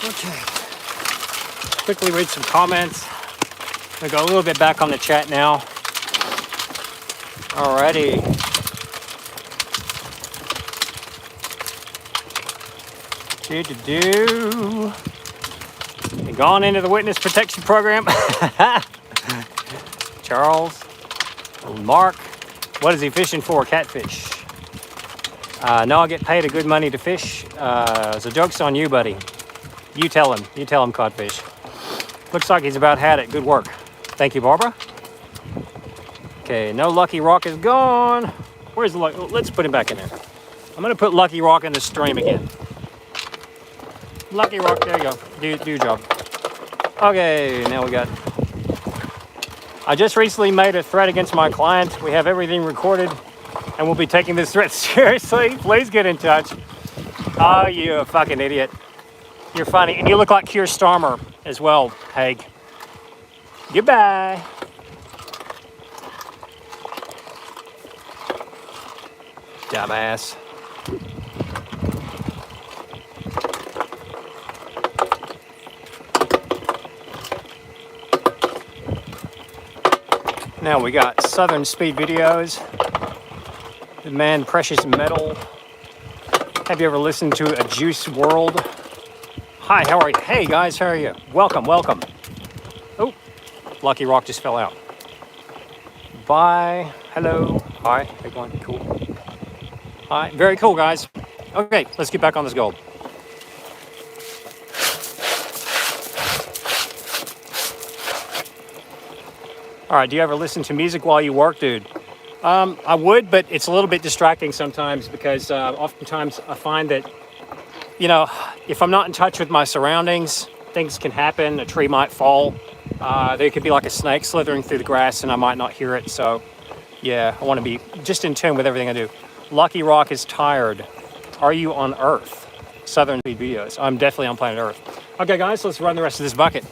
Okay. Quickly read some comments. I'll go a little bit back on the chat now. Alrighty. Gone into the witness protection program. Charles, Mark, what is he fishing for? Catfish. No, I get paid a good money to fish. So joke's on you, buddy. You tell him. You tell him, codfish. Looks like he's about had it. Good work. Thank you, Barbara. Okay, no Lucky Rock is gone. Where's the Lucky? Let's put him back in there. I'm gonna put Lucky Rock in the stream again. Lucky Rock, there you go. Do your job. Okay, now we got. I just recently made a threat against my client. We have everything recorded, and we'll be taking this threat seriously. Please get in touch. Oh, you fucking idiot. You're funny, and you look like Keir Starmer as well, Haig. Goodbye. Dumbass. Now we got Southern Speed Videos. The Man Precious Metal. Have you ever listened to A Juice World? Hi, how are you? Hey guys, how are you? Welcome, welcome. Oh, Lucky Rock just fell out. Bye. Hello. Hi. Big one. Cool. Hi. Very cool, guys. Okay, let's get back on this gold. All right, do you ever listen to music while you work, dude? I would, but it's a little bit distracting sometimes because oftentimes I find that, you know, if I'm not in touch with my surroundings, things can happen. A tree might fall. There could be like a snake slithering through the grass and I might not hear it. So, yeah, I want to be just in tune with everything I do. Lucky Rock is tired. Are you on Earth? Southern Speed Videos. I'm definitely on planet Earth. Okay, guys, let's run the rest of this bucket.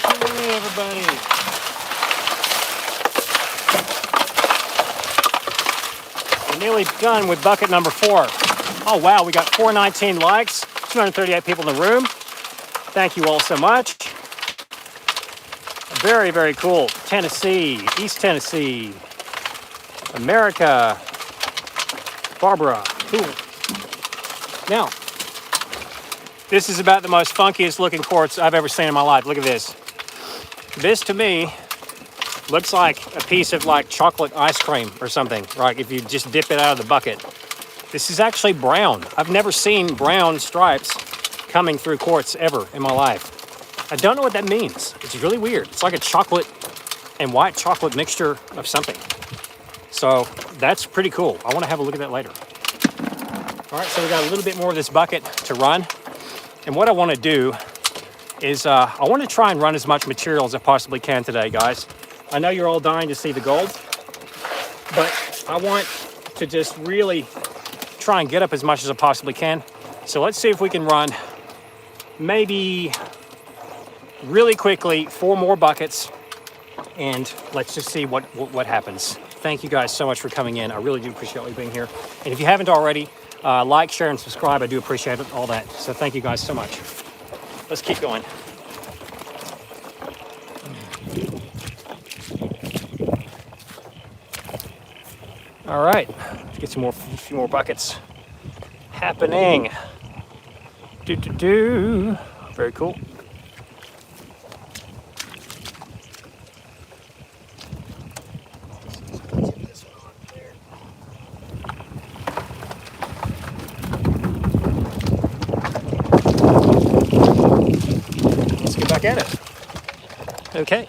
Hey, everybody. We're nearly done with bucket number 4. Oh, wow, we got 419 likes, 238 people in the room. Thank you all so much. Very, very cool. Tennessee, East Tennessee, America, Barbara, cool. Now, this is about the most funkiest looking quartz I've ever seen in my life. Look at this. This to me looks like a piece of like chocolate ice cream or something, right? If you just dip it out of the bucket. This is actually brown. I've never seen brown stripes coming through quartz ever in my life. I don't know what that means. It's really weird. It's like a chocolate and white chocolate mixture of something. So that's pretty cool. I want to have a look at that later. All right, so we got a little bit more of this bucket to run. And what I want to do is I want to try and run as much material as I possibly can today, guys. I know you're all dying to see the gold, but I want to just really try and get up as much as I possibly can. So let's see if we can run maybe really quickly 4 more buckets, and let's just see what happens. Thank you guys so much for coming in. I really do appreciate you being here. And if you haven't already, like, share, and subscribe. I do appreciate it, all that. So thank you guys so much. Let's keep going. All right, let's get a few more buckets happening. Very cool. Let's get back at it. Okay.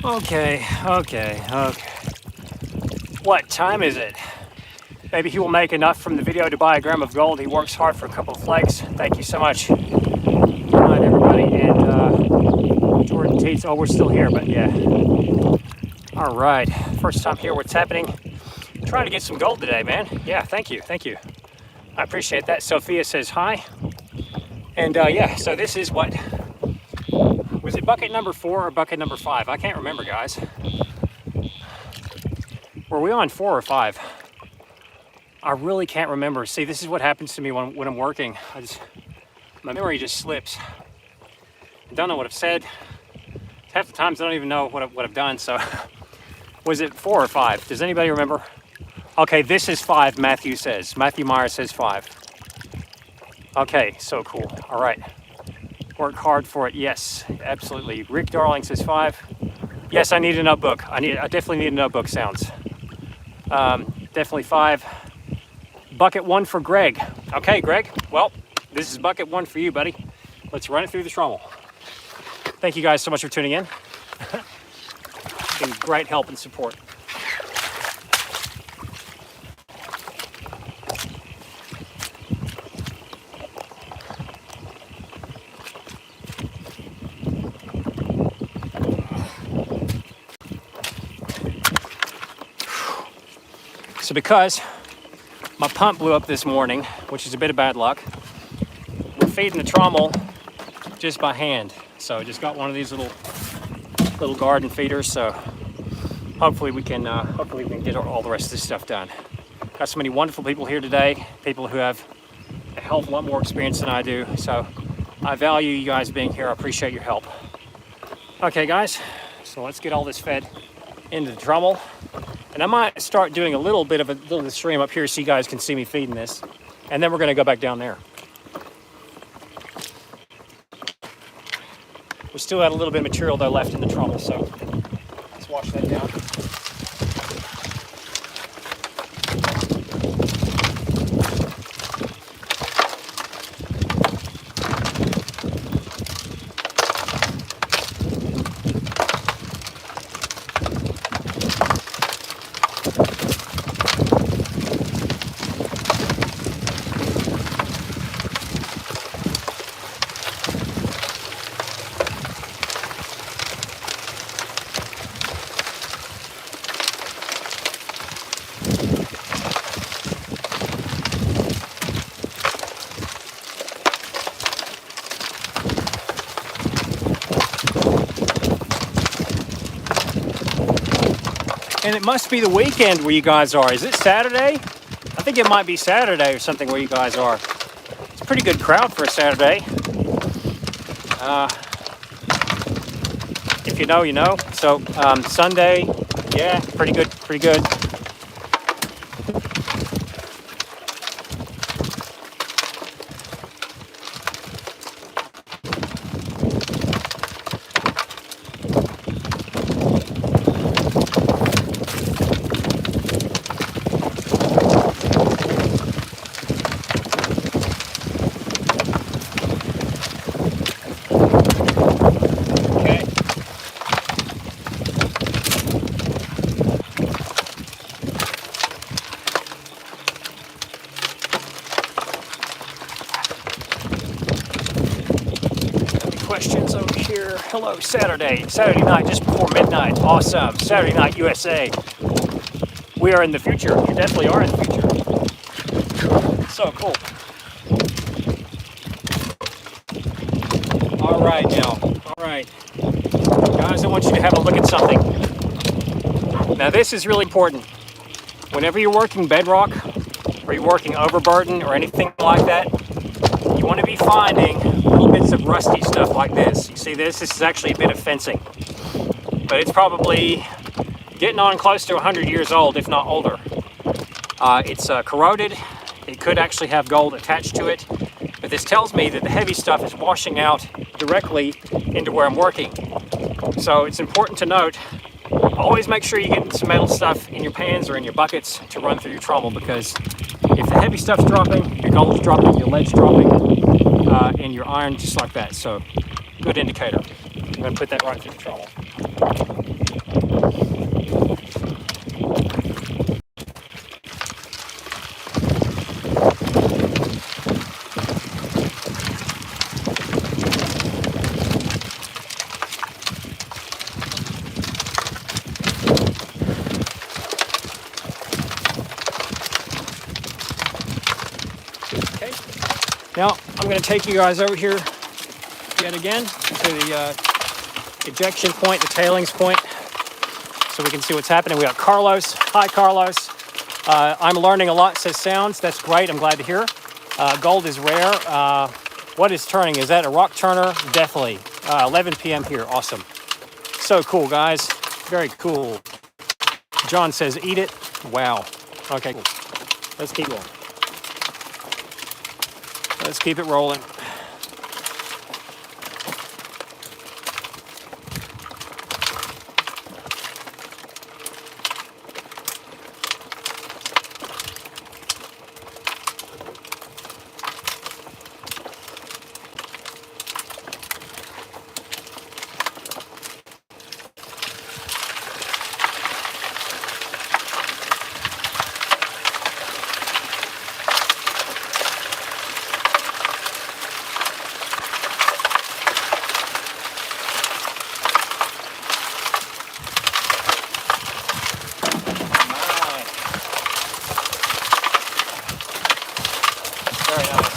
Okay. What time is it? Maybe he will make enough from the video to buy a gram of gold. He works hard for a couple of flakes. Thank you so much. Good night, everybody. And Jordan Tate's, oh, we're still here, but yeah. All right. First time here. What's happening? Trying to get some gold today, man. Yeah, thank you. I appreciate that. Sophia says hi. And yeah, so this is what, was it bucket number 4 or bucket number 5? I can't remember, guys. Were we on 4 or 5? I really can't remember. See, this is what happens to me when I'm working. My memory just slips. I don't know what I've said. Half the times I don't even know what I've done. So was it 4 or 5? Does anybody remember? Okay, this is 5, Matthew says. Matthew Meyer says 5. Okay, so cool. All right. Work hard for it. Yes, absolutely. Rick Darling says 5. Yes, I need a notebook. I definitely need a notebook, sounds. Definitely 5. Bucket 1 for Greg. Okay, Greg. Well, this is bucket 1 for you, buddy. Let's run it through the trommel. Thank you guys so much for tuning in. It's been great help and support. So because my pump blew up this morning, which is a bit of bad luck, we're feeding the trommel just by hand. So I just got one of these little garden feeders. So hopefully we can get all the rest of this stuff done. Got so many wonderful people here today, people who have a hell of a lot more experience than I do. So I value you guys being here. I appreciate your help. Okay, guys, so let's get all this fed into the trommel. And I might start doing a little bit of a stream up here so you guys can see me feeding this. And then we're gonna go back down there. We still had a little bit of material though left in the trommel, so let's wash that down. And it must be the weekend where you guys are. Is it Saturday? I think it might be Saturday or something where you guys are. It's a pretty good crowd for a Saturday. If you know, you know. So Sunday, yeah, pretty good. Questions over here. Hello, Saturday night just before midnight. Awesome. Saturday night USA. We are in the future. You definitely are in the future. So cool. All right now. All right. Guys, I want you to have a look at something. Now this is really important. Whenever you're working bedrock or you're working overburden or anything like that, you want to be finding little bits of rusty stuff like this. You see this? This is actually a bit of fencing. But it's probably getting on close to 100 years old, if not older. It's corroded. It could actually have gold attached to it. But this tells me that the heavy stuff is washing out directly into where I'm working. So it's important to note, always make sure you get some metal stuff in your pans or in your buckets to run through your trommel, because if the heavy stuff's dropping, your gold's dropping, your lead's dropping, and your iron just like that. So good indicator. I'm going to put that right through the trommel. Now, I'm going to take you guys over here yet again to the ejection point, the tailings point, so we can see what's happening. We got Carlos. Hi, Carlos. I'm learning a lot, says sounds. That's great. I'm glad to hear. Gold is rare. What is turning? Is that a rock turner? Definitely. 11 p.m. here. Awesome. So cool, guys. Very cool. John says, eat it. Wow. Okay, cool. Let's keep going. Let's keep it rolling. Very nice.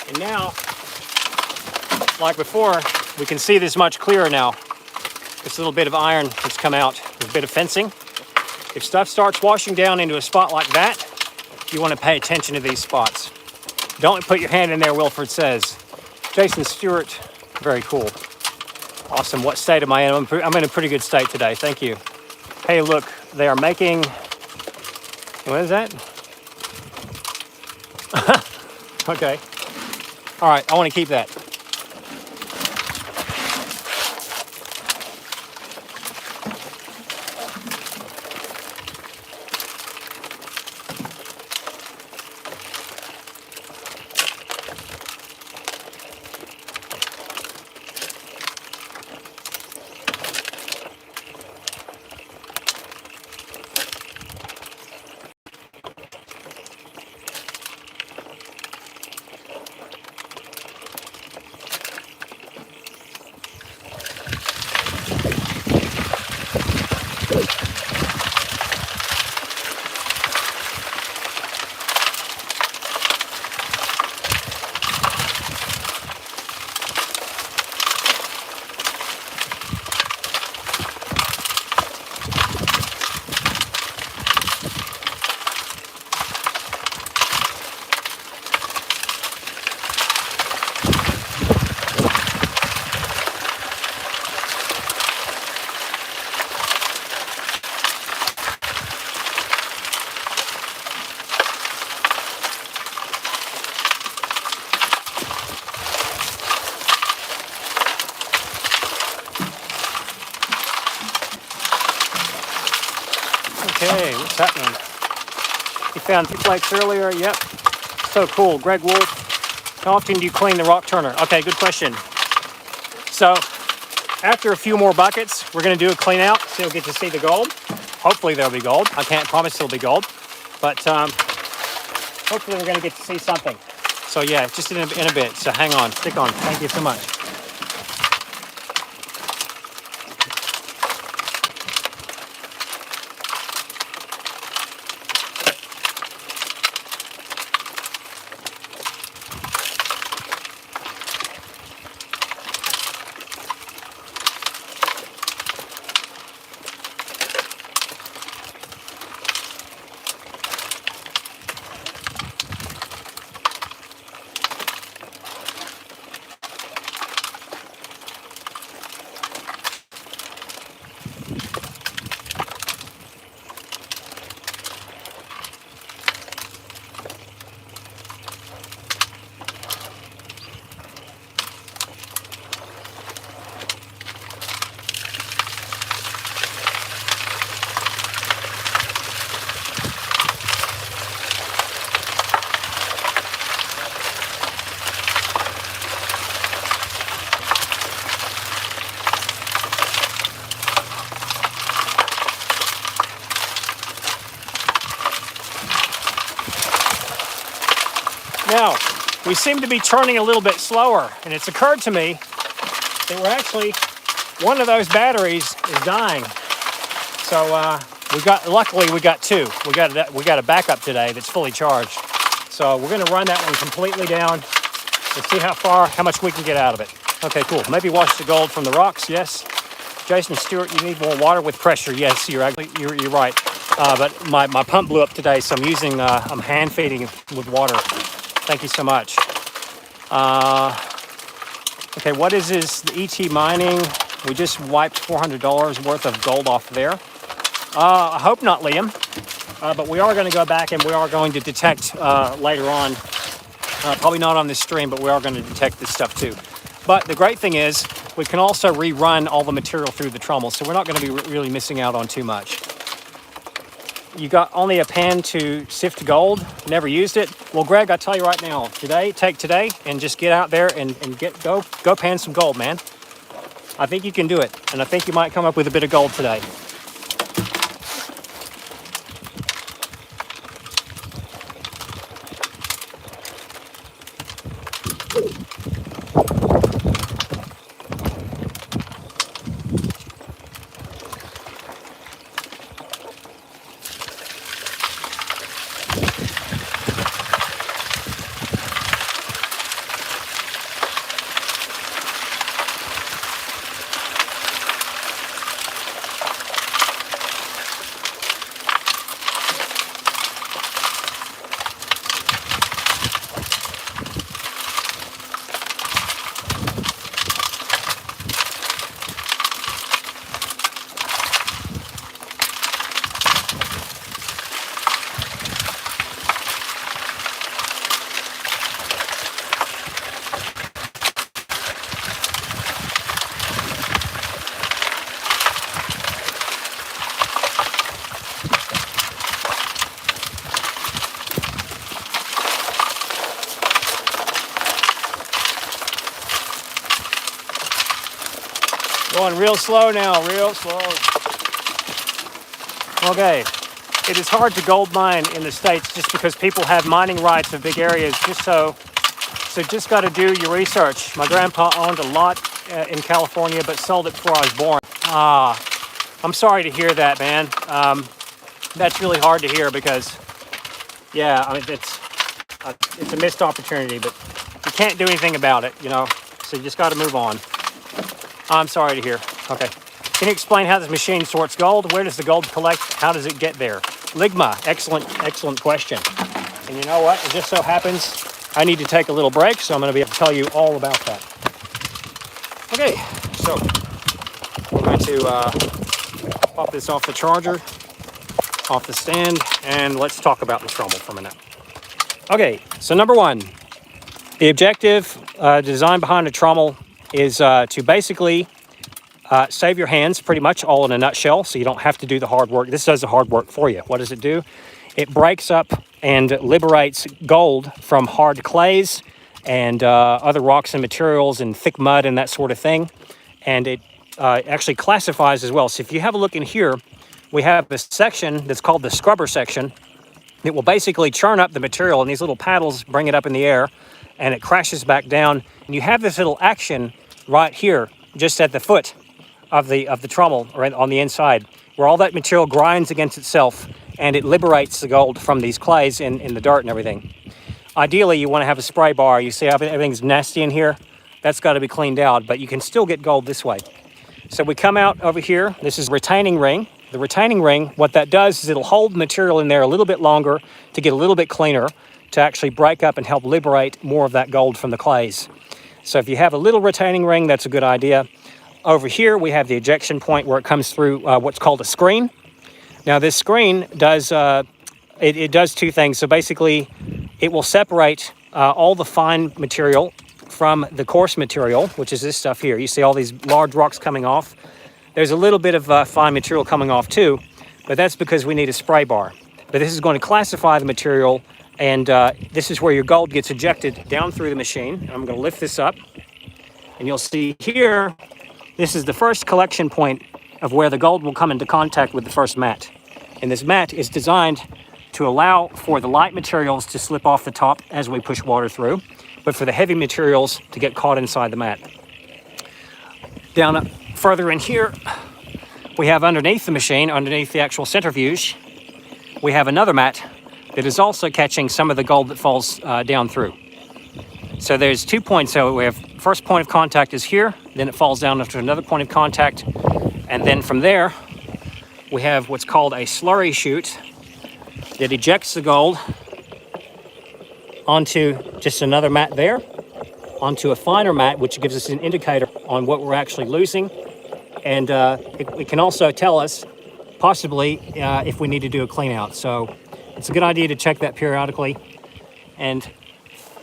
And now, like before, we can see this much clearer now. This little bit of iron that's come out, a bit of fencing. If stuff starts washing down into a spot like that, you want to pay attention to these spots. Don't put your hand in there, Wilford says. Jason Stewart, very cool. Awesome. What state am I in? I'm in a pretty good state today. Thank you. Hey, look, they are making, what is that? Okay. All right, I want to keep that. Okay, what's happening? You found 2 flakes earlier. Yep. So cool. Greg Wolf. How often do you clean the rock turner? Okay, good question. So after a few more buckets, we're going to do a clean out so you'll get to see the gold. Hopefully there'll be gold. I can't promise there'll be gold, but hopefully we're going to get to see something. So yeah, just in a bit. So hang on, stick on. Thank you so much. we seem to be turning a little bit slower. And it's occurred to me that we're actually, one of those batteries is dying. So luckily we got two. We got a backup today that's fully charged. So we're gonna run that one completely down and see how much we can get out of it. Okay, cool. Maybe wash the gold from the rocks, yes. Jason Stewart, you need more water with pressure. Yes, you're right. But my pump blew up today, so I'm hand feeding with water. Thank you so much. Okay, what is this? The ET mining. We just wiped $400 worth of gold off there. I hope not, Liam. But we are going to go back and we are going to detect later on. Probably not on this stream, but we are going to detect this stuff too. But the great thing is we can also rerun all the material through the trommel, so we're not going to be really missing out on too much. You got only a pan to sift gold, never used it. Well, Greg, I tell you right now, take today and just get out there and go pan some gold, man. I think you can do it, and I think you might come up with a bit of gold today. Going real slow now, real slow. Okay, it is hard to gold mine in the States just because people have mining rights of big areas. So just got to do your research. My grandpa owned a lot in California, but sold it before I was born. I'm sorry to hear that, man. That's really hard to hear because, yeah, I mean, it's a missed opportunity, but you can't do anything about it, you know. So you just got to move on. I'm sorry to hear. Okay. Can you explain how this machine sorts gold? Where does the gold collect? How does it get there? Ligma, excellent question. And you know what? It just so happens I need to take a little break, so I'm going to be able to tell you all about that. Okay, so we're going to pop this off the charger, off the stand, and let's talk about the Trommel for a minute. Okay, so number one, the objective design behind a Trommel is to basically save your hands pretty much all in a nutshell, so you don't have to do the hard work. This does the hard work for you. What does it do? It breaks up and liberates gold from hard clays and other rocks and materials and thick mud and that sort of thing. And it actually classifies as well. So if you have a look in here, we have a section that's called the scrubber section. It will basically churn up the material, and these little paddles bring it up in the air, and it crashes back down. And you have this little action right here, just at the foot of the trommel, or on the inside, where all that material grinds against itself, and it liberates the gold from these clays in the dirt and everything. Ideally, you want to have a spray bar. You see how everything's nasty in here? That's got to be cleaned out, but you can still get gold this way. So we come out over here. This is a retaining ring. The retaining ring, what that does is it'll hold material in there a little bit longer to get a little bit cleaner, to actually break up and help liberate more of that gold from the clays. So if you have a little retaining ring, that's a good idea. Over here, we have the ejection point where it comes through what's called a screen. Now this screen does, it does two things. So basically, it will separate all the fine material from the coarse material, which is this stuff here. You see all these large rocks coming off. There's a little bit of fine material coming off too, but that's because we need a spray bar. But this is going to classify the material, and this is where your gold gets ejected down through the machine. I'm going to lift this up, and you'll see here, this is the first collection point of where the gold will come into contact with the first mat. And this mat is designed to allow for the light materials to slip off the top as we push water through. but for the heavy materials to get caught inside the mat. Down further in here, we have underneath the machine, underneath the actual centrifuge, we have another mat that is also catching some of the gold that falls down through. So there's 2 points. So we have first point of contact is here, then it falls down to another point of contact, and then from there we have what's called a slurry chute that ejects the gold onto just another mat there, onto a finer mat, which gives us an indicator on what we're actually losing. And it can also tell us possibly if we need to do a clean out. So it's a good idea to check that periodically. And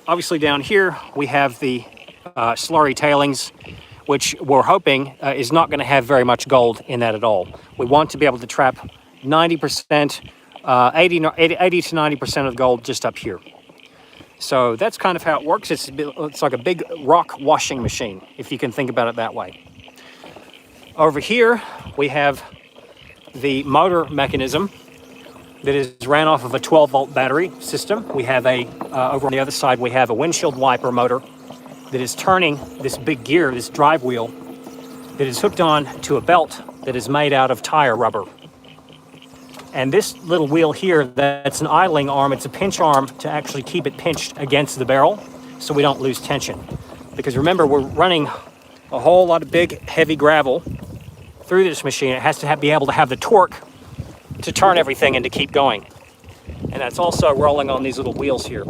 obviously down here we have the slurry tailings, which we're hoping is not going to have very much gold in that at all. We want to be able to trap 90%, 80 to 90% of gold just up here. So that's kind of how it works. It's like a big rock washing machine, if you can think about it that way. Over here, we have the motor mechanism that is ran off of a 12-volt battery system. We have over on the other side, we have a windshield wiper motor that is turning this big gear, this drive wheel, that is hooked on to a belt that is made out of tire rubber. And this little wheel here, that's an idling arm. It's a pinch arm to actually keep it pinched against the barrel so we don't lose tension. Because remember, we're running a whole lot of big, heavy gravel through this machine. It has to be able to have the torque to turn everything and to keep going. And that's also rolling on these little wheels here.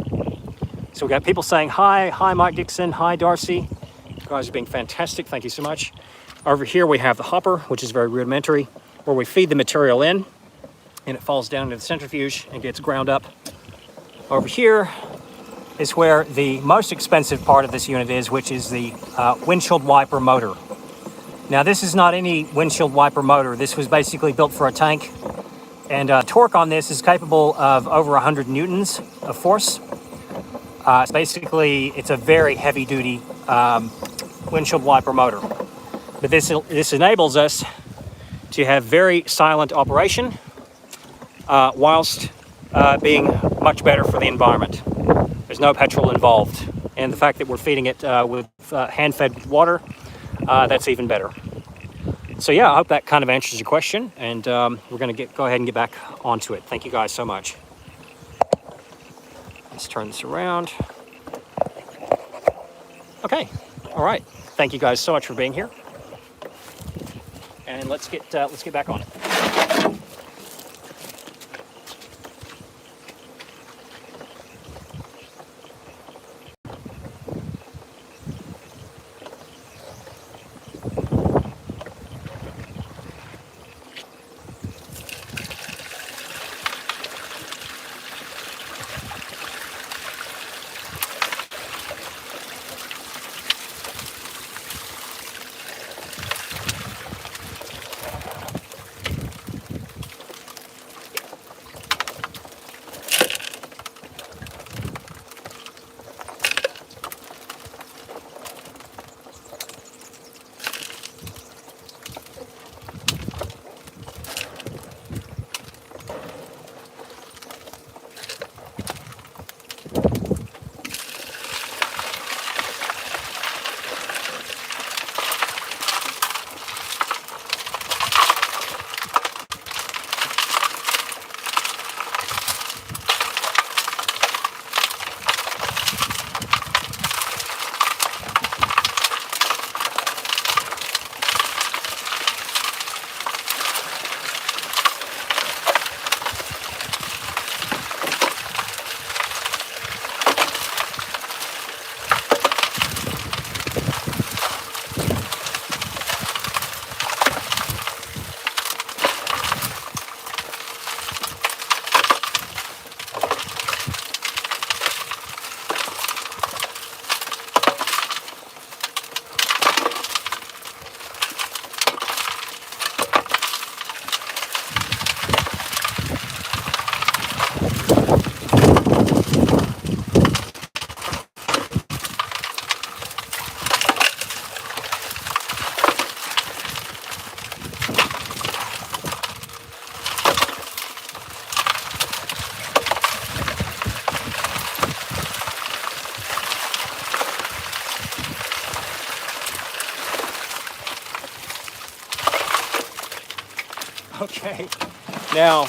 So we've got people saying, hi Mike Dixon, hi Darcy. You guys are being fantastic, thank you so much. Over here we have the hopper, which is very rudimentary, where we feed the material in, and it falls down into the centrifuge and gets ground up. Over here is where the most expensive part of this unit is, which is the windshield wiper motor. Now this is not any windshield wiper motor. This was basically built for a tank, and torque on this is capable of over 100 newtons of force. It's a very heavy duty windshield wiper motor. But this enables us to have very silent operation whilst being much better for the environment. There's no petrol involved. And the fact that we're feeding it with hand-fed water, that's even better. So yeah, I hope that kind of answers your question, and we're going to go ahead and get back onto it. Thank you guys so much. Let's turn this around. Okay, all right. Thank you guys so much for being here, and let's get back on it. Okay. Now,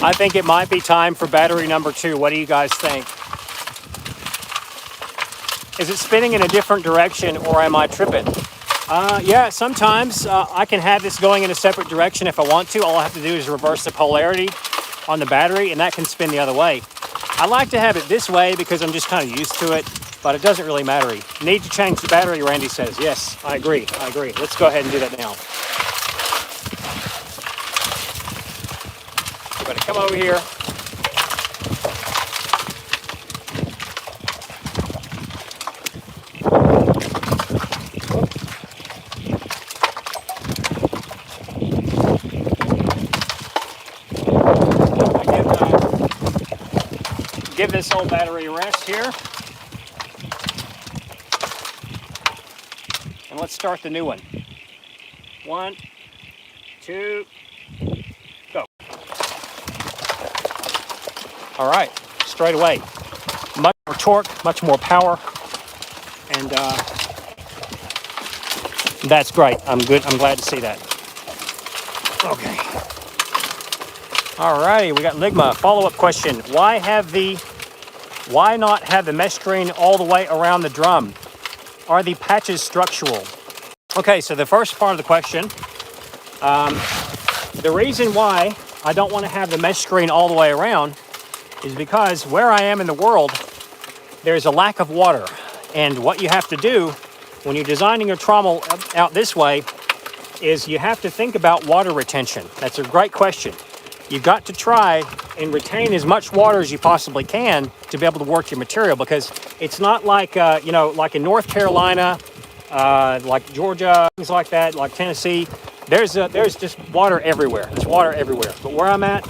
I think it might be time for battery number 2. What do you guys think? Is it spinning in a different direction, or am I tripping? Yeah, sometimes I can have this going in a separate direction if I want to. All I have to do is reverse the polarity on the battery, and that can spin the other way. I like to have it this way because I'm just kind of used to it, but it doesn't really matter. Need to change the battery, Randy says. Yes, I agree. Let's go ahead and do that now. We're going to come over here. Give this whole battery a rest here. And let's start the new one. 1, 2, go. All right, straight away. Much more torque, much more power. And that's great. I'm good. I'm glad to see that. Okay. All righty, we got Ligma. Follow-up question. Why not have the mesh screen all the way around the drum? Are the patches structural? Okay, so the first part of the question, the reason why I don't want to have the mesh screen all the way around is because where I am in the world, there's a lack of water. And what you have to do when you're designing your trommel out this way is you have to think about water retention. That's a great question. You've got to try and retain as much water as you possibly can to be able to work your material, because it's not like, like in North Carolina, like Georgia, things like that, like Tennessee, there's just water everywhere. There's water everywhere. But where I'm at,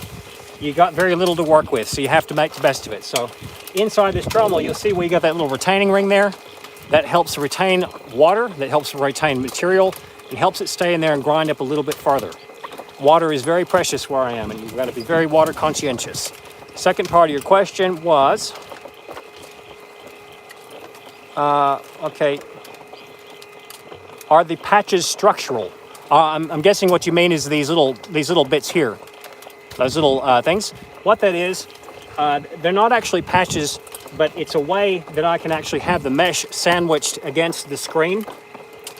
you got very little to work with, so you have to make the best of it. So inside this trommel, you'll see we got that little retaining ring there. That helps retain water, that helps retain material, and helps it stay in there and grind up a little bit farther. Water is very precious where I am, and you've got to be very water conscientious. Second part of your question was, okay, are the patches structural? I'm guessing what you mean is these little bits here, those little things. What that is, they're not actually patches, but it's a way that I can actually have the mesh sandwiched against the screen.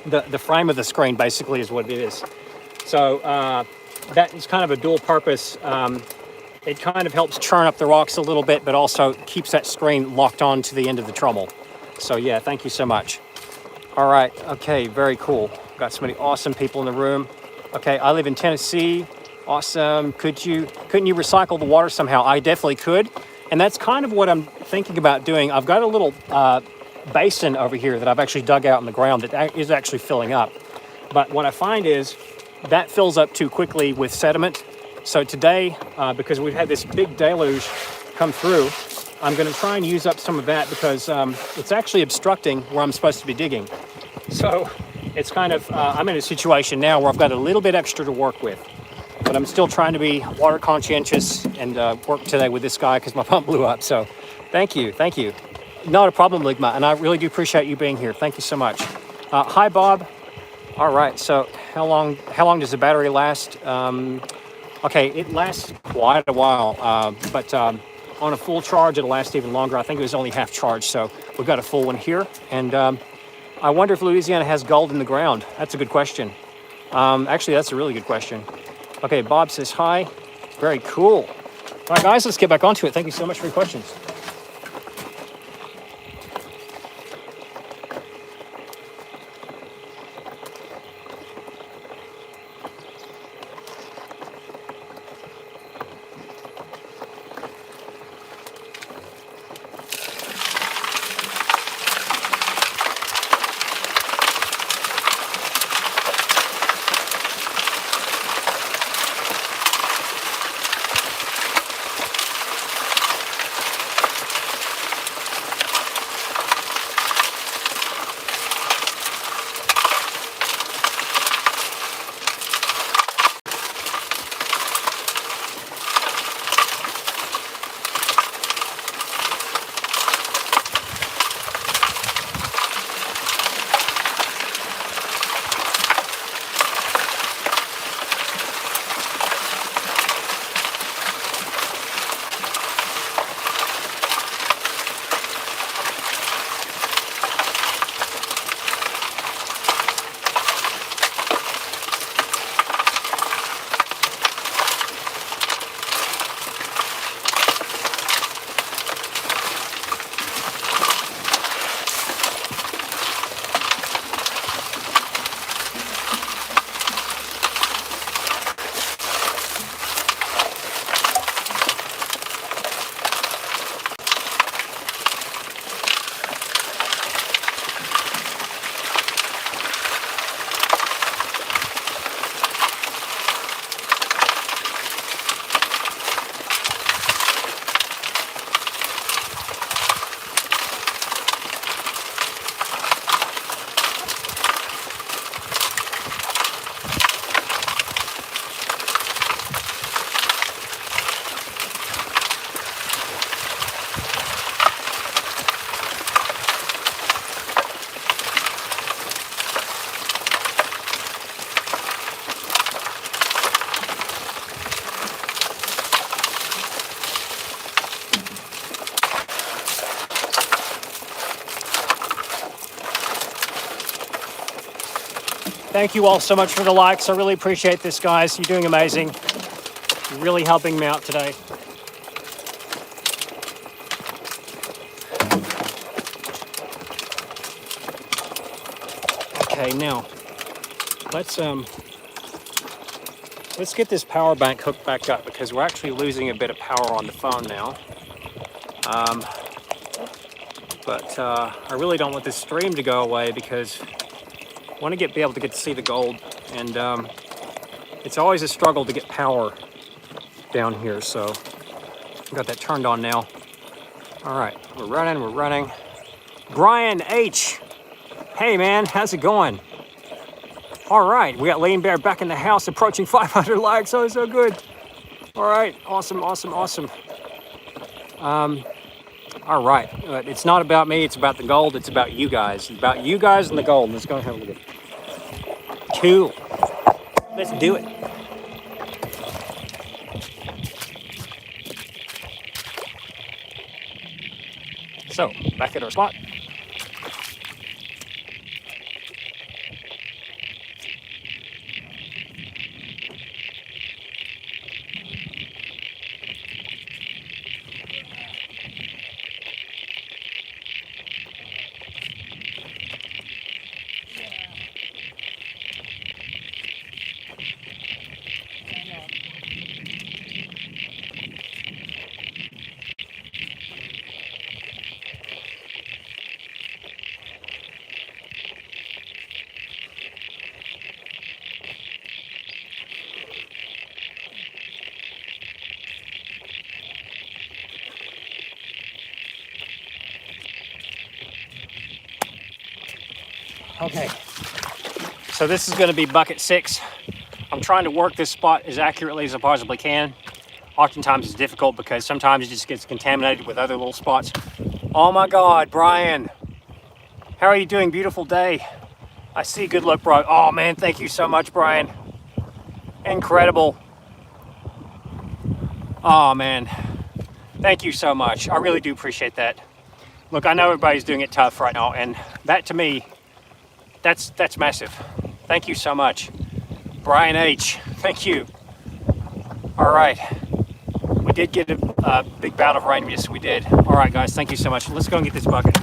The frame of the screen basically is what it is. So that is kind of a dual purpose. It kind of helps churn up the rocks a little bit, but also keeps that screen locked on to the end of the trommel. So yeah, thank you so much. All right, okay, very cool. Got so many awesome people in the room. Okay, I live in Tennessee. Awesome. Couldn't you recycle the water somehow? I definitely could. And that's kind of what I'm thinking about doing. I've got a little basin over here that I've actually dug out in the ground that is actually filling up. But what I find is that fills up too quickly with sediment. So today, because we've had this big deluge come through, I'm going to try and use up some of that because it's actually obstructing where I'm supposed to be digging. So it's kind of, I'm in a situation now where I've got a little bit extra to work with. But I'm still trying to be water conscientious and work today with this guy because my pump blew up. So thank you. Not a problem, Ligma, and I really do appreciate you being here. Thank you so much. Hi, Bob. All right, so how long does the battery last? Okay, it lasts quite a while, but on a full charge, it'll last even longer. I think it was only half charged, so we've got a full one here. And I wonder if Louisiana has gold in the ground. That's a good question. Actually, that's a really good question. Okay, Bob says hi. Very cool. All right, guys, let's get back onto it. Thank you so much for your questions. Thank you all so much for the likes. I really appreciate this, guys. You're doing amazing. You're really helping me out today. Okay, now let's get this power bank hooked back up because we're actually losing a bit of power on the phone now. But I really don't want this stream to go away because I want to be able to get to see the gold, and it's always a struggle to get power down here. So I've got that turned on now. All right, we're running. Brian H. Hey man, how's it going? All right, we got Lean Bear back in the house, approaching 500 likes. Oh, so good. All right, awesome. All right, it's not about me, it's about the gold, it's about you guys. It's about you guys and the gold. Let's go ahead and look at it. Cool. Let's do it. So, back at our spot. Okay, so this is going to be bucket 6. I'm trying to work this spot as accurately as I possibly can. Oftentimes it's difficult because sometimes it just gets contaminated with other little spots. Oh my God, Brian, how are you doing? Beautiful day. I see. Good luck, bro. Oh man, thank you so much, Brian. Incredible. Oh man, thank you so much. I really do appreciate that. Look, I know everybody's doing it tough right now, and that to me, that's massive. Thank you so much. Brian H, thank you. All right, we did get a big bout of rain. Yes, we did. All right, guys, thank you so much. Let's go and get this bucket.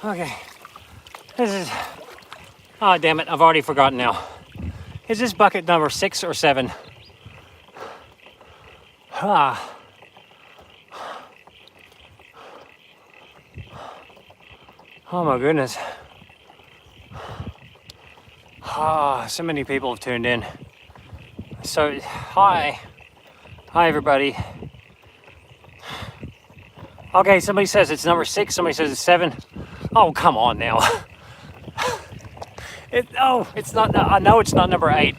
Okay. This is... Oh, damn it. I've already forgotten now. Is this bucket number 6 or 7? Ah. Oh my goodness. Ah, so many people have tuned in. So, hi. Hi, everybody. Okay, somebody says it's number 6, somebody says it's 7. Oh, come on now. It's not, I know it's not number 8.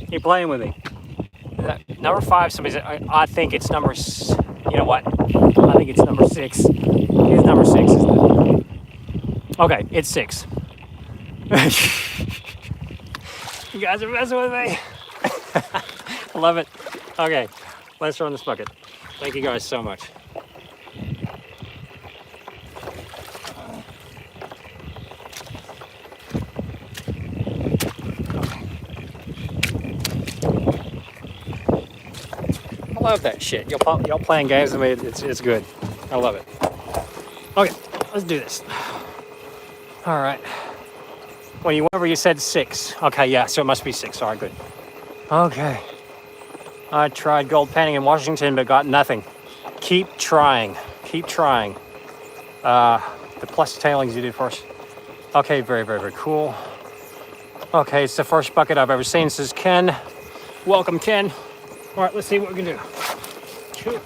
You're playing with me. Number 5, somebody said, I think it's number, you know what? I think it's number 6. It's number 6, isn't it? Okay, it's 6. You guys are messing with me. I love it. Okay, let's throw in this bucket. Thank you guys so much. I love that shit. Y'all playing games with me, it's good. I love it. Okay, let's do this. All right. Whenever you said 6. Okay, yeah, so it must be 6. All right, good. Okay. I tried gold panning in Washington, but got nothing. Keep trying. Keep trying. The plus tailings you did first. Okay, very, very, very cool. Okay, it's the first bucket I've ever seen. This is Ken. Welcome, Ken. All right, let's see what we can do. Cool.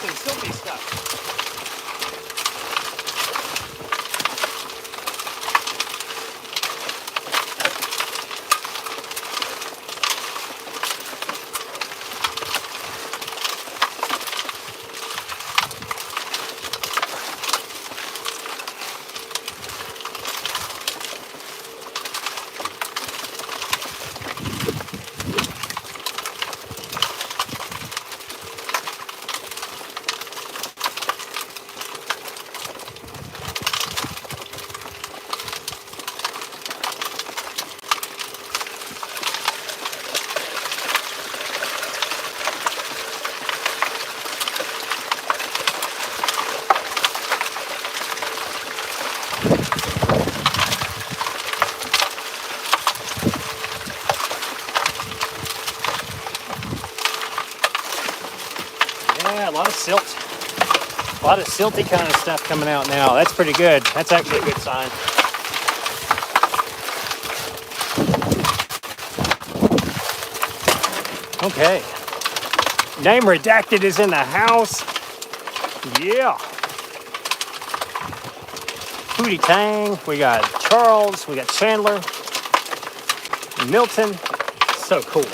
Silky stuff. Yeah, a lot of silt. A lot of silty kind of stuff coming out now. That's pretty good. That's actually a good sign. Okay. Name Redacted is in the house. Yeah. Hootie Tang. We got Charles. We got Chandler. Milton. So cool.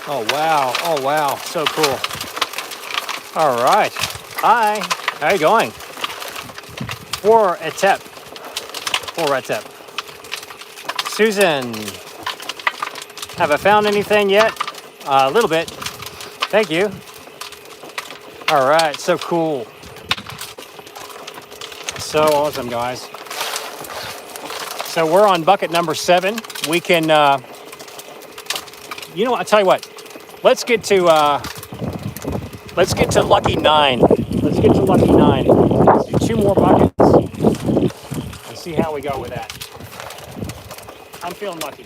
Oh, wow. Oh, wow. So cool. All right. Hi. How you going? For a tip. For a tip. Susan, have I found anything yet? A little bit. Thank you. All right. So cool. So awesome, guys. So we're on bucket number 7. We can, you know, I tell you what. Let's get to lucky 9. Let's get to lucky 9. Let's do 2 more buckets and see how we go with that. I'm feeling lucky.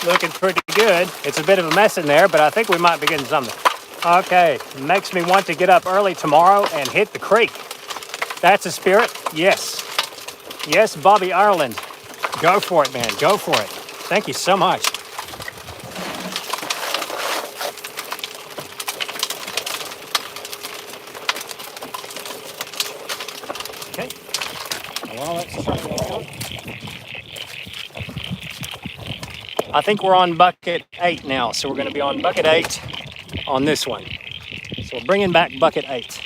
Looking pretty good. It's a bit of a mess in there, but I think we might be getting something. Okay, makes me want to get up early tomorrow and hit the creek. That's a spirit. Yes. Yes, Bobby Ireland. Go for it, man. Go for it. Thank you so much. Okay. Well, let's check it out. I think we're on bucket 8 now, so we're going to be on bucket 8 on this one. So we're bringing back bucket 8.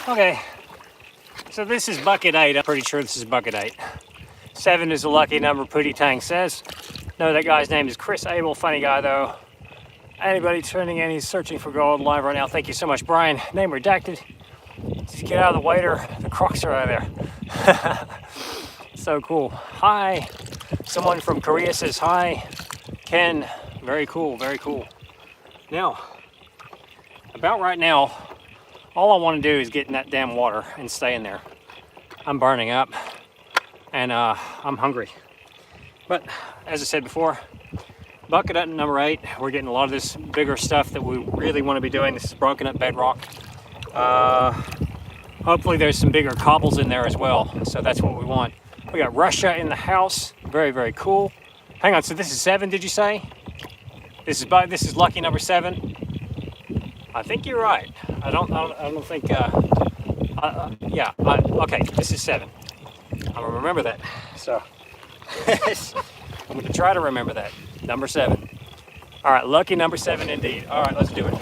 Okay, so this is bucket 8. I'm pretty sure this is bucket 8. 7 is a lucky number, Pootie Tang says. No, that guy's name is Chris Abel. Funny guy, though. Anybody tuning in, he's searching for gold live right now. Thank you so much, Brian. Name redacted. Just get out of the waiter. The crocs are out of there. So cool. Hi. Someone from Korea says hi. Ken. Very cool, very cool. Now, about right now, all I want to do is get in that damn water and stay in there. I'm burning up and I'm hungry. But as I said before, bucket up number 8, we're getting a lot of this bigger stuff that we really want to be doing. This is broken up bedrock. Hopefully there's some bigger cobbles in there as well. So that's what we want. We got Russia in the house. Very, very cool. Hang on, so this is 7, did you say? This is lucky number 7. I think you're right. I don't think, okay, this is 7. I'm gonna remember that. So, I'm gonna try to remember that. Number 7. All right, lucky number 7 indeed. All right, let's do it.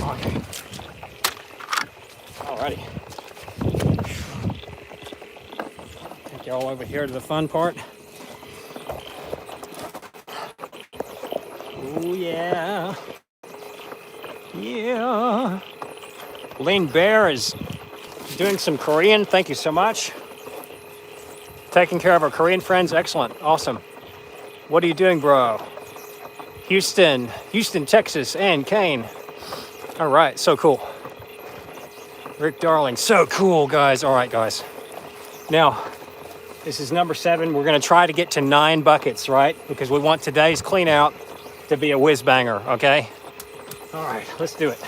Okay. Alrighty. Take you all over here to the fun part. Oh yeah. Yeah. Lean Bear is doing some Korean. Thank you so much. Taking care of our Korean friends. Excellent. Awesome. What are you doing, bro? Houston, Texas, and Kane. All right, so cool. Rick Darling, so cool, guys. All right, guys. Now, this is number 7. We're gonna try to get to 9 buckets, right? Because we want today's clean out to be a whiz banger, okay? All right, let's do it.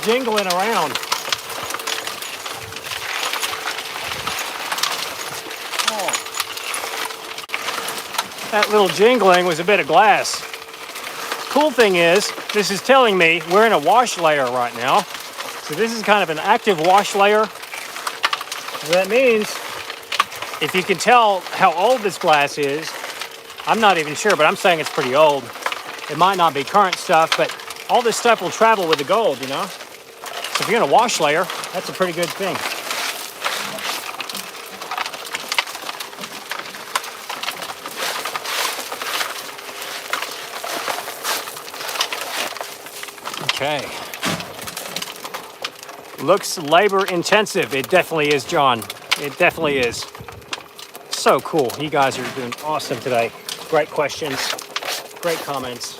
jingling around. Oh. That little jingling was a bit of glass. Cool thing is, this is telling me we're in a wash layer right now. So this is kind of an active wash layer. So that means, if you can tell how old this glass is, I'm not even sure, but I'm saying it's pretty old. It might not be current stuff, but all this stuff will travel with the gold, you know? So if you're in a wash layer, that's a pretty good thing. Okay. Looks labor intensive. It definitely is, John. It definitely is. So cool. You guys are doing awesome today. Great questions. Great comments.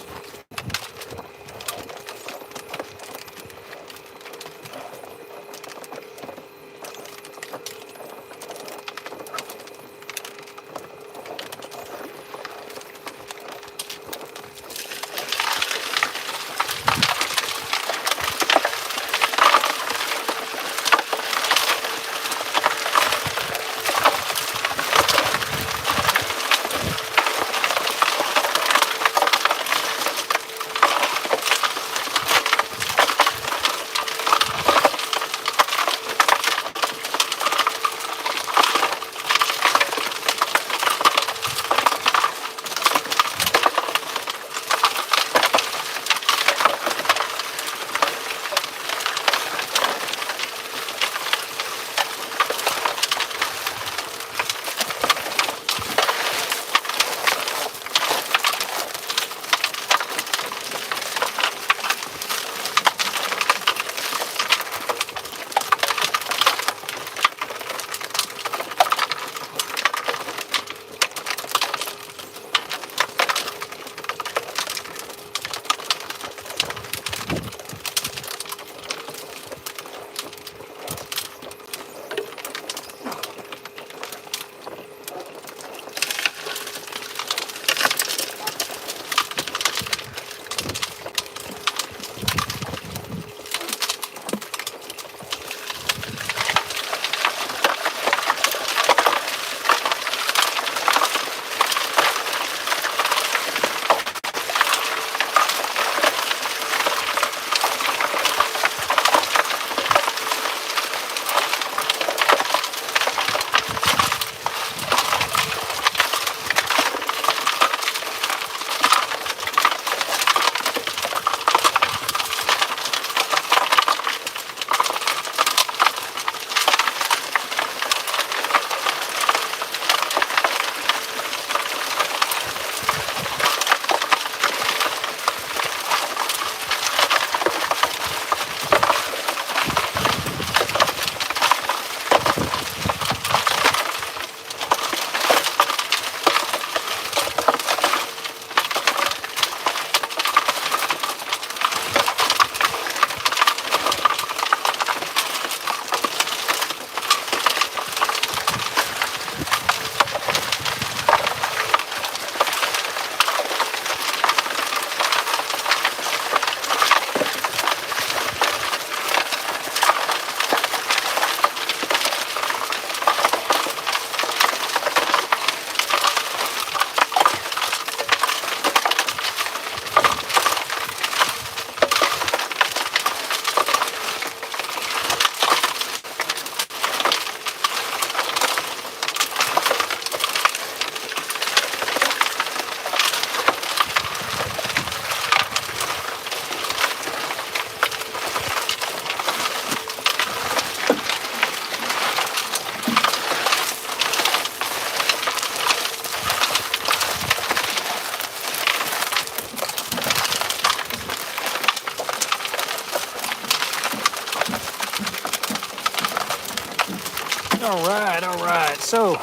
All right. So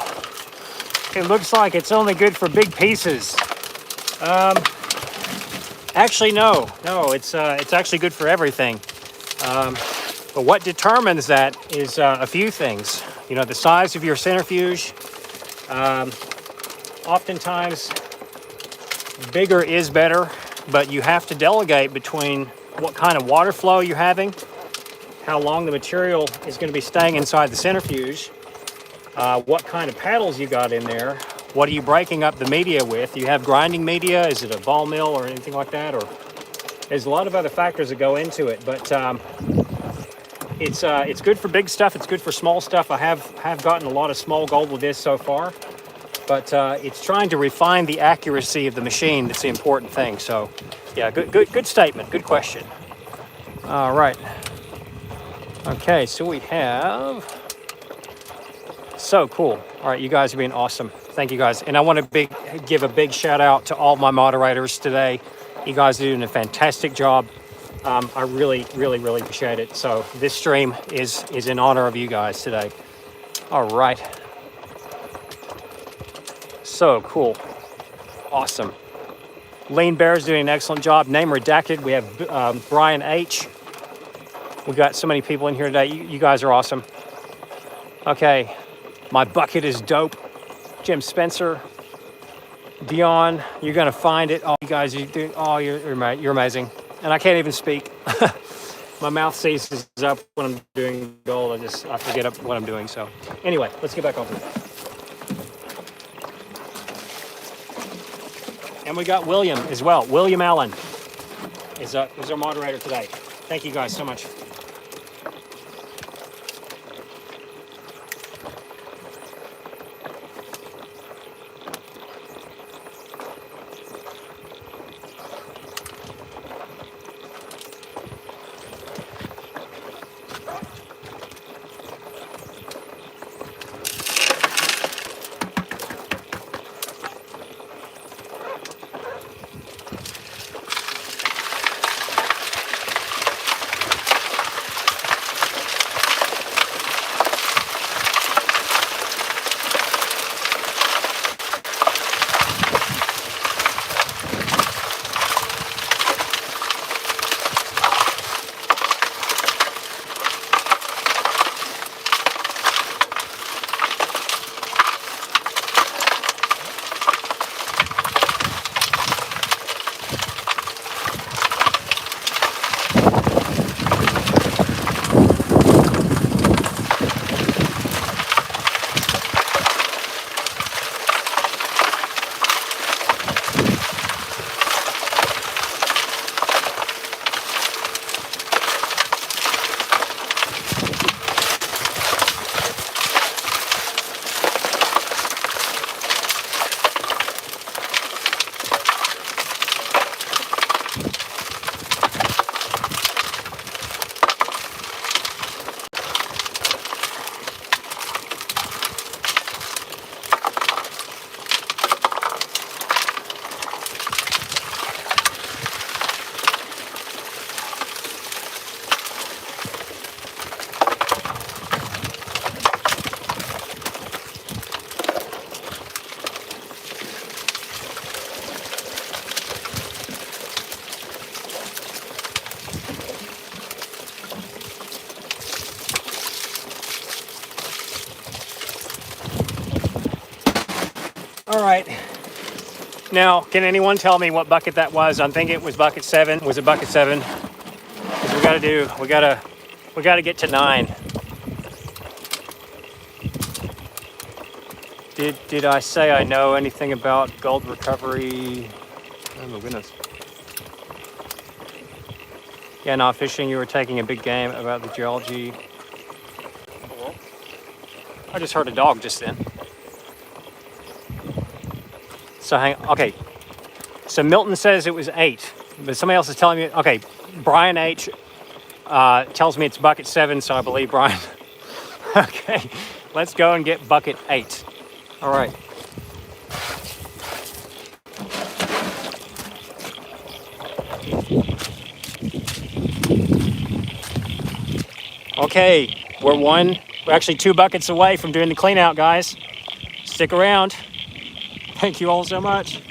it looks like it's only good for big pieces. Actually, no. It's actually good for everything. But what determines that is a few things. You know, the size of your centrifuge. Oftentimes, bigger is better, but you have to delegate between what kind of water flow you're having how long the material is going to be staying inside the centrifuge, what kind of paddles you got in there, what are you breaking up the media with? Do you have grinding media? Is it a ball mill or anything like that? Or there's a lot of other factors that go into it, but it's good for big stuff. It's good for small stuff. I have gotten a lot of small gold with this so far, but it's trying to refine the accuracy of the machine. That's the important thing. So, yeah, good statement. Good question. All right. Okay, so we have. So cool. All right, you guys are being awesome. Thank you guys. And I want to give a big shout out to all my moderators today. You guys are doing a fantastic job. I really appreciate it. So this stream is in honor of you guys today. All right. So cool. Awesome. Lean Bear's doing an excellent job. Name redacted. We have Brian H. We got so many people in here today. You guys are awesome. Okay. My bucket is dope. Jim Spencer. Dion, you're gonna find it. Oh, you guys, you're amazing. And I can't even speak. My mouth seizes up when I'm doing gold. I forget what I'm doing. So anyway, let's get back on to it. And we got William as well. William Allen is our moderator today. Thank you guys so much. All right. Now, can anyone tell me what bucket that was? I'm thinking it was bucket 7. Was it bucket 7? Because we gotta get to 9. Did I say I know anything about gold recovery? Oh my goodness. Yeah, no, fishing, you were taking a big game about the geology. I just heard a dog just then. So okay. So Milton says it was 8, but somebody else is telling me, okay, Brian H tells me it's bucket 7, so I believe Brian. Okay, let's go and get bucket 8. All right. Okay, we're actually 2 buckets away from doing the clean out, guys. Stick around. Thank you all so much.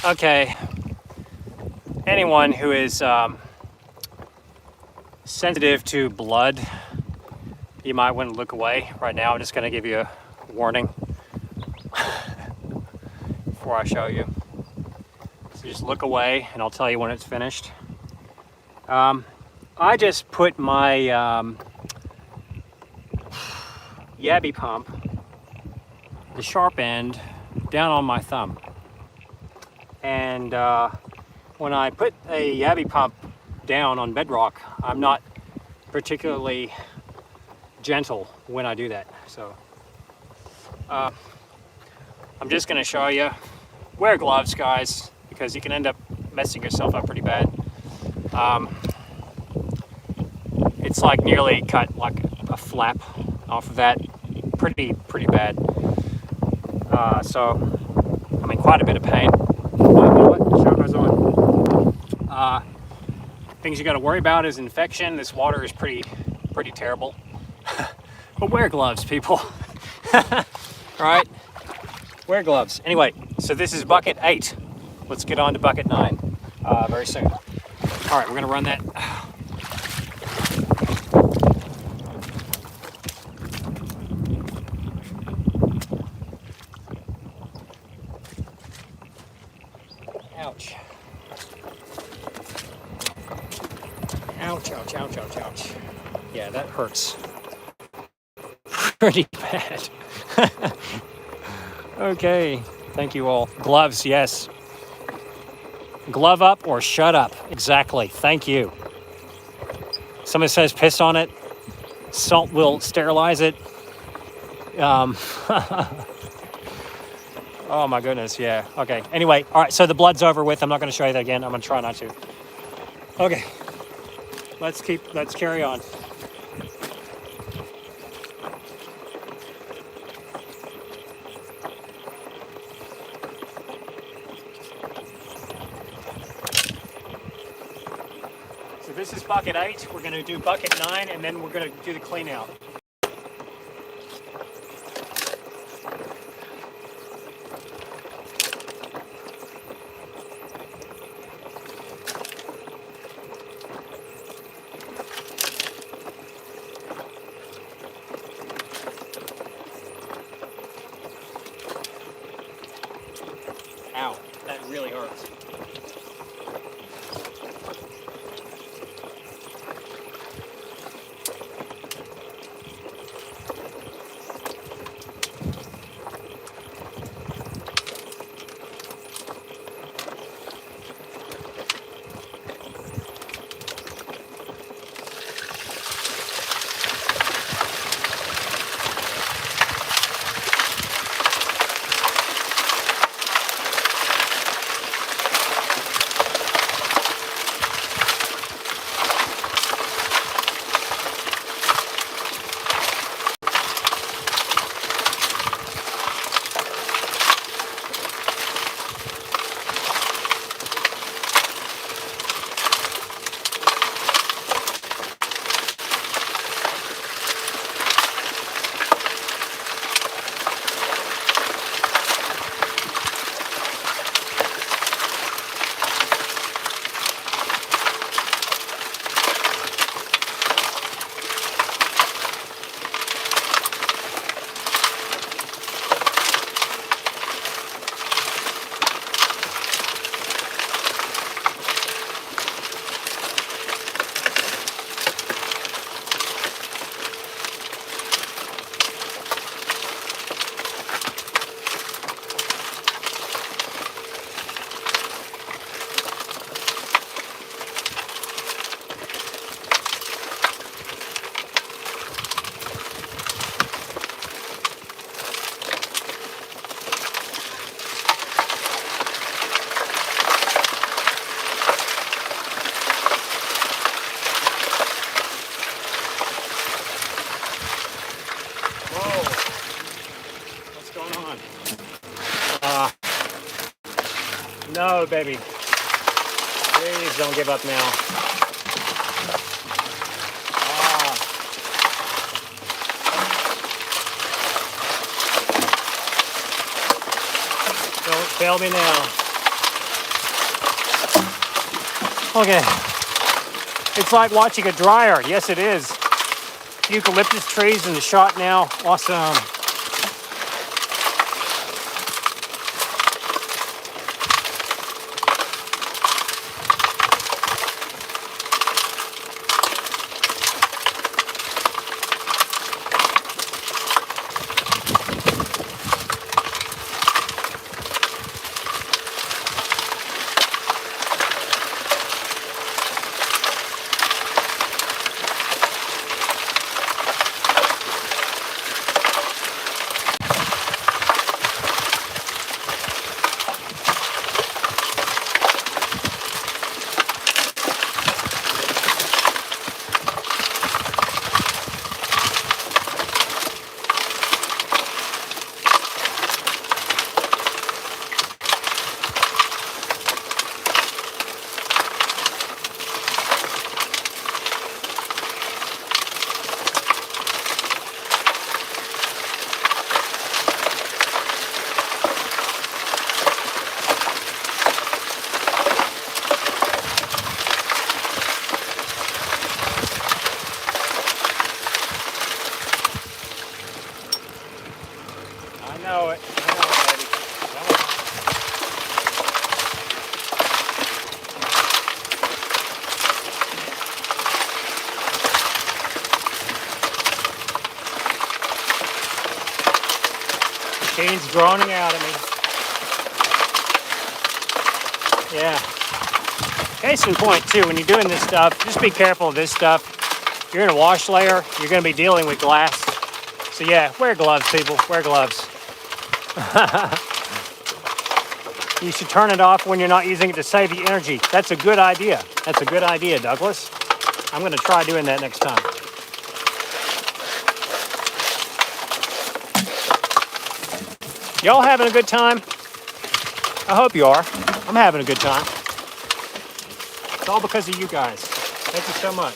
Okay, anyone who is sensitive to blood, you might want to look away. Right now, I'm just going to give you a warning before I show you. So just look away and I'll tell you when it's finished. I just put my yabby pump, the sharp end, down on my thumb. And when I put a yabby pump down on bedrock, I'm not particularly gentle when I do that. So I'm just going to show you. Wear gloves, guys, because you can end up messing yourself up pretty bad. It's like nearly cut like a flap off of that, pretty bad. So I'm in quite a bit of pain. But you know what? The show goes on. Things you got to worry about is infection. This water is pretty terrible. But wear gloves, people. Right? Wear gloves. Anyway, so this is bucket 8. Let's get on to bucket 9 very soon. All right, we're gonna run that. Ouch. Ouch, ouch, ouch, ouch, ouch. Yeah, that hurts pretty bad. Okay, thank you all. Gloves, yes. Glove up or shut up. Exactly. Thank you. Somebody says piss on it. Salt will sterilize it. Um, oh my goodness, yeah. Okay. Anyway, all right. So the blood's over with. I'm not going to show you that again. I'm going to try not to. Okay. Let's carry on. So this is bucket 8. We're going to do bucket 9, and then we're going to do the clean out. Ow, that really hurts. No, baby. Please don't give up now. Don't fail me now. Okay. It's like watching a dryer. Yes, it is. Eucalyptus trees in the shot now. Awesome. Shane's groaning out at me. Yeah. Case in point, too, when you're doing this stuff, just be careful of this stuff. You're in a wash layer, you're going to be dealing with glass. So yeah, wear gloves, people. Wear gloves. You should turn it off when you're not using it to save the energy. That's a good idea. That's a good idea, Douglas. I'm going to try doing that next time. Y'all having a good time? I hope you are. I'm having a good time. It's all because of you guys. Thank you so much.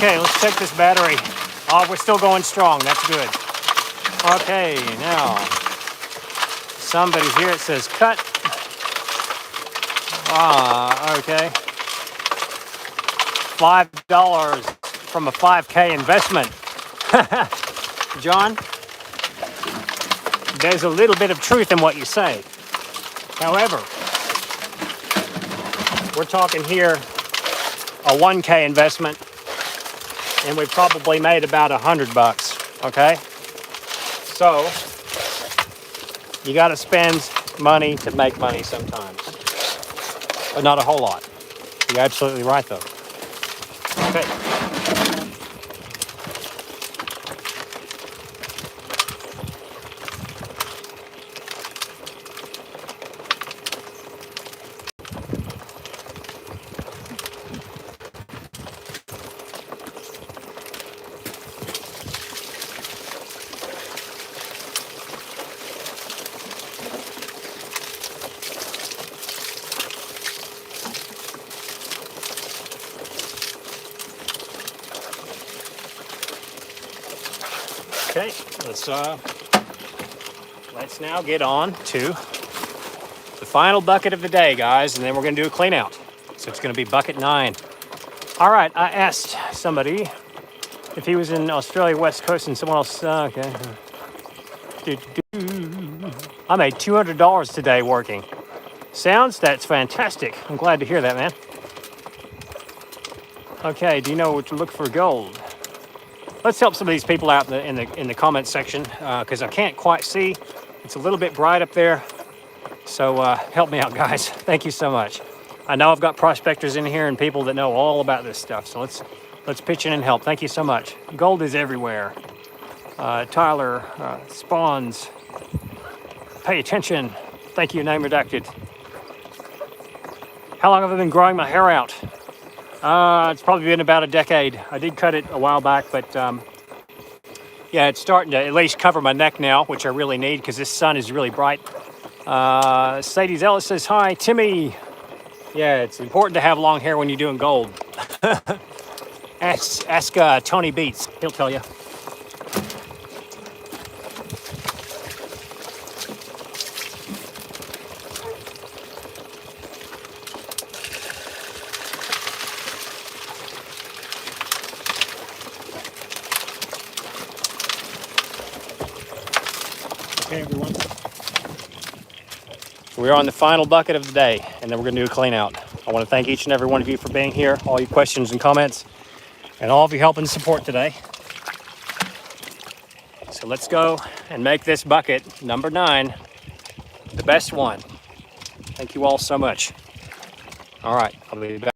Okay, let's check this battery. Oh, we're still going strong. That's good. Okay, now somebody's here. It says cut. Okay. $5 from a 5K investment. John, there's a little bit of truth in what you say. However, we're talking here a 1K investment, and we probably made about $100, okay? So, you gotta spend money to make money sometimes. But not a whole lot. You're absolutely right, though. Okay. Okay, let's now get on to the final bucket of the day, guys, and then we're going to do a clean out. So it's going to be bucket 9. All right, I asked somebody if he was in Australia West Coast and someone else. Okay. I made $200 today working. That's fantastic. I'm glad to hear that, man. Okay, do you know what to look for gold? Let's help some of these people out in the comments section because I can't quite see. It's a little bit bright up there. So help me out, guys. Thank you so much. I know I've got prospectors in here and people that know all about this stuff. So let's pitch in and help. Thank you so much. Gold is everywhere. Tyler, Spawns, pay attention. Thank you, name redacted. How long have I been growing my hair out? It's probably been about a decade. I did cut it a while back, but yeah, it's starting to at least cover my neck now, which I really need because this sun is really bright. Sadie Ellis says, hi, Timmy. Yeah, it's important to have long hair when you're doing gold. Ask Tony Beats. He'll tell you. Okay, everyone. We're on the final bucket of the day, and then we're going to do a clean out. I want to thank each and every one of you for being here, all your questions and comments, and all of your help and support today. So let's go and make this bucket number 9 the best one. Thank you all so much. All right, I'll be back.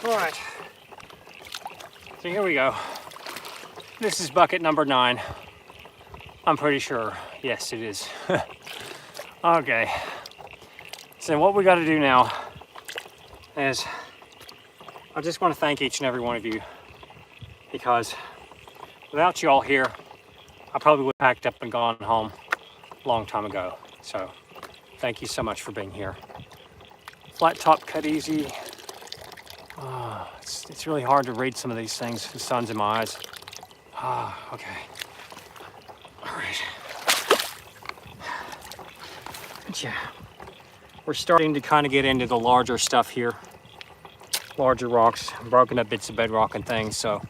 All right, so here we go. This is bucket number 9. I'm pretty sure. Yes, it is. Okay, so what we got to do now is I just want to thank each and every one of you, because without you all here, I probably would have packed up and gone home a long time ago. So thank you so much for being here. Flat top cut easy. It's really hard to read some of these things. The sun's in my eyes. Okay. All right. Yeah. We're starting to kind of get into the larger stuff here. Larger rocks, broken up bits of bedrock and things. So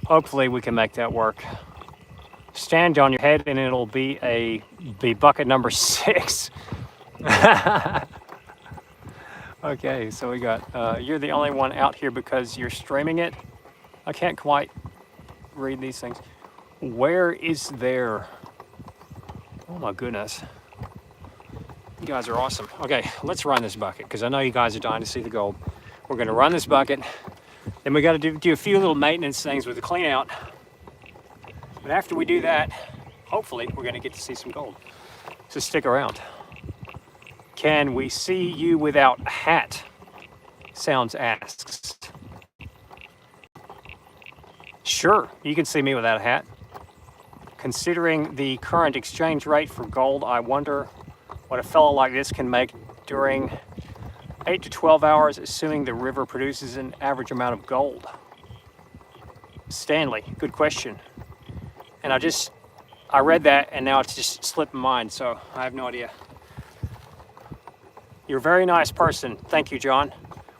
hopefully we can make that work. Stand on your head and it'll be bucket number 6. Okay, so we got, you're the only one out here because you're streaming it. I can't quite read these things. Where is there? Oh my goodness. You guys are awesome. Okay, let's run this bucket because I know you guys are dying to see the gold. We're gonna run this bucket. Then we gotta do a few little maintenance things with the clean out. But after we do that, hopefully we're gonna get to see some gold. So stick around. Can we see you without a hat? Sounds asks. Sure, you can see me without a hat. Considering the current exchange rate for gold, I wonder what a fellow like this can make during 8 to 12 hours, assuming the river produces an average amount of gold. Stanley, good question. And I read that and now it's just slipped my mind, so I have no idea. You're a very nice person. Thank you, John.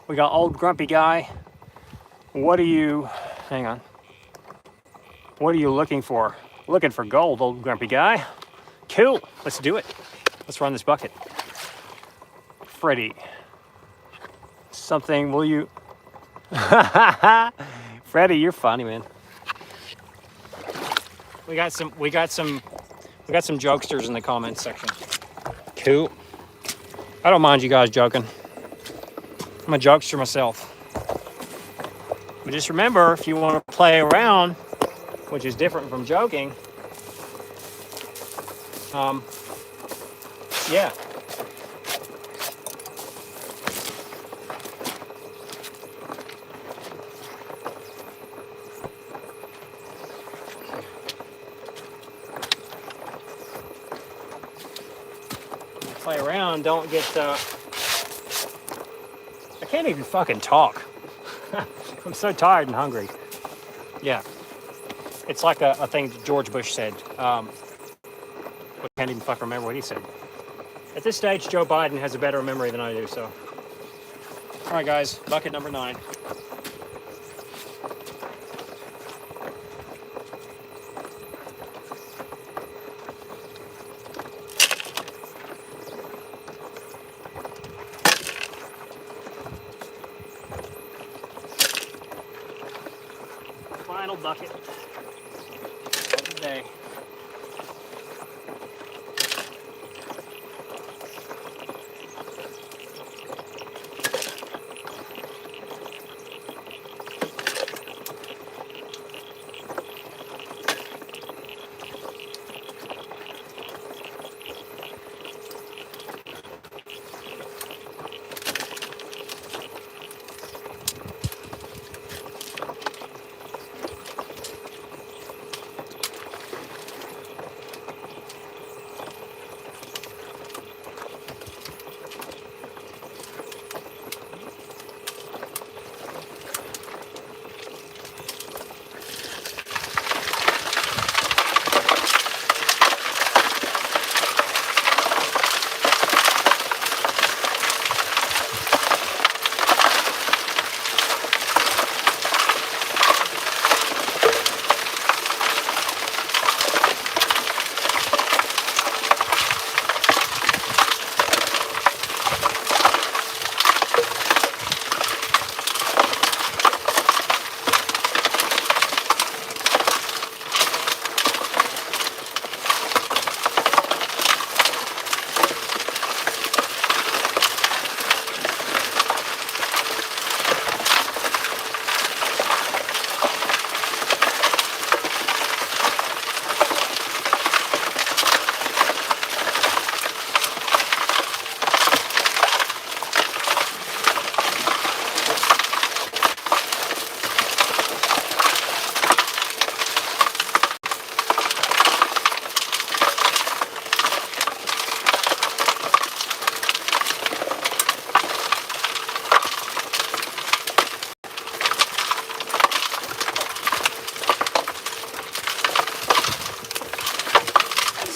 We got old grumpy guy. Hang on. What are you looking for? Looking for gold, old grumpy guy. Cool, let's do it. Let's run this bucket. Freddie. Something, will you? Freddie, you're funny, man. We got some jokesters in the comments section. Cool. I don't mind you guys joking. I'm a jokester myself. But just remember, if you want to play around, which is different from joking, yeah. Play around, don't get, I can't even fucking talk. I'm so tired and hungry. Yeah. It's like a thing that George Bush said. I can't even fucking remember what he said. At this stage, Joe Biden has a better memory than I do, so. All right, guys, bucket number 9. Final bucket of the day.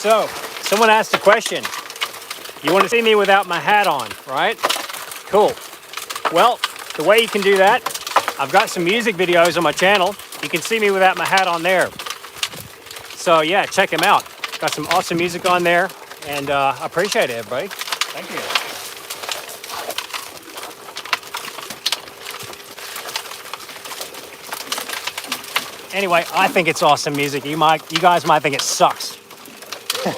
So, someone asked a question. You want to see me without my hat on, right? Cool. Well, the way you can do that, I've got some music videos on my channel. You can see me without my hat on there. So yeah, check them out. Got some awesome music on there, and I appreciate it, everybody. Thank you. Anyway, I think it's awesome music. You guys might think it sucks. Okay.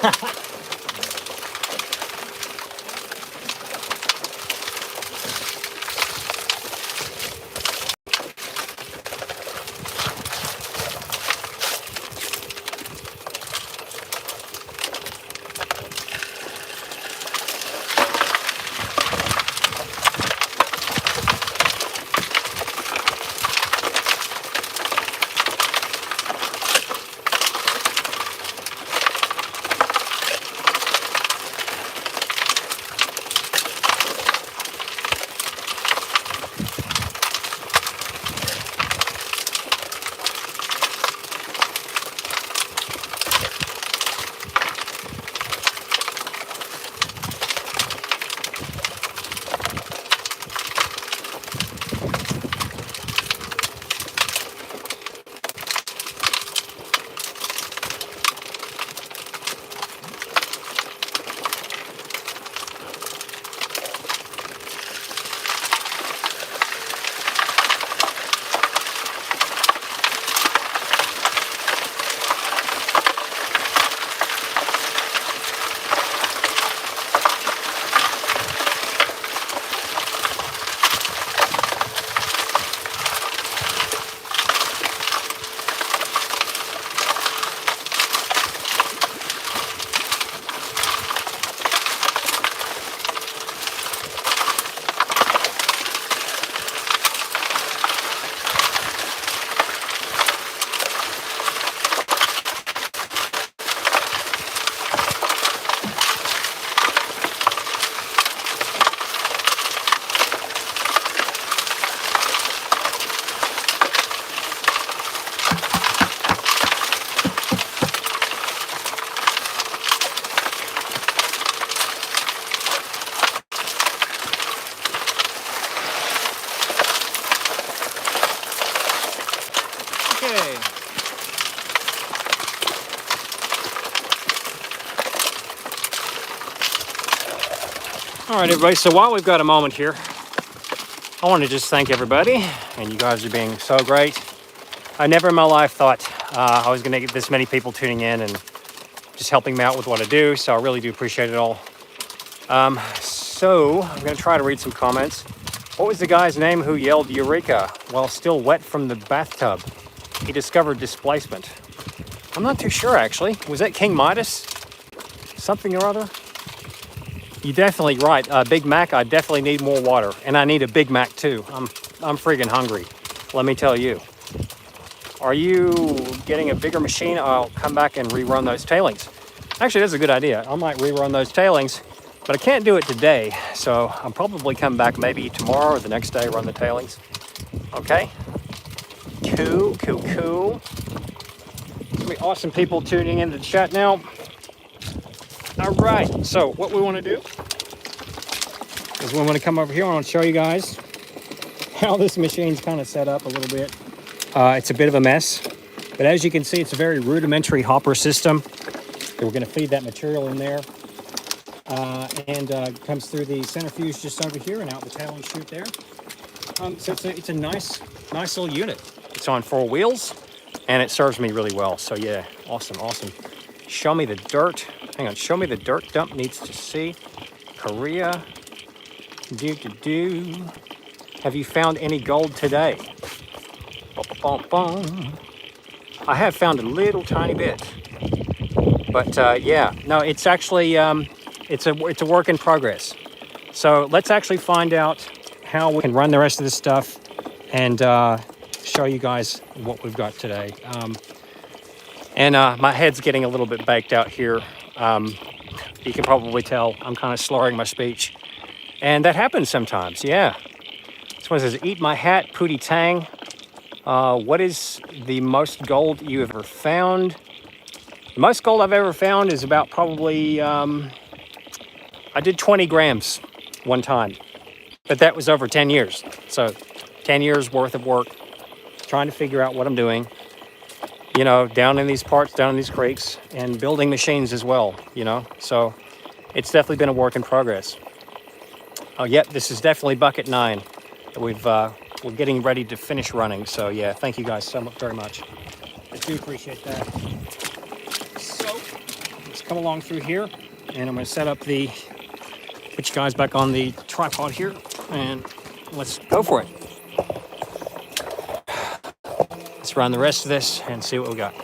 All right, everybody, so while we've got a moment here, I want to just thank everybody, and you guys are being so great. I never in my life thought I was going to get this many people tuning in and just helping me out with what I do, so I really do appreciate it all. So I'm going to try to read some comments. What was the guy's name who yelled Eureka while still wet from the bathtub? He discovered displacement. I'm not too sure, actually. Was that King Midas? Something or other? You're definitely right. Big Mac, I definitely need more water. And I need a Big Mac, too. I'm friggin' hungry, let me tell you. Are you getting a bigger machine? I'll come back and rerun those tailings. Actually, that's a good idea. I might rerun those tailings, but I can't do it today. So I'll probably come back maybe tomorrow or the next day, run the tailings. Okay? Cool, cool, cool. Some awesome people tuning into the chat now. All right, so what we want to do is we want to come over here. I want to show you guys how this machine's kind of set up a little bit. It's a bit of a mess, but as you can see, it's a very rudimentary hopper system. We're going to feed that material in there, and comes through the centrifuge just over here and out the tailing chute there. So it's a nice little unit. It's on 4 wheels, and it serves me really well. So yeah, awesome, awesome. Show me the dirt. Hang on, show me the dirt dump needs to see. Korea. Have you found any gold today? I have found a little tiny bit. But yeah, no, it's actually, it's a work in progress. So let's actually find out how we can run the rest of this stuff and show you guys what we've got today. My head's getting a little bit baked out here. You can probably tell I'm kind of slurring my speech. And that happens sometimes, yeah. This one says, eat my hat, Pootie Tang. What is the most gold you have ever found? The most gold I've ever found is about probably, I did 20 grams one time, but that was over 10 years. So 10 years worth of work, trying to figure out what I'm doing, you know, down in these parts, down in these creeks, and building machines as well, you know. So it's definitely been a work in progress. Oh, yep, this is definitely bucket 9 that we're getting ready to finish running. So yeah, thank you guys so much, very much. I do appreciate that. So let's come along through here, and I'm going to set up the, put you guys back on the tripod here, and let's go for it. Let's run the rest of this and see what we got.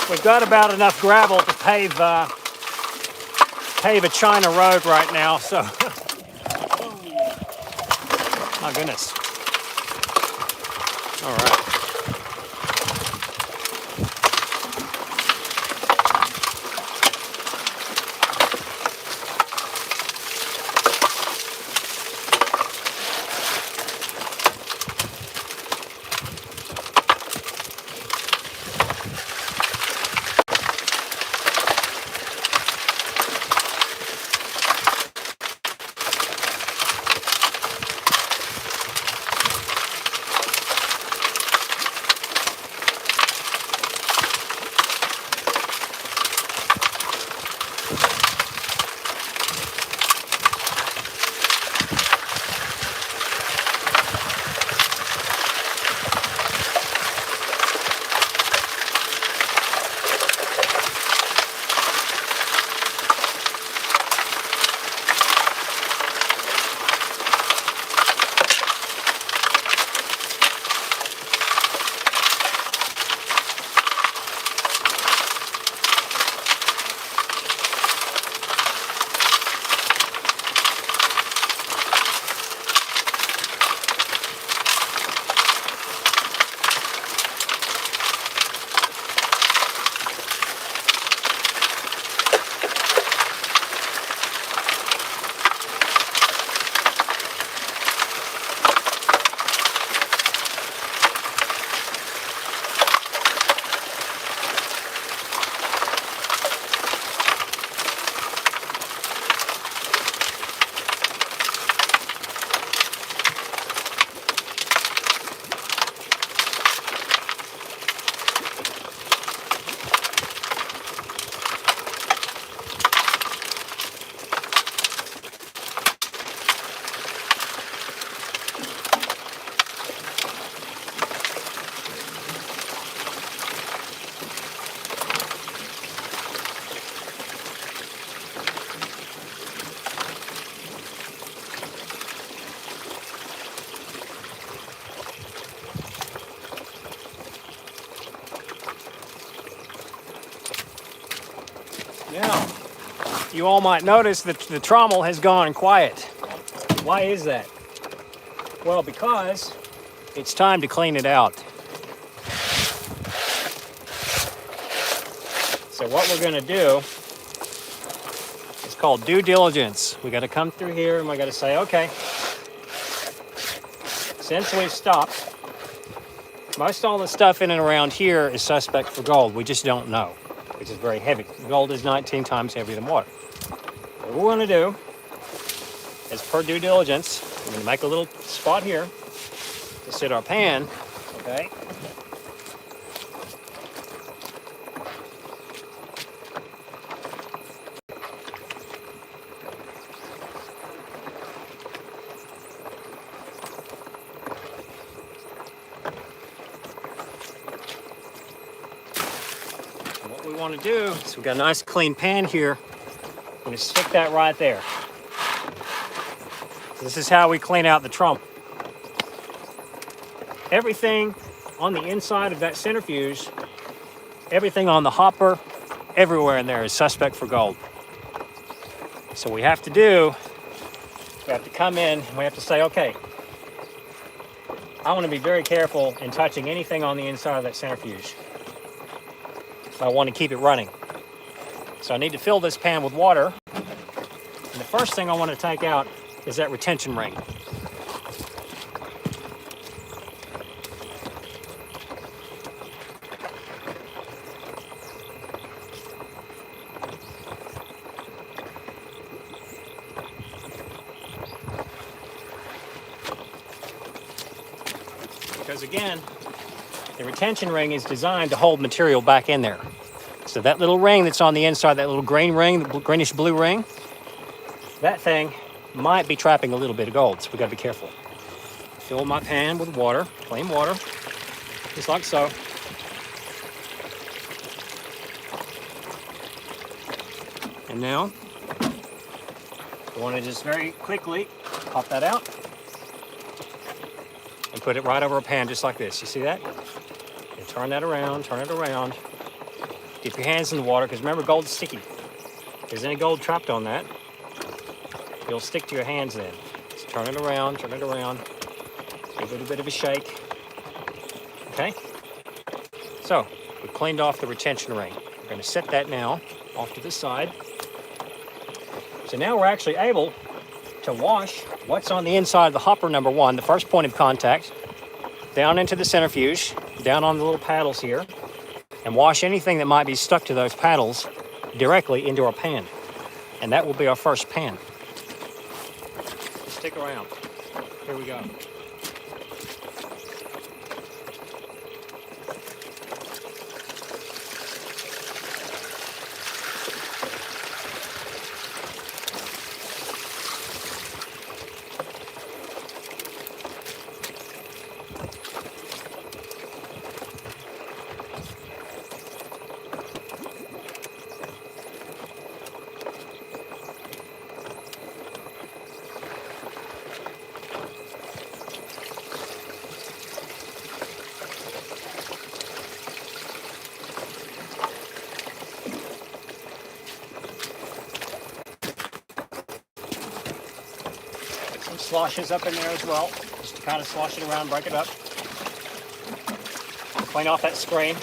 We've got about enough gravel to pave a China road right now, so my goodness. All right. you all might notice that the trommel has gone quiet. Why is that? Well, because it's time to clean it out. So what we're going to do is called due diligence. We got to come through here and we got to say, okay, since we've stopped, most all the stuff in and around here is suspect for gold. We just don't know, which is very heavy. Gold is 19 times heavier than water. What we want to do is, per due diligence, we're going to make a little spot here to sit our pan, okay? What we want to do is, we've got a nice clean pan here. I'm going to stick that right there. This is how we clean out the trommel. Everything on the inside of that centrifuge, everything on the hopper, everywhere in there is suspect for gold. So we have to come in and we have to say, okay, I want to be very careful in touching anything on the inside of that centrifuge. I want to keep it running. So I need to fill this pan with water. And the first thing I want to take out is that retention ring. Because again, the retention ring is designed to hold material back in there. So that little ring that's on the inside, that little green ring, the greenish blue ring, that thing might be trapping a little bit of gold, so we gotta be careful. Fill my pan with water, plain water, just like so. And now, I want to just very quickly pop that out and put it right over a pan just like this. You see that? You turn that around, turn it around. Dip your hands in the water, because remember, gold's sticky. If there's any gold trapped on that, it'll stick to your hands then. Just turn it around, give it a bit of a shake. Okay? So, we've cleaned off the retention ring. We're going to set that now off to the side. So now we're actually able to wash what's on the inside of the hopper number one, the first point of contact, down into the centrifuge, down on the little paddles here, and wash anything that might be stuck to those paddles directly into our pan. And that will be our first pan. Stick around. Here we go. Sloshes up in there as well, just to kind of slosh it around, break it up. Clean off that screen.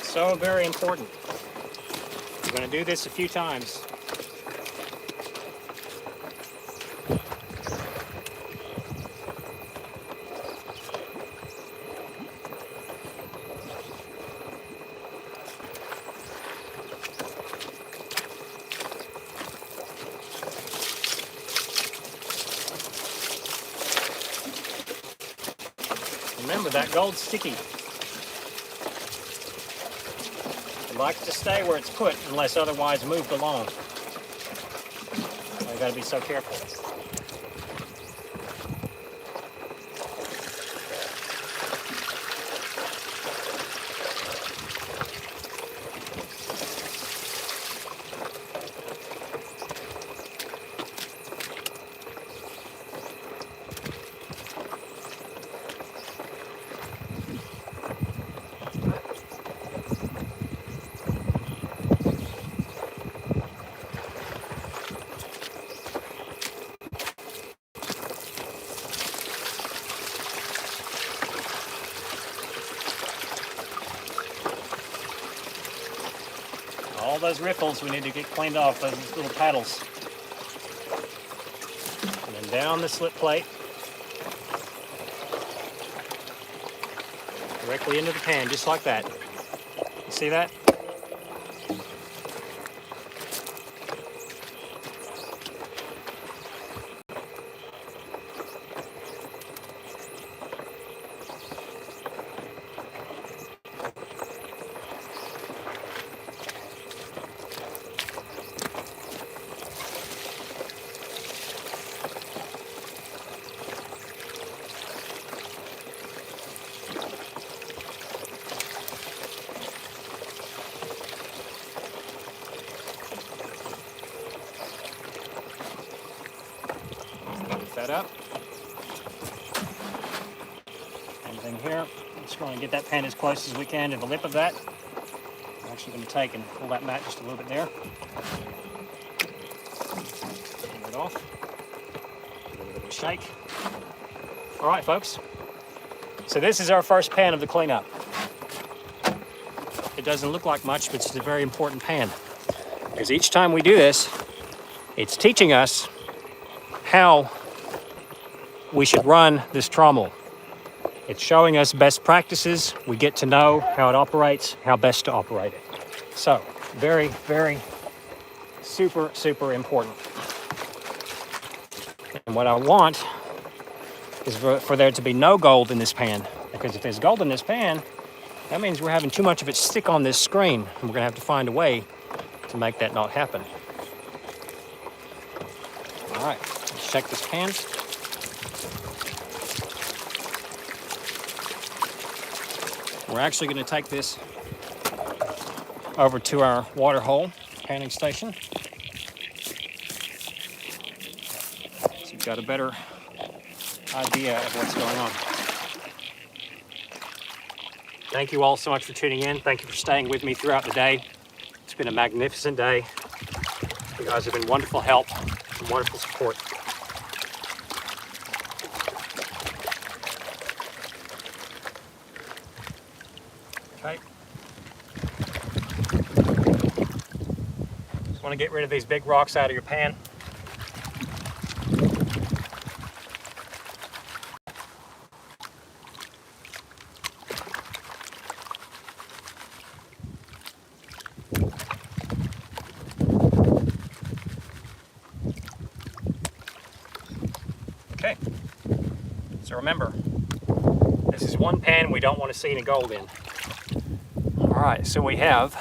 So very important. We're going to do this a few times. Remember, that gold's sticky. It likes to stay where it's put unless otherwise moved along. So you gotta be so careful. All those riffles we need to get cleaned off, those little paddles. And then down the slip plate. Directly into the pan, just like that. You see that? That up. Same thing here. I'm just going to get that pan as close as we can to the lip of that. I'm actually going to take and pull that mat just a little bit there. Pull it off. Give it a little bit of a shake. All right, folks. So this is our first pan of the cleanup. It doesn't look like much, but it's a very important pan. Because each time we do this, it's teaching us how we should run this trommel. It's showing us best practices. We get to know how it operates, how best to operate it. So, very, very super, super important. And what I want is for there to be no gold in this pan. Because if there's gold in this pan, that means we're having too much of it stick on this screen. And we're gonna have to find a way to make that not happen. All right, let's check this pan. We're actually going to take this over to our water hole panning station. So you've got a better idea of what's going on. Thank you all so much for tuning in. Thank you for staying with me throughout the day. It's been a magnificent day. You guys have been wonderful help and wonderful support. Okay. Just want to get rid of these big rocks out of your pan. Okay. So remember, this is one pan we don't want to see any gold in. All right, so we have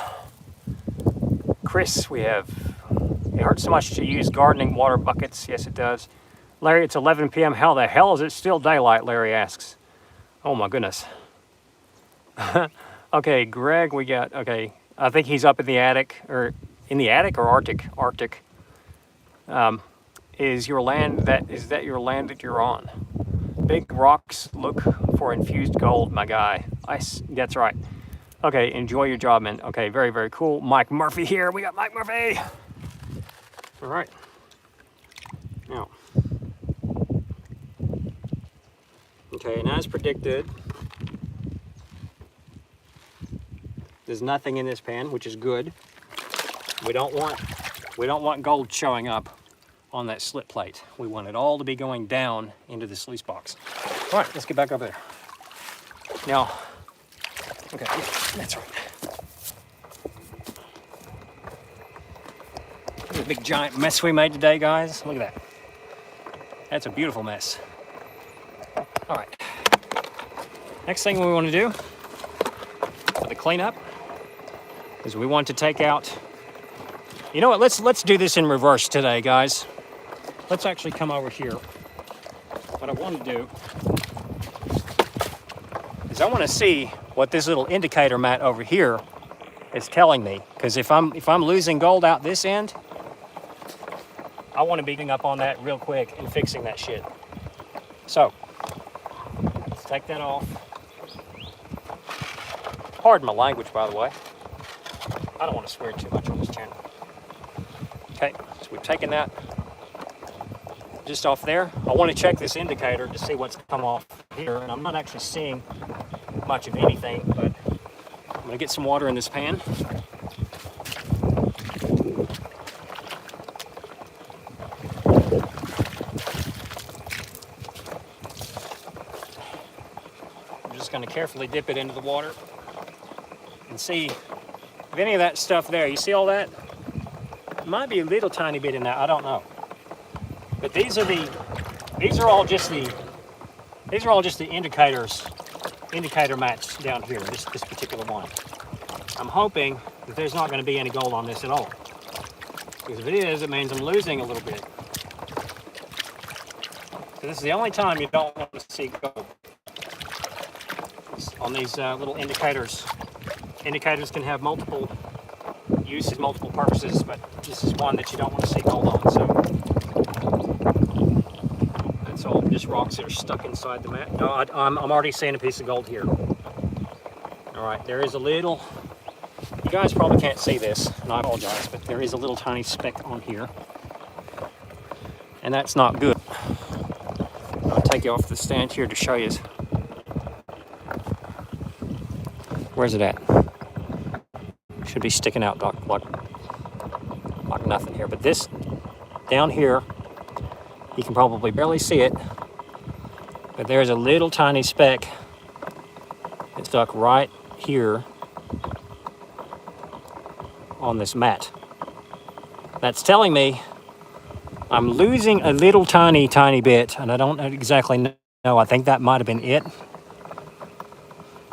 Chris, it hurts so much to use gardening water buckets. Yes, it does. Larry, it's 11 p.m. How the hell is it still daylight? Larry asks. Oh my goodness. Okay, Greg, okay, I think he's up in the attic, or Arctic? Arctic. Is that your land that you're on? Big rocks look for infused gold, my guy. That's right. Okay, enjoy your job, man. Okay, very, very cool. Mike Murphy here. We got Mike Murphy. All right. Now. Okay, and as predicted, there's nothing in this pan, which is good. We don't want gold showing up on that slip plate. We want it all to be going down into the sluice box. All right, let's get back over there. Now, okay, that's right. Look at the big giant mess we made today, guys. Look at that. That's a beautiful mess. All right. Next thing we want to do for the cleanup is we want to take out, you know what, let's do this in reverse today, guys. Let's actually come over here. What I want to do is I want to see what this little indicator mat over here is telling me. Because if I'm losing gold out this end, I want to be getting up on that real quick and fixing that shit. So, let's take that off. Pardon my language, by the way. I don't want to swear too much on this channel. Okay, so we've taken that just off there. I want to check this indicator to see what's come off here, and I'm not actually seeing much of anything, but I'm going to get some water in this pan. just going to carefully dip it into the water and see if any of that stuff there, you see all that? Might be a little tiny bit in there, I don't know. But these are all just the indicator mats down here, this particular one. I'm hoping that there's not going to be any gold on this at all. Because if it is, it means I'm losing a little bit. So this is the only time you don't want to see gold. It's on these little indicators. Indicators can have multiple uses, multiple purposes, but this is one that you don't want to see gold on. So that's all just rocks that are stuck inside the mat. No, I'm already seeing a piece of gold here. All right, there is a little, you guys probably can't see this, and I apologize, but there is a little tiny speck on here. And that's not good. I'll take you off the stand here to show you. Where's it at? Should be sticking out like nothing here. But this down here, you can probably barely see it, but there's a little tiny speck that stuck right here on this mat. That's telling me I'm losing a little tiny bit, and I don't exactly know. I think that might have been it.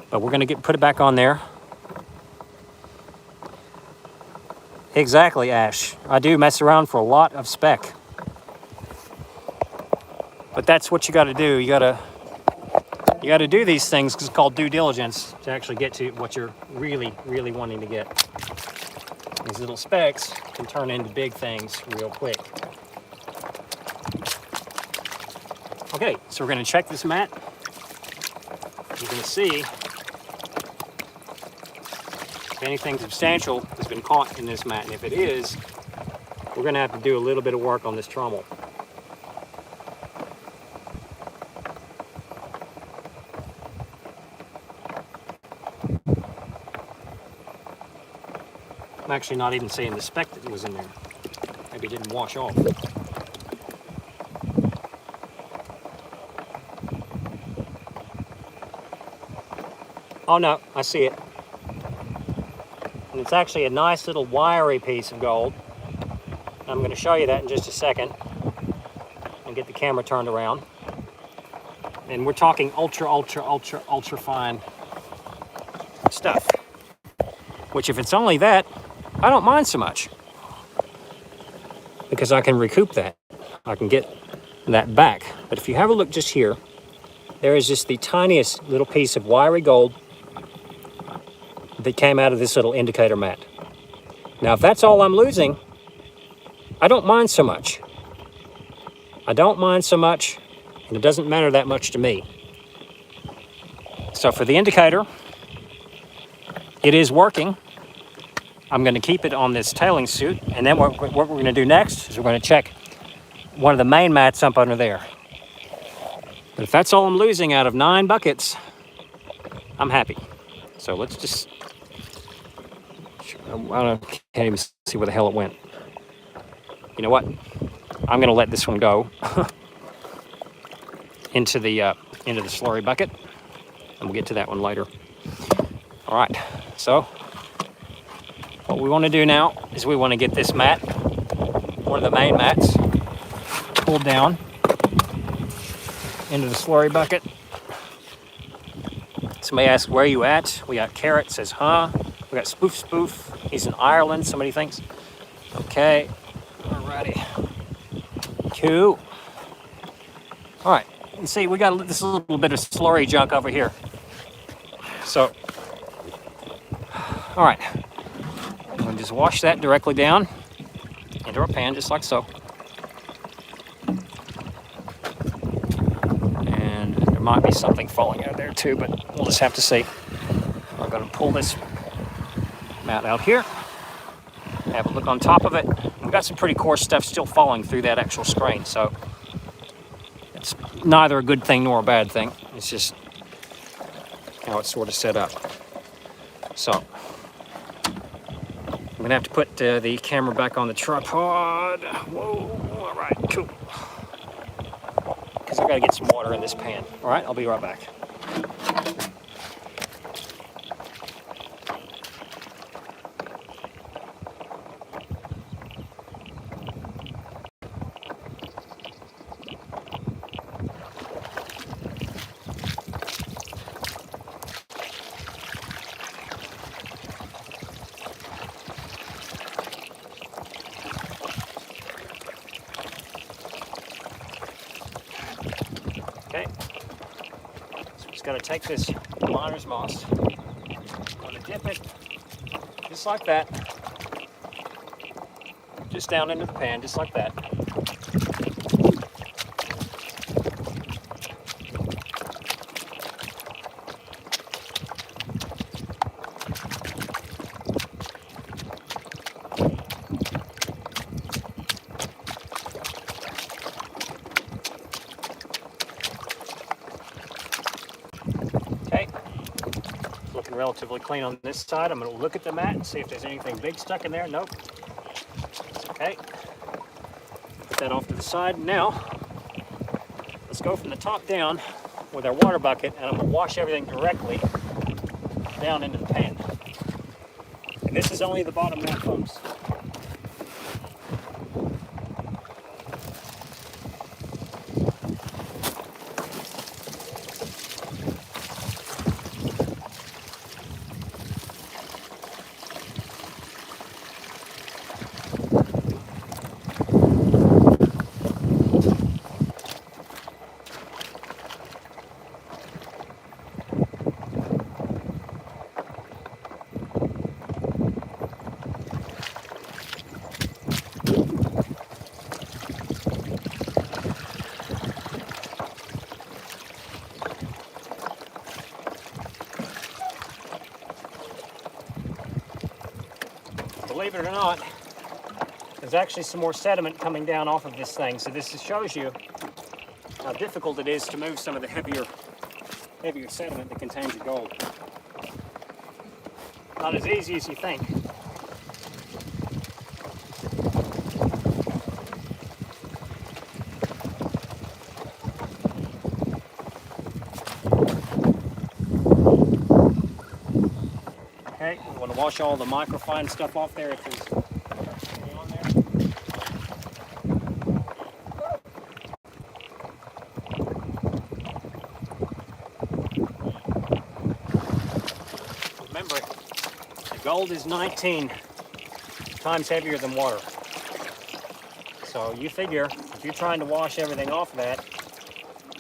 But we're going to put it back on there. Exactly, Ash. I do mess around for a lot of speck. But that's what you got to do. You got to do these things, because it's called due diligence, to actually get to what you're really wanting to get. These little specks can turn into big things real quick. Okay, so we're going to check this mat. You're going to see if anything substantial has been caught in this mat, and if it is, we're going to have to do a little bit of work on this trommel. I'm actually not even seeing the speck that was in there. Maybe it didn't wash off. Oh no, I see it. And it's actually a nice little wiry piece of gold. I'm going to show you that in just a second and get the camera turned around. And we're talking ultra fine stuff. Which, if it's only that, I don't mind so much, because I can recoup that. I can get that back. But if you have a look just here, there is just the tiniest little piece of wiry gold that came out of this little indicator mat. Now, if that's all I'm losing, I don't mind so much. I don't mind so much, and it doesn't matter that much to me. So for the indicator, it is working. I'm going to keep it on this tailing suit, and then what we're going to do next is we're going to check one of the main mats up under there. But if that's all I'm losing out of 9 buckets, I'm happy. So let's just, I can't even see where the hell it went. You know what? I'm going to let this one go into the slurry bucket, and we'll get to that one later. All right, so what we want to do now is we want to get this mat, one of the main mats, pulled down into the slurry bucket. Somebody asked, where are you at? We got Carrot, says, huh? We got Spoof. He's in Ireland, somebody thinks. Okay, alrighty. Cool. All right, you see, we got this little bit of slurry junk over here. So, all right. We'll just wash that directly down into our pan, just like so. And there might be something falling out of there too, but we'll just have to see. I'm going to pull this mat out here, have a look on top of it. We've got some pretty coarse stuff still falling through that actual screen, so it's neither a good thing nor a bad thing. It's just how it's sort of set up. So I'm gonna have to put the camera back on the tripod. Whoa, all right, cool. Because I've got to get some water in this pan. All right, I'll be right back. got to take this miner's moss. I'm going to dip it just like that. Just down into the pan, just like that. Okay, looking relatively clean on this side. I'm going to look at the mat and see if there's anything big stuck in there. Nope. Okay, put that off to the side. Now, let's go from the top down with our water bucket, and I'm going to wash everything directly down into the pan. And this is only the bottom mat, folks. Believe it or not, there's actually some more sediment coming down off of this thing. So this shows you how difficult it is to move some of the heavier sediment that contains your gold. Not as easy as you think. Okay, we want to wash all the microfine stuff off there if there's anything on there. Remember, the gold is 19 times heavier than water. So you figure if you're trying to wash everything off of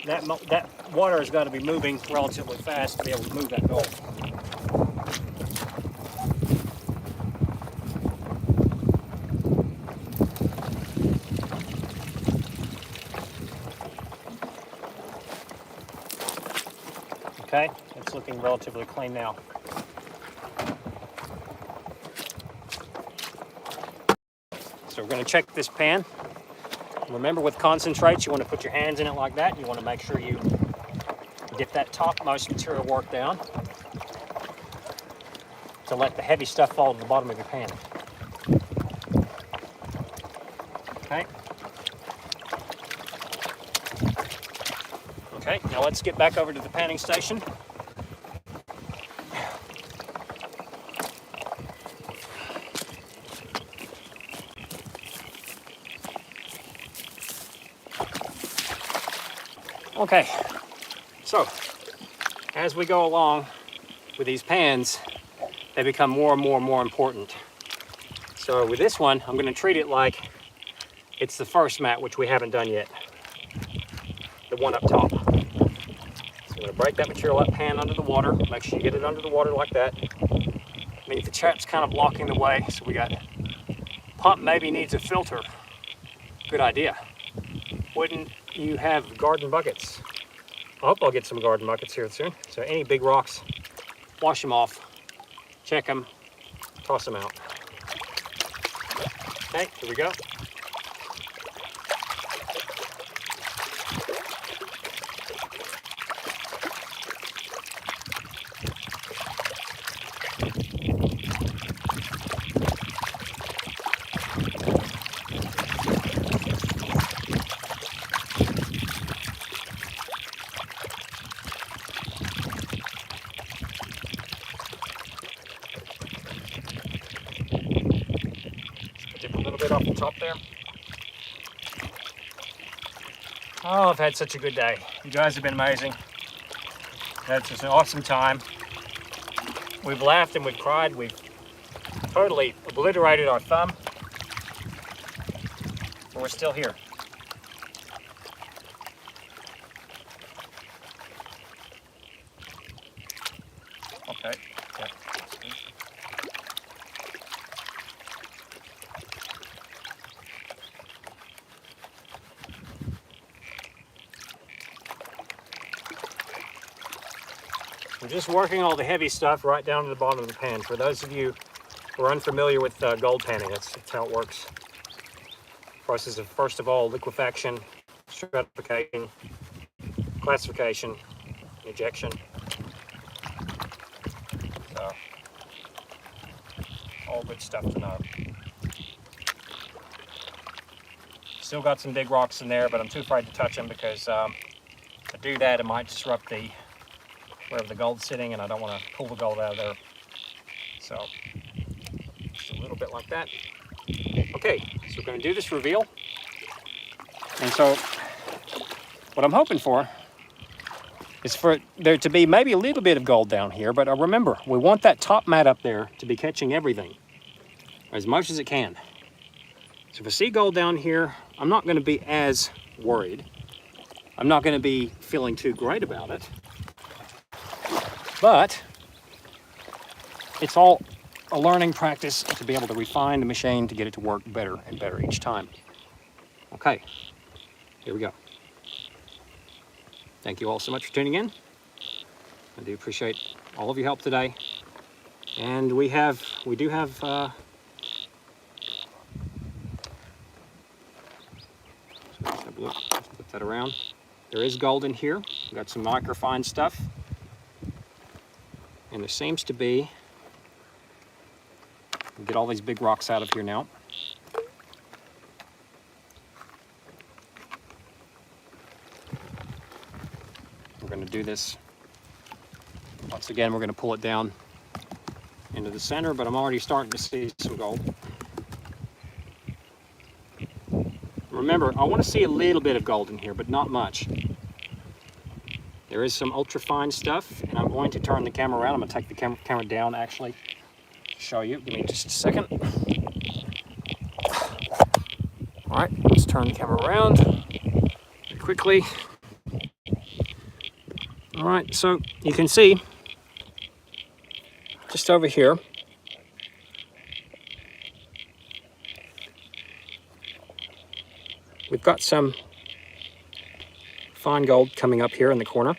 that water has got to be moving relatively fast to be able to move that gold. Okay, it's looking relatively clean now. So we're going to check this pan. Remember, with concentrates, you want to put your hands in it like that. You want to make sure you get that topmost material work down to let the heavy stuff fall to the bottom of your pan. Okay. Okay, now let's get back over to the panning station. Okay, so as we go along with these pans, they become more and more and more important. So with this one, I'm going to treat it like it's the first mat, which we haven't done yet. The one up top. So I'm going to break that material up, pan under the water. Make sure you get it under the water like that. I mean, the trap's kind of blocking the way, so we got pump maybe needs a filter. Good idea. Wouldn't you have garden buckets? I hope I'll get some garden buckets here soon. So any big rocks, wash them off, check them, toss them out. Okay, here we go. Dip a little bit off the top there. Oh, I've had such a good day. You guys have been amazing. That's just an awesome time. We've laughed and we've cried. We've totally obliterated our thumb. But we're still here. I'm just working all the heavy stuff right down to the bottom of the pan. For those of you who are unfamiliar with gold panning, that's how it works. Process of, first of all, liquefaction, stratification, classification, ejection. So, all good stuff to know. Still got some big rocks in there, but I'm too afraid to touch them because to do that, it might disrupt wherever the gold's sitting, and I don't want to pull the gold out of there. So, just a little bit like that. Okay, so we're going to do this reveal. And so, what I'm hoping for is for there to be maybe a little bit of gold down here, but remember, we want that top mat up there to be catching everything, as much as it can. So if I see gold down here, I'm not going to be as worried. I'm not going to be feeling too great about it. But it's all a learning practice to be able to refine the machine to get it to work better and better each time. Okay, here we go. Thank you all so much for tuning in. I do appreciate all of your help today. And we do have let's have a look. Let's put that around. There is gold in here. We've got some microfine stuff. And there seems to be, we'll get all these big rocks out of here now. We're going to do this. Once again, we're going to pull it down into the center, but I'm already starting to see some gold. Remember, I want to see a little bit of gold in here, but not much. There is some ultra fine stuff, and I'm going to turn the camera around. I'm going to take the camera down, actually, to show you. Give me just a second. All right, let's turn the camera around very quickly. All right, so you can see just over here, we've got some fine gold coming up here in the corner.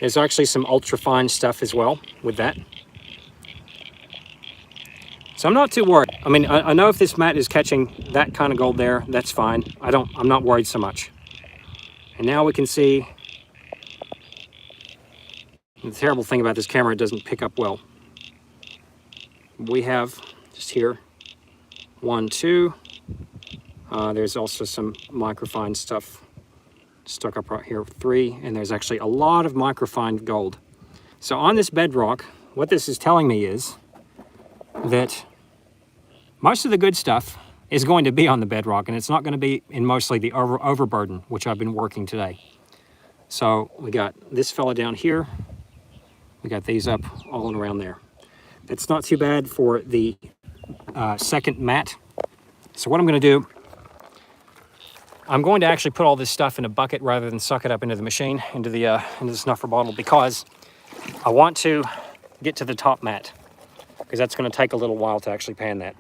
There's actually some ultra fine stuff as well with that. So I'm not too worried. I mean, I know if this mat is catching that kind of gold there, that's fine. I'm not worried so much. And now we can see, the terrible thing about this camera, it doesn't pick up well. We have just here, 1, 2. There's also some microfine stuff stuck up right here, 3, and there's actually a lot of microfine gold. So on this bedrock, what this is telling me is that most of the good stuff is going to be on the bedrock, and it's not going to be in mostly the overburden, which I've been working today. So we got this fella down here. We got these up all and around there. It's not too bad for the second mat. So what I'm going to do, I'm going to actually put all this stuff in a bucket rather than suck it up into the machine, into the snuffer bottle, because I want to get to the top mat, because that's going to take a little while to actually pan that.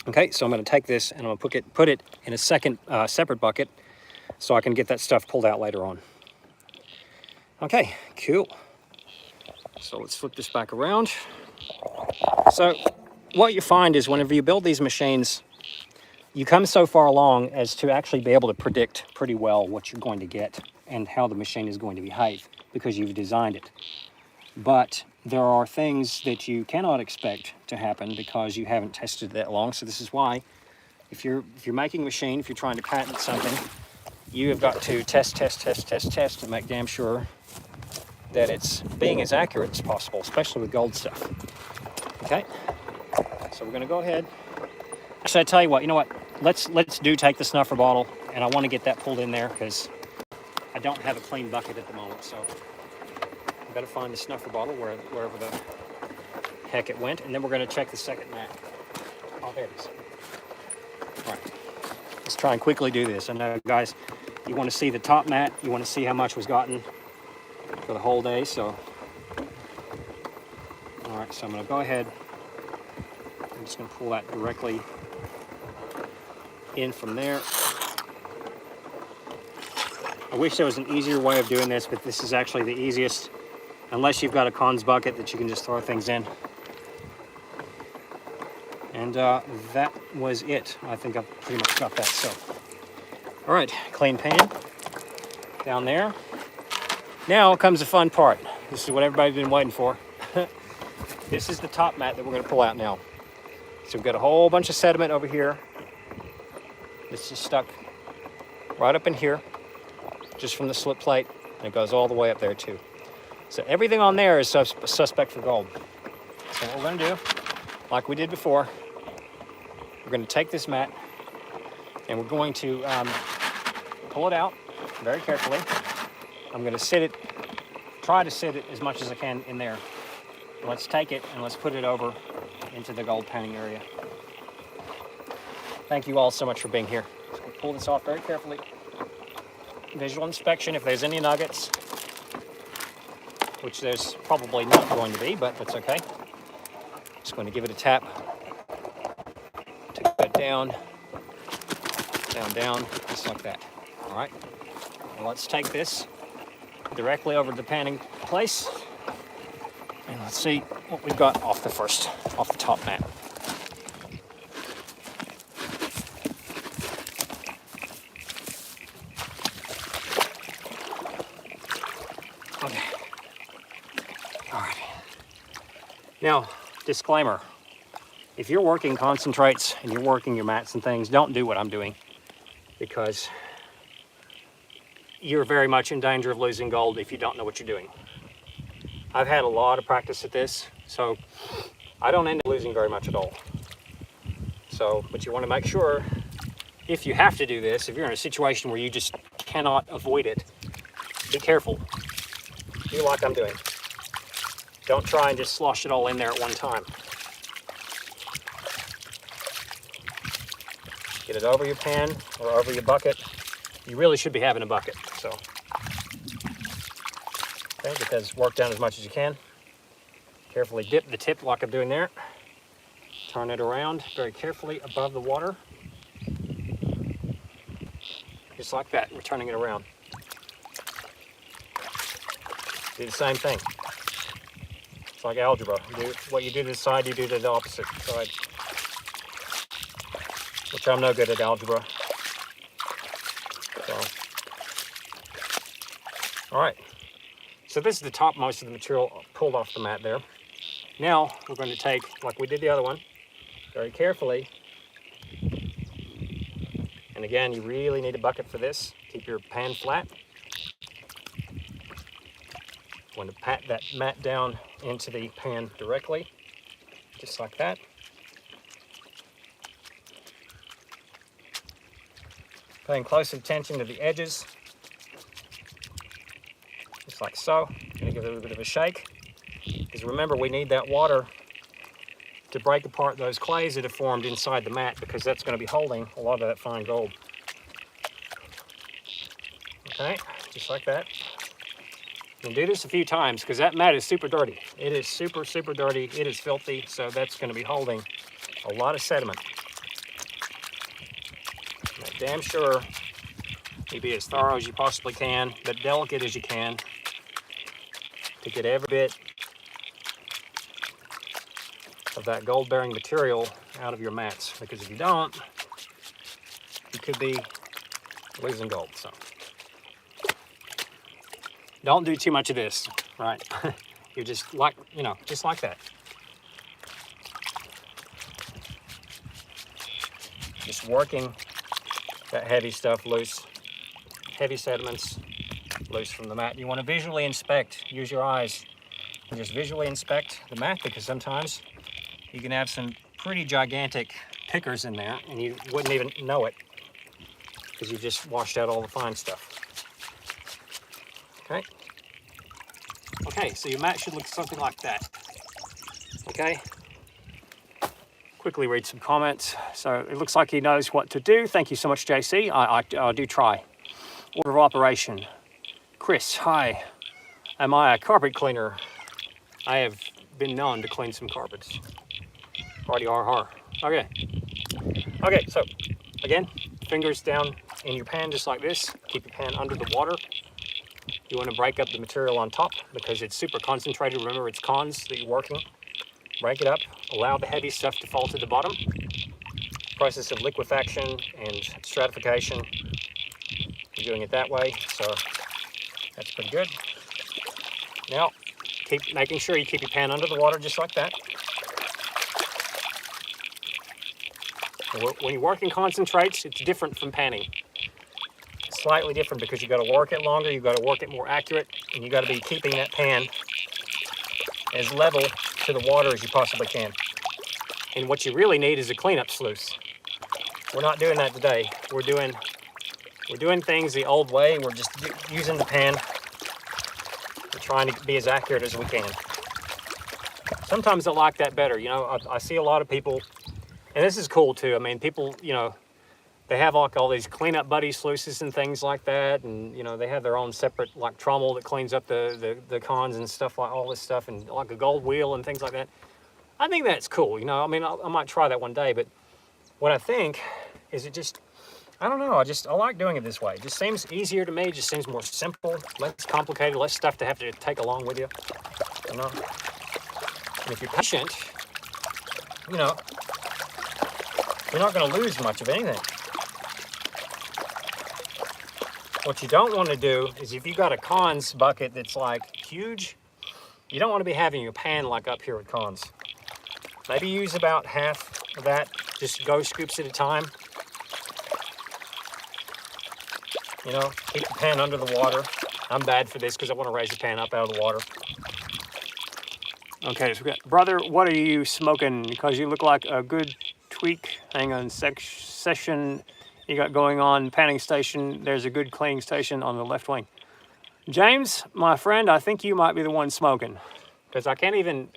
Okay, so I'm going to take this and I'm going to put it in a second separate bucket so I can get that stuff pulled out later on. Okay, cool. So let's flip this back around. So what you find is whenever you build these machines, you come so far along as to actually be able to predict pretty well what you're going to get and how the machine is going to behave because you've designed it. But there are things that you cannot expect to happen because you haven't tested it that long. So this is why if you're making a machine, if you're trying to patent something, you have got to test to make damn sure that it's being as accurate as possible, especially with gold stuff. Okay, so we're going to go ahead. Actually, I tell you what, let's take the snuffer bottle, and I want to get that pulled in there because I don't have a clean bucket at the moment. So I've got to find the snuffer bottle wherever the heck it went, and then we're going to check the second mat. Oh, there it is. All right, let's try and quickly do this. I know, guys, you want to see the top mat. You want to see how much was gotten for the whole day. So, all right, so I'm going to go ahead. I'm just going to pull that directly in from there. I wish there was an easier way of doing this, but this is actually the easiest, unless you've got a Cons bucket that you can just throw things in. And that was it. I think I've pretty much got that. So, all right, clean pan down there. Now comes the fun part. This is what everybody's been waiting for. This is the top mat that we're going to pull out now. So we've got a whole bunch of sediment over here. This is stuck right up in here, just from the slip plate, and it goes all the way up there too. So everything on there is suspect for gold. So what we're going to do, like we did before, we're going to take this mat and we're going to pull it out very carefully. I'm going to try to sit it as much as I can in there. Let's take it and let's put it over into the gold panning area. Thank you all so much for being here. Let's pull this off very carefully. Visual inspection if there's any nuggets, which there's probably not going to be, but that's okay. Just going to give it a tap. Take that down, down, just like that. All right. Now let's take this directly over to the panning place. And let's see what we've got off the top mat. Okay. All right. Now, disclaimer. If you're working concentrates and you're working your mats and things, don't do what I'm doing, because you're very much in danger of losing gold if you don't know what you're doing. I've had a lot of practice at this, so I don't end up losing very much at all. So, but you want to make sure, if you have to do this, if you're in a situation where you just cannot avoid it, be careful. Do like I'm doing. Don't try and just slosh it all in there at one time. Get it over your pan or over your bucket. You really should be having a bucket, so. Okay, get that work down as much as you can. Carefully dip the tip like I'm doing there. Turn it around very carefully above the water. Just like that, we're turning it around. Do the same thing. It's like algebra. What you do to this side, you do to the opposite side. Which I'm no good at algebra. So. All right. So this is the topmost of the material pulled off the mat there. Now we're going to take, like we did the other one, very carefully. And again, you really need a bucket for this. Keep your pan flat. I'm going to pat that mat down into the pan directly, just like that. Paying close attention to the edges. Just like so. Gonna give it a little bit of a shake. Because remember, we need that water to break apart those clays that have formed inside the mat, because that's going to be holding a lot of that fine gold. Okay, just like that. You can do this a few times because that mat is super dirty. It is super, super dirty. It is filthy, so that's going to be holding a lot of sediment. Now, damn sure you be as thorough as you possibly can, but delicate as you can, to get every bit of that gold-bearing material out of your mats, because if you don't, you could be losing gold. So don't do too much of this, right? You're just like, just like that. Just working that heavy stuff loose, heavy sediments loose from the mat. You want to visually inspect, use your eyes, and just visually inspect the mat, because sometimes you can have some pretty gigantic pickers in there and you wouldn't even know it because you just washed out all the fine stuff. Okay. Okay, so your mat should look something like that. Okay. Quickly read some comments. So it looks like he knows what to do. Thank you so much, JC. I do try. Order of operation. Chris, hi. Am I a carpet cleaner? I have been known to clean some carpets. Hardy har har. Okay. Okay, so again, fingers down in your pan just like this. Keep your pan under the water. You want to break up the material on top because it's super concentrated. Remember, it's cons that you're working. Break it up, allow the heavy stuff to fall to the bottom. Process of liquefaction and stratification. You're doing it that way, so that's pretty good. Now, keep making sure you keep your pan under the water just like that. When you're working concentrates, it's different from panning. It's slightly different because you've got to work it longer, you've got to work it more accurate, and you've got to be keeping that pan as level to the water as you possibly can. And what you really need is a cleanup sluice. We're not doing that today. We're doing things the old way. We're just using the pan. We're trying to be as accurate as we can. Sometimes I like that better. You know, I see a lot of people, and this is cool too. I mean, people, you know, they have like all these cleanup buddy sluices and things like that, and you know, they have their own separate like Trommel that cleans up the cons and stuff, like all this stuff, and like a gold wheel and things like that. I think that's cool. You know, I mean, I might try that one day, but what I think is it just, I don't know, I like doing it this way. It just seems easier to me. It just seems more simple, less complicated, less stuff to have to take along with you. You know, and if you're patient, you know, you're not going to lose much of anything. What you don't want to do is if you got a cons bucket that's like huge, you don't want to be having your pan like up here with cons. Maybe use about half of that. Just go scoops at a time. You know, keep the pan under the water. I'm bad for this because I want to raise the pan up out of the water. Okay, so we got, brother, what are you smoking? Because you look like a good tweak. Hang on, session you got going on, panning station. There's a good cleaning station on the left wing. James, my friend, I think you might be the one smoking. Because I can't even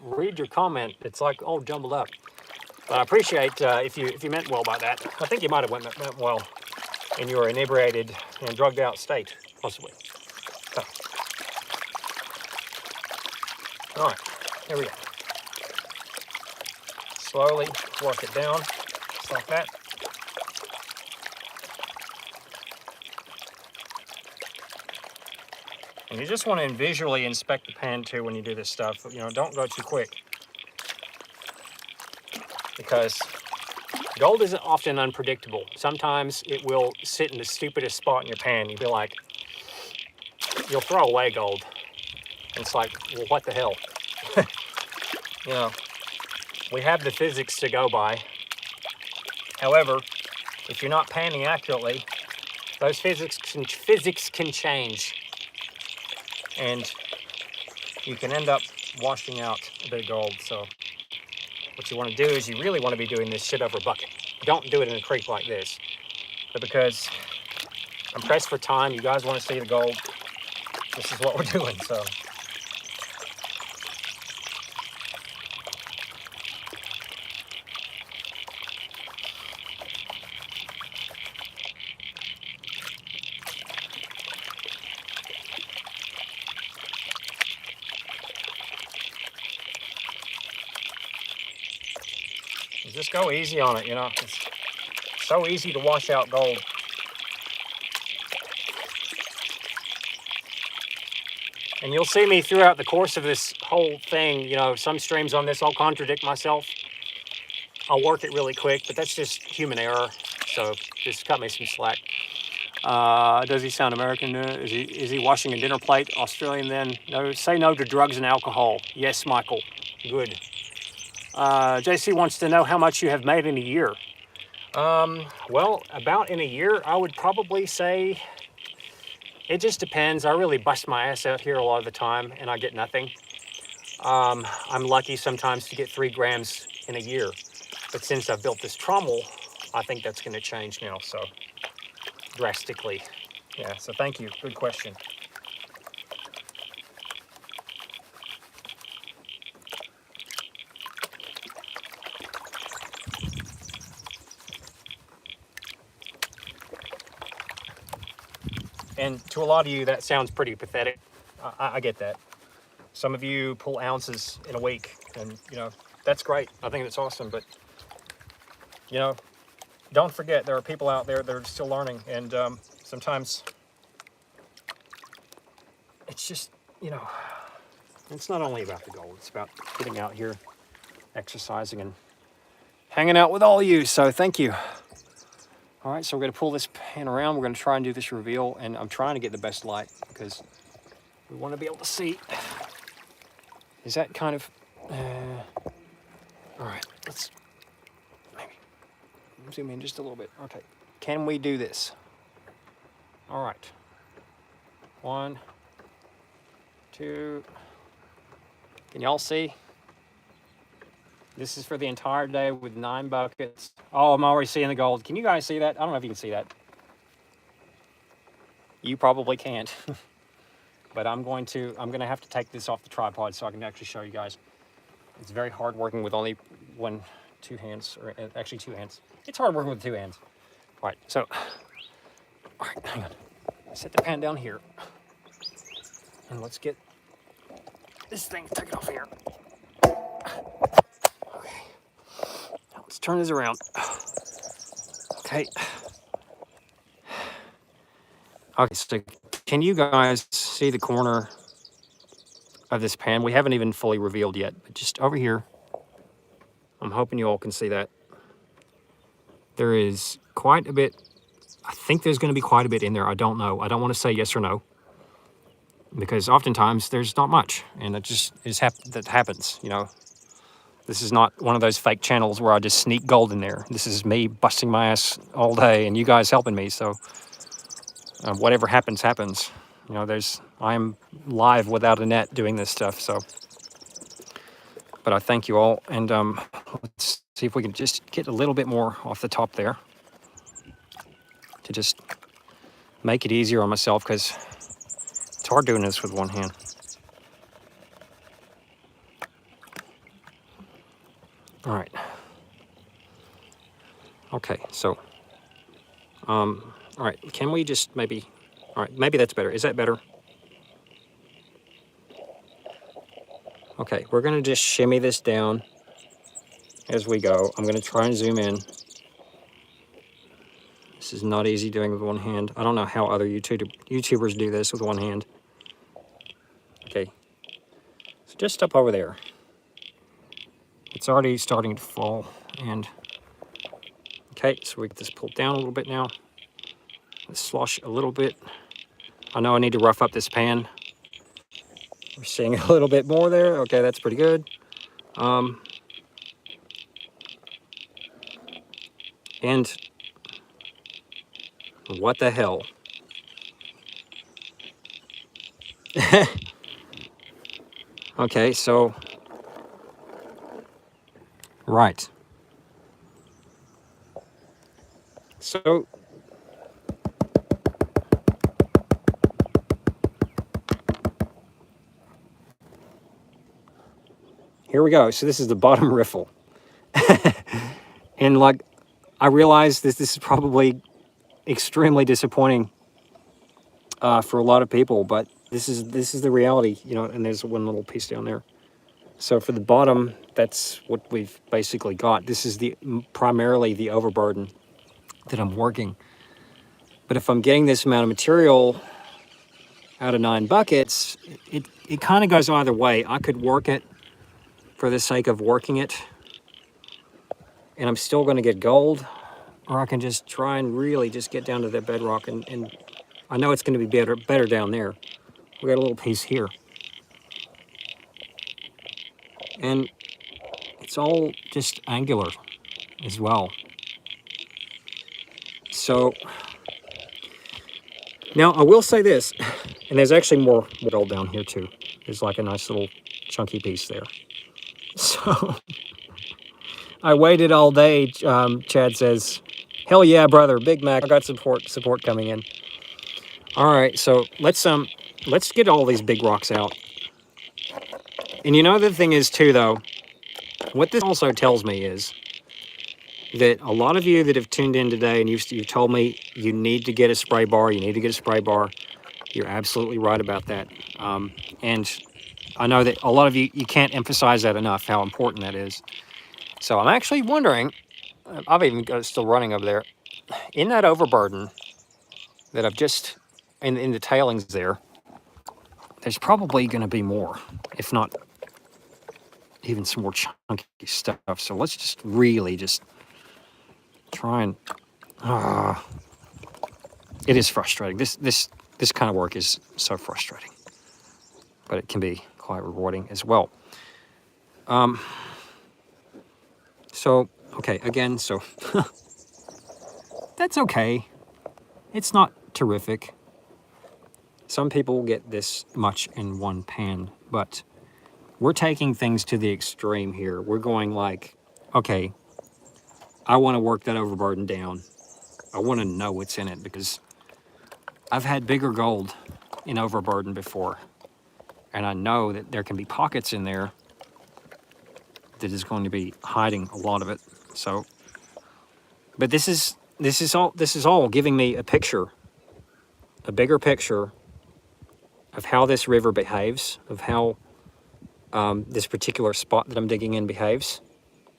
read your comment. It's like all jumbled up. But I appreciate if you meant well by that. I think you might have meant well in your inebriated and drugged out state, possibly. So. All right, here we go. Slowly work it down, just like that. And you just want to visually inspect the pan too when you do this stuff. You know, don't go too quick. Because gold is often unpredictable. Sometimes it will sit in the stupidest spot in your pan. You'll be like, you'll throw away gold. And it's like, well, what the hell? You know, we have the physics to go by. However, if you're not panning accurately, those physics can change. And you can end up washing out a bit of gold. So what you want to do is you really want to be doing this shit over a bucket. Don't do it in a creek like this. But because I'm pressed for time, you guys want to see the gold, this is what we're doing, so. Just go easy on it, you know. It's so easy to wash out gold. And you'll see me throughout the course of this whole thing, you know, some streams on this, I'll contradict myself. I'll work it really quick, but that's just human error. So just cut me some slack. Does he sound American? Is he washing a dinner plate? Australian then? No. Say no to drugs and alcohol. Yes, Michael. Good. JC wants to know how much you have made in a year. Well, about in a year, I would probably say it just depends. I really bust my ass out here a lot of the time and I get nothing. I'm lucky sometimes to get 3 grams in a year. But since I've built this trommel, I think that's going to change now, so drastically. Yeah, so thank you. Good question. And to a lot of you, that sounds pretty pathetic. I get that. Some of you pull ounces in a week, and, you know, that's great. I think that's awesome, but, you know, don't forget, there are people out there that are still learning, and sometimes it's just, you know, it's not only about the gold, it's about getting out here, exercising, and hanging out with all of you, so thank you. All right, so we're gonna pull this pan around, we're gonna try and do this reveal, and I'm trying to get the best light, because we wanna be able to see. Is that kind of, all right, let's maybe zoom in just a little bit. Okay, can we do this? All right, 1, 2, can y'all see? This is for the entire day with 9 buckets. Oh, I'm already seeing the gold. Can you guys see that? I don't know if you can see that. You probably can't. But I'm gonna have to take this off the tripod so I can actually show you guys. It's very hard working with only 2 hands, or actually 2 hands. It's hard working with 2 hands. All right, so, all right, hang on. Set the pan down here. And let's get this thing taken off here. Okay, now let's turn this around. Okay. Okay, so can you guys see the corner of this pan? We haven't even fully revealed yet, but just over here, I'm hoping you all can see that. There is quite a bit, I think there's gonna be quite a bit in there. I don't know. I don't wanna say yes or no, because oftentimes there's not much, and it just that happens, you know. This is not one of those fake channels where I just sneak gold in there. This is me busting my ass all day and you guys helping me, so whatever happens, happens. You know, I'm live without a net doing this stuff, so. But I thank you all, and let's see if we can just get a little bit more off the top there to just make it easier on myself, because it's hard doing this with one hand. All right. Okay, so, all right, can we just maybe, all right, maybe that's better. Is that better? Okay, we're gonna just shimmy this down as we go. I'm gonna try and zoom in. This is not easy doing with one hand. I don't know how other YouTubers do this with one hand. Okay, so just up over there. It's already starting to fall, and okay, so we get this pulled down a little bit now. Let's slosh a little bit. I know I need to rough up this pan. We're seeing a little bit more there. Okay, that's pretty good. And what the hell? Okay, so, right. So, here we go. So this is the bottom riffle. And like, I realize this is probably extremely disappointing for a lot of people, but this is the reality, you know, and there's one little piece down there. So for the bottom, that's what we've basically got. This is primarily the overburden that I'm working. But if I'm getting this amount of material out of 9 buckets, it kind of goes either way. I could work it for the sake of working it, and I'm still going to get gold, or I can just try and really just get down to the bedrock, and I know it's going to be better down there. We got a little piece here. And it's all just angular as well. So, now I will say this, and there's actually more gold down here too. There's like a nice little chunky piece there. So, I waited all day, Chad says. Hell yeah, brother, Big Mac, I got support coming in. All right, so let's get all these big rocks out. And you know the thing is too, though, what this also tells me is that a lot of you that have tuned in today and you've told me you need to get a spray bar, you're absolutely right about that. And I know that a lot of you can't emphasize that enough, how important that is. So I'm actually wondering, I've even got it still running over there. In that overburden that I've just, in the tailings there, there's probably going to be more, if not even some more chunky stuff. So let's just really just try and, it is frustrating. This kind of work is so frustrating, but it can be quite rewarding as well. So, okay, again, so that's okay. It's not terrific. Some people get this much in one pan, but we're taking things to the extreme here. We're going like, okay, I want to work that overburden down. I want to know what's in it because I've had bigger gold in overburden before. And I know that there can be pockets in there that is going to be hiding a lot of it. So, but this is all giving me a picture, a bigger picture of how this river behaves, of how this particular spot that I'm digging in behaves.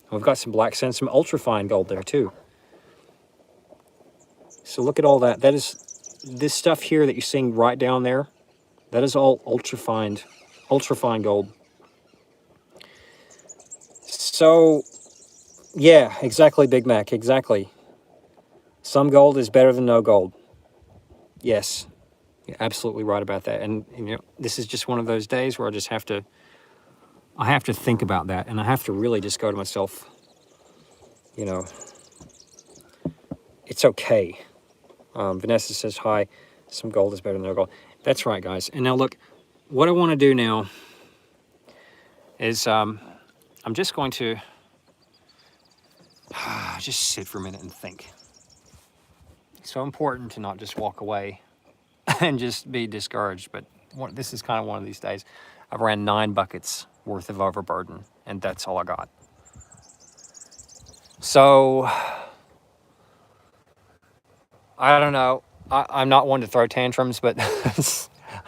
And we've got some black sand, some ultrafine gold there too. So look at all that. That is this stuff here that you're seeing right down there. That is all ultrafine gold. So, yeah, exactly, Big Mac, exactly. Some gold is better than no gold. Yes, you're absolutely right about that. And you know, this is just one of those days where I just have to, think about that, and I have to really just go to myself, you know, it's okay. Vanessa says, hi, some gold is better than no gold. That's right, guys. And now look, what I want to do now is I'm just going to just sit for a minute and think. It's so important to not just walk away and just be discouraged, but this is kind of one of these days. I've ran 9 buckets worth of overburden, and that's all I got. So, I don't know. I'm not one to throw tantrums, but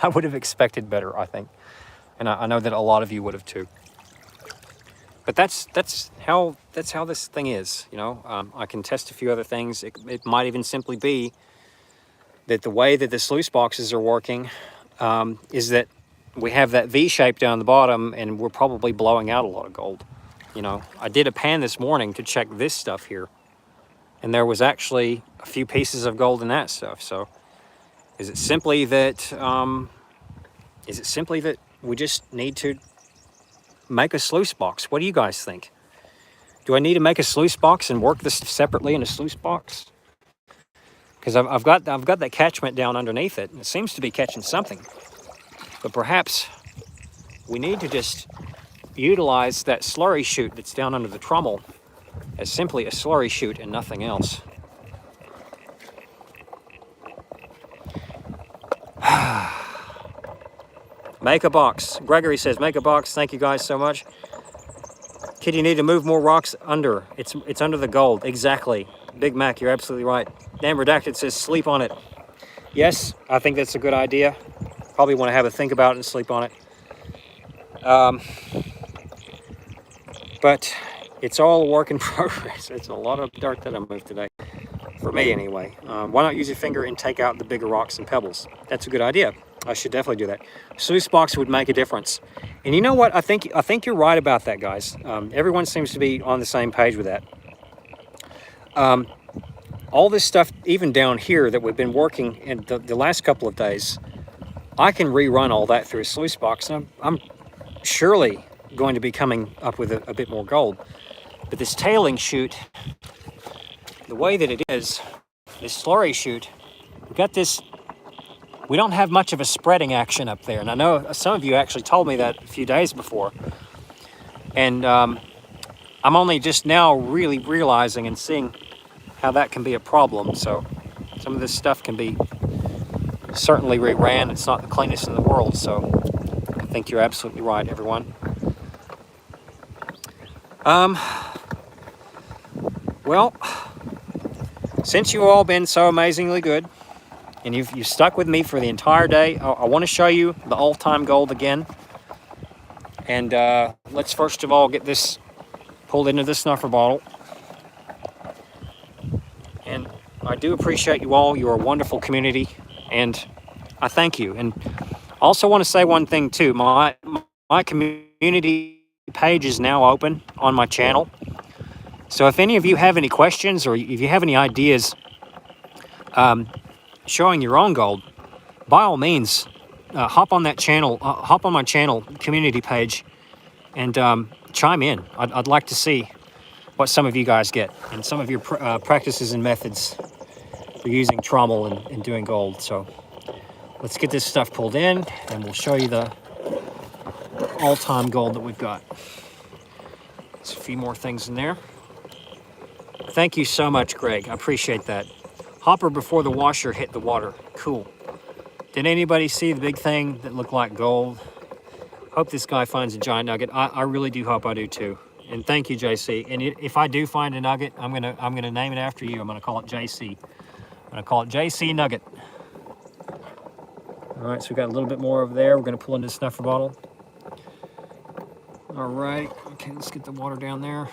I would have expected better, I think. And I know that a lot of you would have too. But that's how this thing is, you know. I can test a few other things. It might even simply be that the way that the sluice boxes are working is that we have that V shape down the bottom, and we're probably blowing out a lot of gold. You know, I did a pan this morning to check this stuff here, and there was actually a few pieces of gold in that stuff. So, is it simply that we just need to make a sluice box? What do you guys think? Do I need to make a sluice box and work this separately in a sluice box? Because I've got that catchment down underneath it, and it seems to be catching something. But perhaps we need to just utilize that slurry chute that's down under the trommel as simply a slurry chute and nothing else. Make a box. Gregory says, make a box. Thank you guys so much. Kid, you need to move more rocks under. It's under the gold. Exactly. Big Mac, you're absolutely right. Dan Redacted says, sleep on it. Yes, I think that's a good idea. Probably want to have a think about it and sleep on it. But it's all a work in progress. It's a lot of dirt that I moved today. For me, anyway. Why not use your finger and take out the bigger rocks and pebbles? That's a good idea. I should definitely do that. Sluice box would make a difference. And you know what? I think you're right about that, guys. Everyone seems to be on the same page with that. All this stuff, even down here that we've been working in the last couple of days, I can rerun all that through a sluice box. And I'm surely going to be coming up with a bit more gold. But this tailing chute, the way that it is, this slurry chute, we've got this. We don't have much of a spreading action up there. And I know some of you actually told me that a few days before. And I'm only just now really realizing and seeing how that can be a problem. So some of this stuff can be certainly reran. It's not the cleanest in the world. So I think you're absolutely right, everyone. Well, since you've all been so amazingly good, and you've stuck with me for the entire day, I want to show you the all-time gold again. And let's first of all get this pulled into the snuffer bottle. And I do appreciate you all. You're a wonderful community, and I thank you. And also want to say one thing too. My community page is now open on my channel. So if any of you have any questions or if you have any ideas showing your own gold, by all means, hop on that channel, hop on my channel community page, and chime in. I'd like to see what some of you guys get and some of your practices and methods for using Trommel and doing gold. So let's get this stuff pulled in, and we'll show you the all-time gold that we've got. There's a few more things in there. Thank you so much, Greg. I appreciate that. Hopper before the washer hit the water. Cool. Did anybody see the big thing that looked like gold? Hope this guy finds a giant nugget. I really do hope I do too. And thank you, JC. And if I do find a nugget, I'm gonna name it after you. I'm gonna call it JC. I'm gonna call it JC Nugget. All right, so we got a little bit more over there. We're gonna pull into the snuffer bottle. All right, okay, let's get the water down there.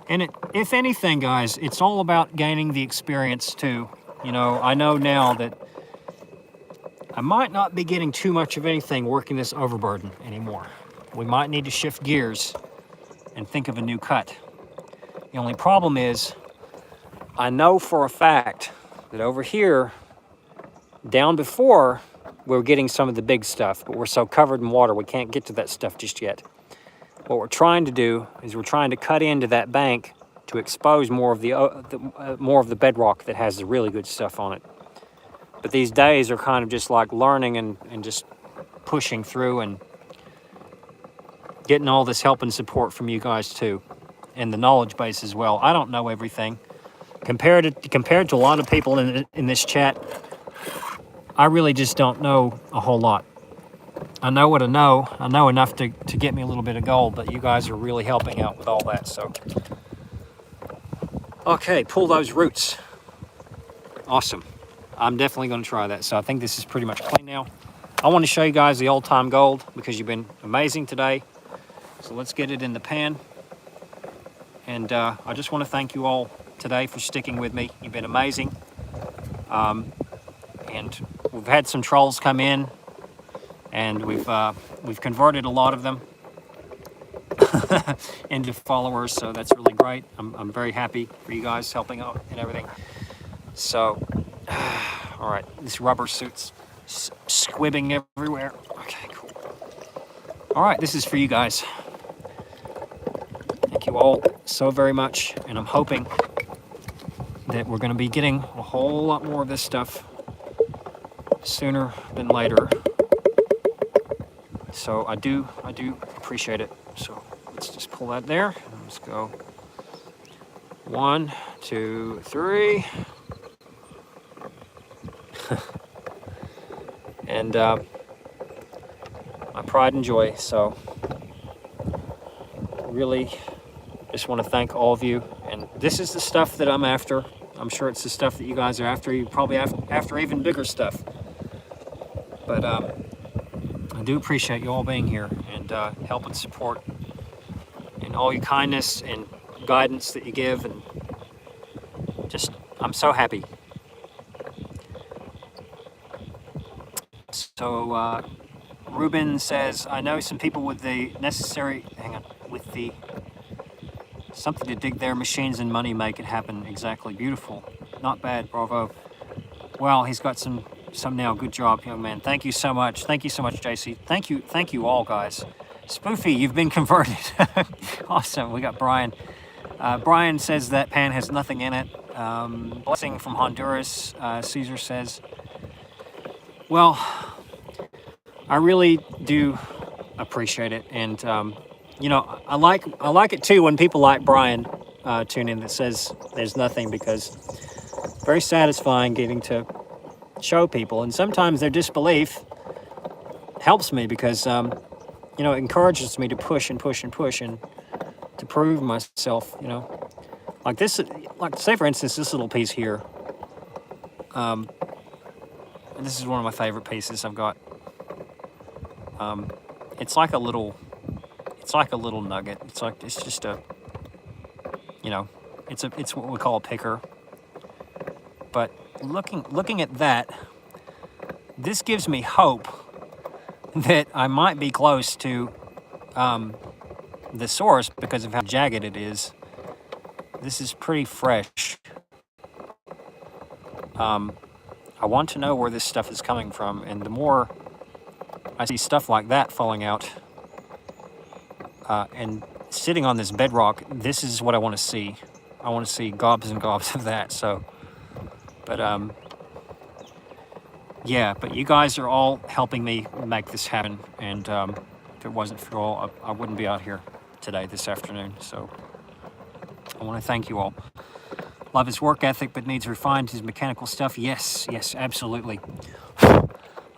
And if anything, guys, it's all about gaining the experience too. You know, I know now that I might not be getting too much of anything working this overburden anymore. We might need to shift gears and think of a new cut. The only problem is, I know for a fact that over here, down before, we're getting some of the big stuff, but we're so covered in water, we can't get to that stuff just yet. What we're trying to do is we're trying to cut into that bank to expose more of the bedrock that has the really good stuff on it. But these days are kind of just like learning and just pushing through and getting all this help and support from you guys too, and the knowledge base as well. I don't know everything. Compared to a lot of people in this chat, I really just don't know a whole lot. I know what I know. I know enough to get me a little bit of gold, but you guys are really helping out with all that. So, okay, pull those roots. Awesome. I'm definitely going to try that. So I think this is pretty much clean now. I want to show you guys the old-time gold because you've been amazing today. So let's get it in the pan. And I just want to thank you all today for sticking with me. You've been amazing. And we've had some trolls come in, and we've converted a lot of them into followers, so that's really great. I'm very happy for you guys helping out and everything. So, all right, this rubber suit's squibbing everywhere. Okay, cool. All right, this is for you guys. Thank you all so very much, and I'm hoping that we're going to be getting a whole lot more of this stuff sooner than later. So I do appreciate it. So let's just pull that there. Let's go 1, 2, 3. And my pride and joy. So really just want to thank all of you. And this is the stuff that I'm after. I'm sure it's the stuff that you guys are after. You probably after even bigger stuff. But I do appreciate you all being here and help and support and all your kindness and guidance that you give, and just I'm so happy. So Ruben says, I know some people with the necessary, with the something to dig their machines and money, make it happen. Exactly. Beautiful. Not bad. Bravo. Wow, he's got some now. Good job, young man. Thank you so much. Thank you so much, JC. Thank you all, guys. Spoofy, you've been converted. Awesome. We got Brian. Brian says that pan has nothing in it. Blessing from Honduras. Caesar says, well, I really do appreciate it, and you know, I like it too when people like Brian tune in that says there's nothing, because very satisfying getting to show people, and sometimes their disbelief helps me because you know, it encourages me to push and push and push and to prove myself. You know, like this, like say for instance this little piece here. And this is one of my favorite pieces I've got. It's like a little It's like a little nugget. It's just a, you know, it's what we call a picker. But looking at that, this gives me hope that I might be close to the source because of how jagged it is. This is pretty fresh. I want to know where this stuff is coming from, and the more I see stuff like that falling out and sitting on this bedrock, this is what I want to see. I want to see gobs and gobs of that. So, but yeah, but you guys are all helping me make this happen, and if it wasn't for all, I wouldn't be out here today, this afternoon. So I want to thank you all. Love his work ethic, but needs refined. His mechanical stuff, yes, absolutely.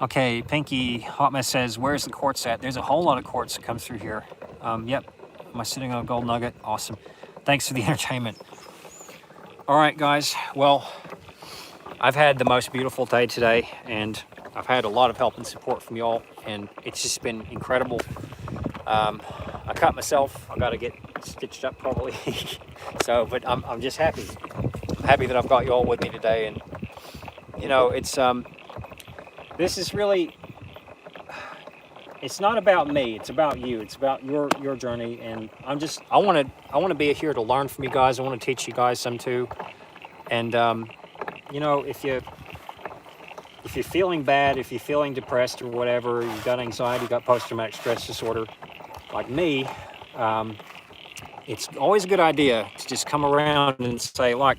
Okay, Pinky Hot Mess says, where's the quartz at? There's a whole lot of quartz that comes through here. Yep, am I sitting on a gold nugget? Awesome. Thanks for the entertainment. All right, guys, well, I've had the most beautiful day today, and I've had a lot of help and support from y'all, and it's just been incredible. I cut myself. I got to get stitched up probably. So, but I'm just happy. I'm happy that I've got you all with me today, and you know, it's this is really, it's not about me. It's about you. It's about your journey, and I want to be here to learn from you guys. I want to teach you guys some too, and you know, if you're feeling bad, if you're feeling depressed or whatever, you've got anxiety, you've got post-traumatic stress disorder, like me, it's always a good idea to just come around and say, like,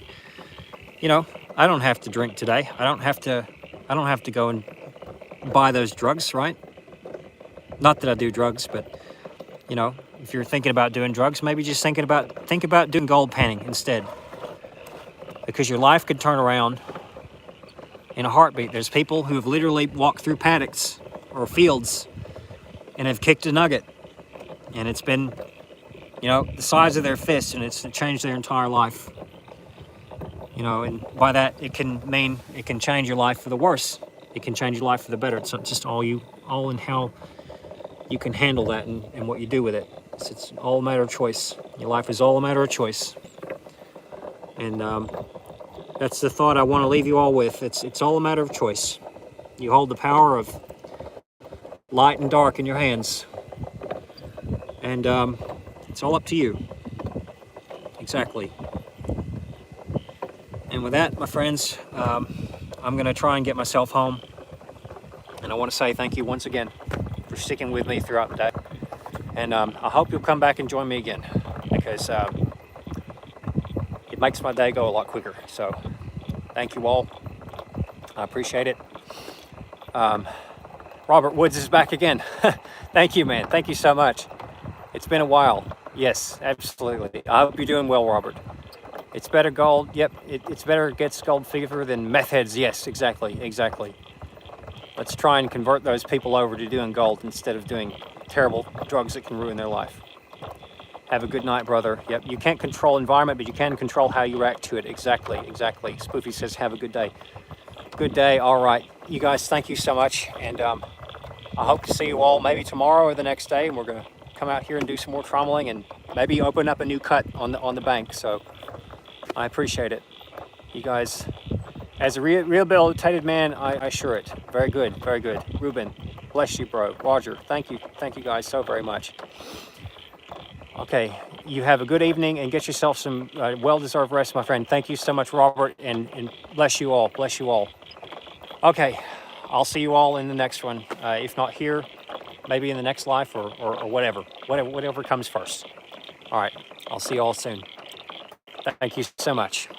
you know, I don't have to drink today. I don't have to go and buy those drugs, right? Not that I do drugs, but you know, if you're thinking about doing drugs, maybe just think about doing gold panning instead, because your life could turn around in a heartbeat. There's people who have literally walked through paddocks or fields and have kicked a nugget, and it's been, you know, the size of their fist, and it's changed their entire life. You know, and by that, it can mean it can change your life for the worse. It can change your life for the better. It's not just all in how you can handle that and what you do with it. It's all a matter of choice. Your life is all a matter of choice. And that's the thought I want to leave you all with. It's all a matter of choice. You hold the power of light and dark in your hands. And it's all up to you. Exactly. And with that, my friends, I'm going to try and get myself home. And I want to say thank you once again for sticking with me throughout the day. And I hope you'll come back and join me again, because it makes my day go a lot quicker. So thank you all. I appreciate it. Robert Woods is back again. Thank you, man. Thank you so much. It's been a while. Yes, absolutely. I hope you're doing well, Robert. It's better gold. Yep, it's better it gets gold fever than meth heads. Yes, exactly. Let's try and convert those people over to doing gold instead of doing terrible drugs that can ruin their life. Have a good night, brother. Yep, you can't control environment, but you can control how you react to it. Exactly. Spoofy says, have a good day. Good day. All right. You guys, thank you so much. And I hope to see you all maybe tomorrow or the next day. And we're going to come out here and do some more trommeling and maybe open up a new cut on the bank. So I appreciate it. You guys, as a rehabilitated man, I assure it. Very good. Ruben, bless you, bro. Roger, thank you guys so very much. Okay, you have a good evening and get yourself some well-deserved rest, my friend. Thank you so much, Robert, and bless you all. Okay, I'll see you all in the next one. If not here, maybe in the next life or whatever comes first. All right, I'll see you all soon. Thank you so much.